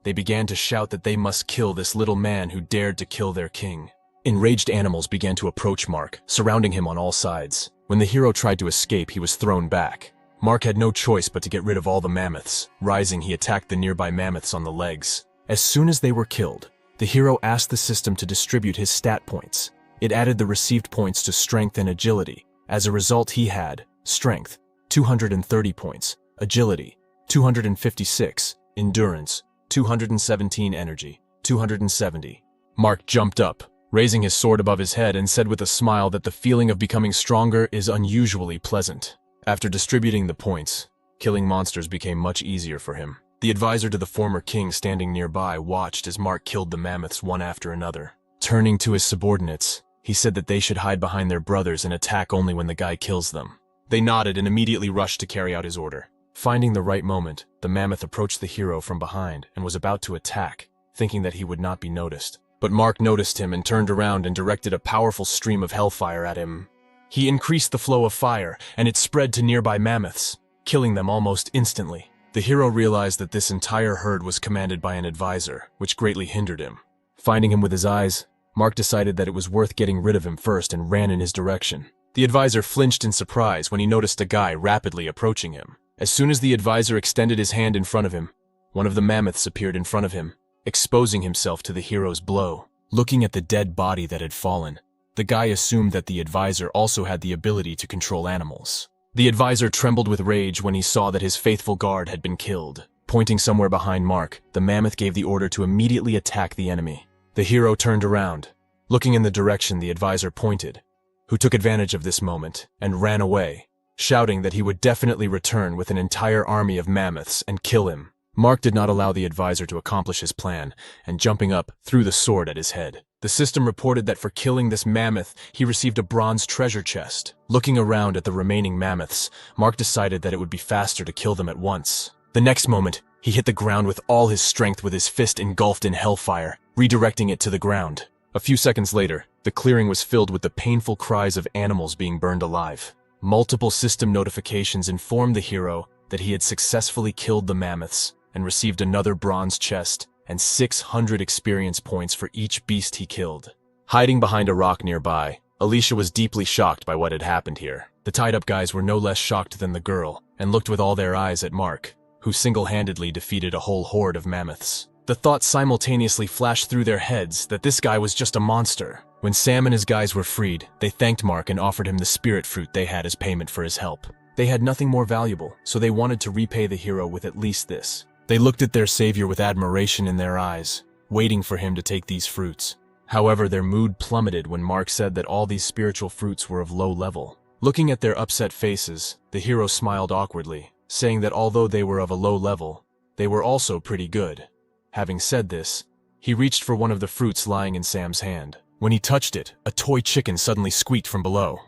they began to shout that they must kill this little man who dared to kill their king. Enraged animals began to approach Mark, surrounding him on all sides. When the hero tried to escape, he was thrown back. Mark had no choice but to get rid of all the mammoths. Rising, he attacked the nearby mammoths on the legs. As soon as they were killed, the hero asked the system to distribute his stat points. It added the received points to strength and agility. As a result, he had strength, 230 points, agility, 256, endurance, 217 energy, 270. Mark jumped up, raising his sword above his head, and said with a smile that the feeling of becoming stronger is unusually pleasant. After distributing the points, killing monsters became much easier for him. The advisor to the former king, standing nearby, watched as Mark killed the mammoths one after another. Turning to his subordinates, he said that they should hide behind their brothers and attack only when the guy kills them. They nodded and immediately rushed to carry out his order. Finding the right moment, the mammoth approached the hero from behind and was about to attack, thinking that he would not be noticed. But Mark noticed him and turned around and directed a powerful stream of hellfire at him. He increased the flow of fire, and it spread to nearby mammoths, killing them almost instantly. The hero realized that this entire herd was commanded by an advisor, which greatly hindered him. Finding him with his eyes, Mark decided that it was worth getting rid of him first and ran in his direction. The advisor flinched in surprise when he noticed a guy rapidly approaching him. As soon as the advisor extended his hand in front of him, one of the mammoths appeared in front of him, exposing himself to the hero's blow. Looking at the dead body that had fallen, the guy assumed that the advisor also had the ability to control animals. The advisor trembled with rage when he saw that his faithful guard had been killed. Pointing somewhere behind Mark, the mammoth gave the order to immediately attack the enemy. The hero turned around, looking in the direction the advisor pointed, who took advantage of this moment and ran away, shouting that he would definitely return with an entire army of mammoths and kill him. Mark did not allow the advisor to accomplish his plan, and jumping up, threw the sword at his head. The system reported that for killing this mammoth, he received a bronze treasure chest. Looking around at the remaining mammoths, Mark decided that it would be faster to kill them at once. The next moment, he hit the ground with all his strength with his fist engulfed in hellfire, redirecting it to the ground. A few seconds later, the clearing was filled with the painful cries of animals being burned alive. Multiple system notifications informed the hero that he had successfully killed the mammoths and received another bronze chest and 600 experience points for each beast he killed. Hiding behind a rock nearby, Alicia was deeply shocked by what had happened here. The tied-up guys were no less shocked than the girl and looked with all their eyes at Mark, who single-handedly defeated a whole horde of mammoths. The thought simultaneously flashed through their heads that this guy was just a monster. When Sam and his guys were freed, they thanked Mark and offered him the spirit fruit they had as payment for his help. They had nothing more valuable, so they wanted to repay the hero with at least this. They looked at their savior with admiration in their eyes, waiting for him to take these fruits. However, their mood plummeted when Mark said that all these spiritual fruits were of low level. Looking at their upset faces, the hero smiled awkwardly, saying that although they were of a low level, they were also pretty good. Having said this, he reached for one of the fruits lying in Sam's hand. When he touched it, a toy chicken suddenly squeaked from below.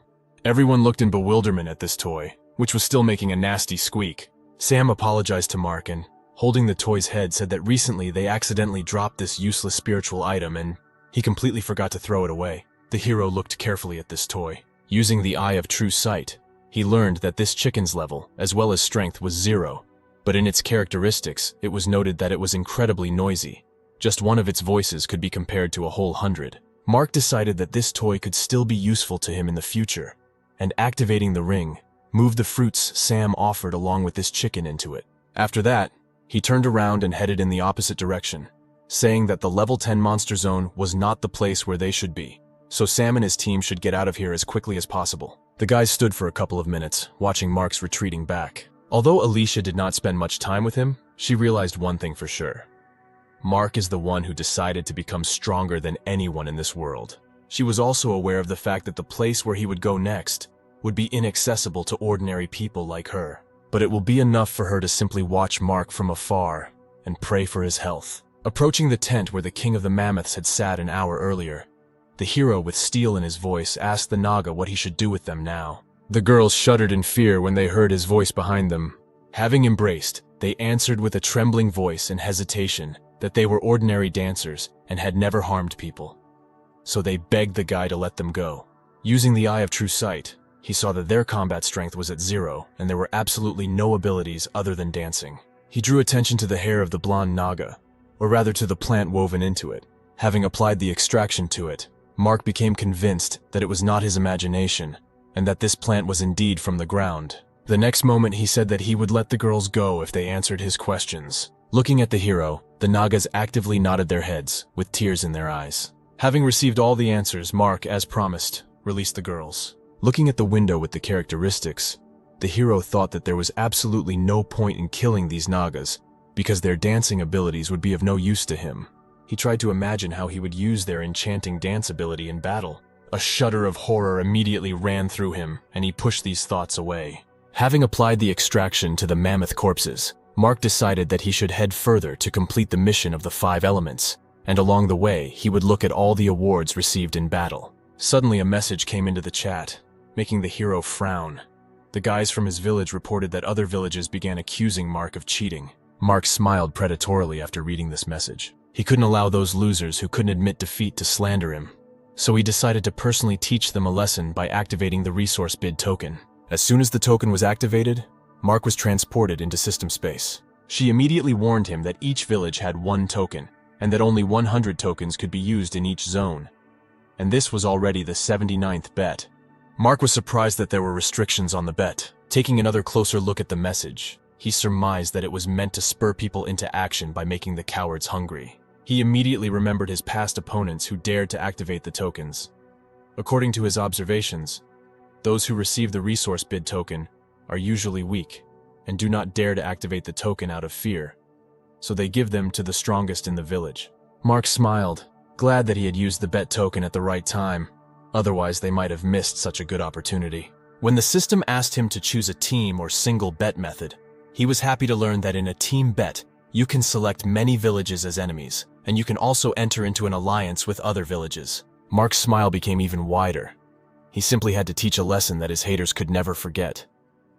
Everyone looked in bewilderment at this toy, which was still making a nasty squeak. Sam apologized to Mark and, holding the toy's head, said that recently they accidentally dropped this useless spiritual item and he completely forgot to throw it away. The hero looked carefully at this toy. Using the eye of true sight, he learned that this chicken's level, as well as strength, was 0, but in its characteristics, it was noted that it was incredibly noisy. Just one of its voices could be compared to a whole 100. Mark decided that this toy could still be useful to him in the future, and activating the ring, moved the fruits Sam offered along with this chicken into it. After that, he turned around and headed in the opposite direction, saying that the level 10 monster zone was not the place where they should be, so Sam and his team should get out of here as quickly as possible. The guys stood for a couple of minutes, watching Mark's retreating back. Although Alicia did not spend much time with him, she realized one thing for sure. Mark is the one who decided to become stronger than anyone in this world. She was also aware of the fact that the place where he would go next would be inaccessible to ordinary people like her. But it will be enough for her to simply watch Mark from afar and pray for his health. Approaching the tent where the king of the mammoths had sat an hour earlier, the hero with steel in his voice asked the Naga what he should do with them now. The girls shuddered in fear when they heard his voice behind them. Having embraced, they answered with a trembling voice and hesitation that they were ordinary dancers and had never harmed people. So they begged the guy to let them go. Using the eye of true sight, he saw that their combat strength was at 0 and there were absolutely no abilities other than dancing. He drew attention to the hair of the blonde Naga, or rather to the plant woven into it. Having applied the extraction to it, Mark became convinced that it was not his imagination, and that this plant was indeed from the ground. The next moment he said that he would let the girls go if they answered his questions. Looking at the hero, the Nagas actively nodded their heads, with tears in their eyes. Having received all the answers, Mark, as promised, released the girls. Looking at the window with the characteristics, the hero thought that there was absolutely no point in killing these Nagas, because their dancing abilities would be of no use to him. He tried to imagine how he would use their enchanting dance ability in battle. A shudder of horror immediately ran through him, and he pushed these thoughts away. Having applied the extraction to the mammoth corpses, Mark decided that he should head further to complete the mission of the 5 elements, and along the way, he would look at all the awards received in battle. Suddenly, a message came into the chat, making the hero frown. The guys from his village reported that other villages began accusing Mark of cheating. Mark smiled predatorily after reading this message. He couldn't allow those losers who couldn't admit defeat to slander him, so he decided to personally teach them a lesson by activating the resource bid token. As soon as the token was activated, Mark was transported into system space. She immediately warned him that each village had 1 token, and that only 100 tokens could be used in each zone. And this was already the 79th bet. Mark was surprised that there were restrictions on the bet. Taking another closer look at the message, he surmised that it was meant to spur people into action by making the cowards hungry. He immediately remembered his past opponents who dared to activate the tokens. According to his observations, those who receive the resource bid token are usually weak and do not dare to activate the token out of fear, so they give them to the strongest in the village. Mark smiled, glad that he had used the bet token at the right time. Otherwise, they might have missed such a good opportunity. When the system asked him to choose a team or single bet method, he was happy to learn that in a team bet, you can select many villages as enemies, and you can also enter into an alliance with other villages. Mark's smile became even wider. He simply had to teach a lesson that his haters could never forget.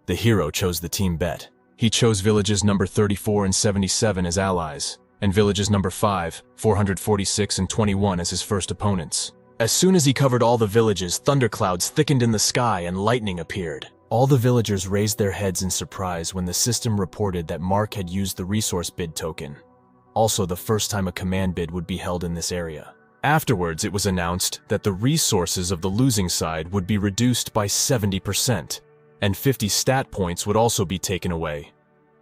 The hero chose the team bet. He chose villages number 34 and 77 as allies, and villages number 5, 446 and 21 as his first opponents. As soon as he covered all the villages, thunderclouds thickened in the sky and lightning appeared. All the villagers raised their heads in surprise when the system reported that Mark had used the resource bid token. Also, the first time a command bid would be held in this area. Afterwards, it was announced that the resources of the losing side would be reduced by 70%, and 50 stat points would also be taken away,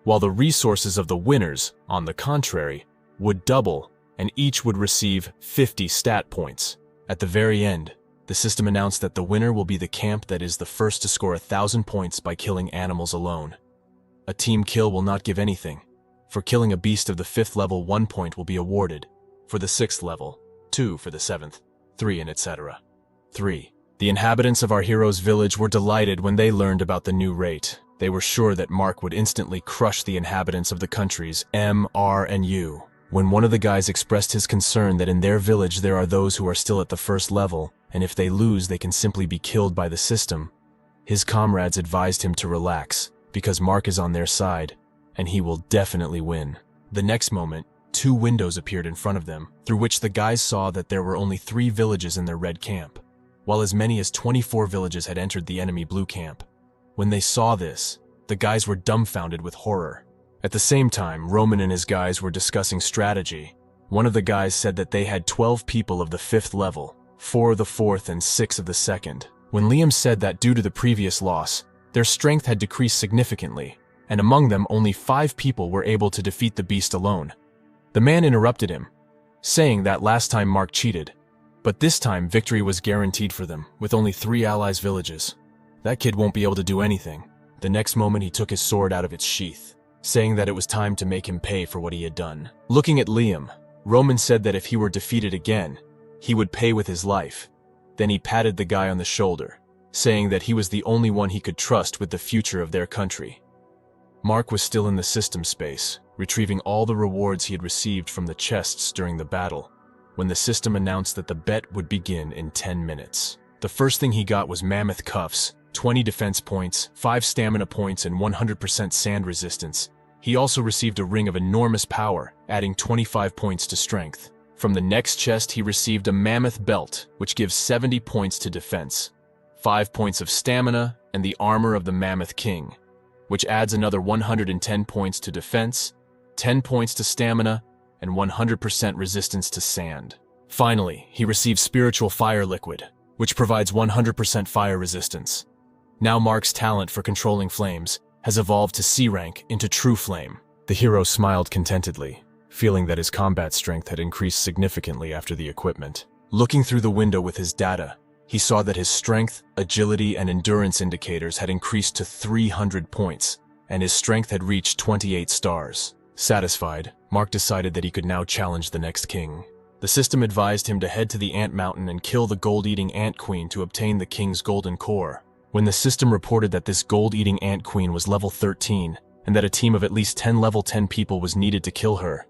while the resources of the winners, on the contrary, would double, and each would receive 50 stat points. At the very end, the system announced that the winner will be the camp that is the first to score 1,000 points by killing animals alone. A team kill will not give anything. For killing a beast of the 5th level, 1 point will be awarded. For the 6th level, 2 for the 7th, 3 and etc. 3. The inhabitants of our hero's village were delighted when they learned about the new rate. They were sure that Mark would instantly crush the inhabitants of the countries M, R, and U. When one of the guys expressed his concern that in their village there are those who are still at the 1st level, and if they lose they can simply be killed by the system, his comrades advised him to relax, because Mark is on their side, and he will definitely win. The next moment, 2 windows appeared in front of them, through which the guys saw that there were only 3 villages in their red camp, while as many as 24 villages had entered the enemy blue camp. When they saw this, the guys were dumbfounded with horror. At the same time, Roman and his guys were discussing strategy. One of the guys said that they had 12 people of the 5th level, 4 of the 4th and 6 of the 2nd. When Liam said that due to the previous loss, their strength had decreased significantly, and among them only 5 people were able to defeat the beast alone. The man interrupted him, saying that last time Mark cheated, but this time victory was guaranteed for them, with only 3 allies' villages. That kid won't be able to do anything. The next moment he took his sword out of its sheath, saying that it was time to make him pay for what he had done. Looking at Liam, Roman said that if he were defeated again, he would pay with his life. Then he patted the guy on the shoulder, saying that he was the only one he could trust with the future of their country. Mark was still in the system space, retrieving all the rewards he had received from the chests during the battle, when the system announced that the bet would begin in 10 minutes. The first thing he got was mammoth cuffs, 20 defense points, 5 stamina points, and 100% sand resistance. He also received a ring of enormous power, adding 25 points to strength. From the next chest, he received a mammoth belt, which gives 70 points to defense, 5 points of stamina, and the armor of the Mammoth King, which adds another 110 points to defense, 10 points to stamina, and 100% resistance to sand. Finally, he received Spiritual Fire Liquid, which provides 100% fire resistance. Now Mark's talent for controlling flames has evolved to C rank into True Flame. The hero smiled contentedly, feeling that his combat strength had increased significantly after the equipment. Looking through the window with his data, he saw that his strength, agility, and endurance indicators had increased to 300 points, and his strength had reached 28 stars. Satisfied, Mark decided that he could now challenge the next king. The system advised him to head to the Ant Mountain and kill the gold-eating Ant Queen to obtain the king's golden core. When the system reported that this gold-eating Ant Queen was level 13, and that a team of at least 10 level 10 people was needed to kill her,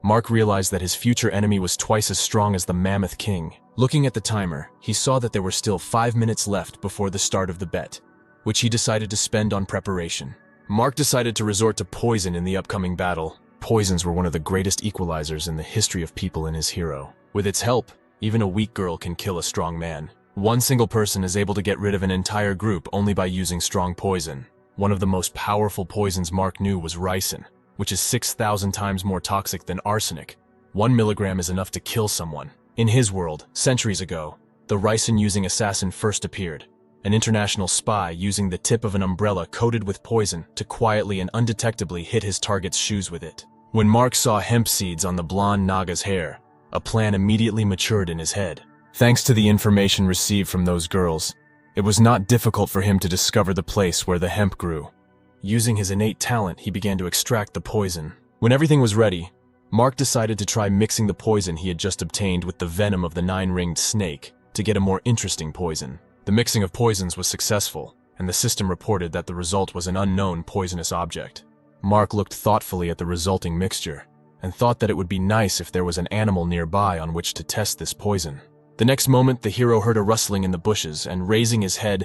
Mark realized that his future enemy was twice as strong as the Mammoth King. Looking at the timer, he saw that there were still 5 minutes left before the start of the bet, which he decided to spend on preparation. Mark decided to resort to poison in the upcoming battle. Poisons were one of the greatest equalizers in the history of people in his hero. With its help, even a weak girl can kill a strong man. One single person is able to get rid of an entire group only by using strong poison. One of the most powerful poisons Mark knew was ricin, which is 6,000 times more toxic than arsenic. 1 milligram is enough to kill someone. In his world, centuries ago, the ricin-using assassin first appeared, an international spy using the tip of an umbrella coated with poison to quietly and undetectably hit his target's shoes with it. When Mark saw hemp seeds on the blonde Naga's hair, a plan immediately matured in his head. Thanks to the information received from those girls, it was not difficult for him to discover the place where the hemp grew. Using his innate talent, he began to extract the poison. When everything was ready, Mark decided to try mixing the poison he had just obtained with the venom of the nine-ringed snake to get a more interesting poison. The mixing of poisons was successful, and the system reported that the result was an unknown poisonous object. Mark looked thoughtfully at the resulting mixture and thought that it would be nice if there was an animal nearby on which to test this poison. The next moment, the hero heard a rustling in the bushes and, raising his head,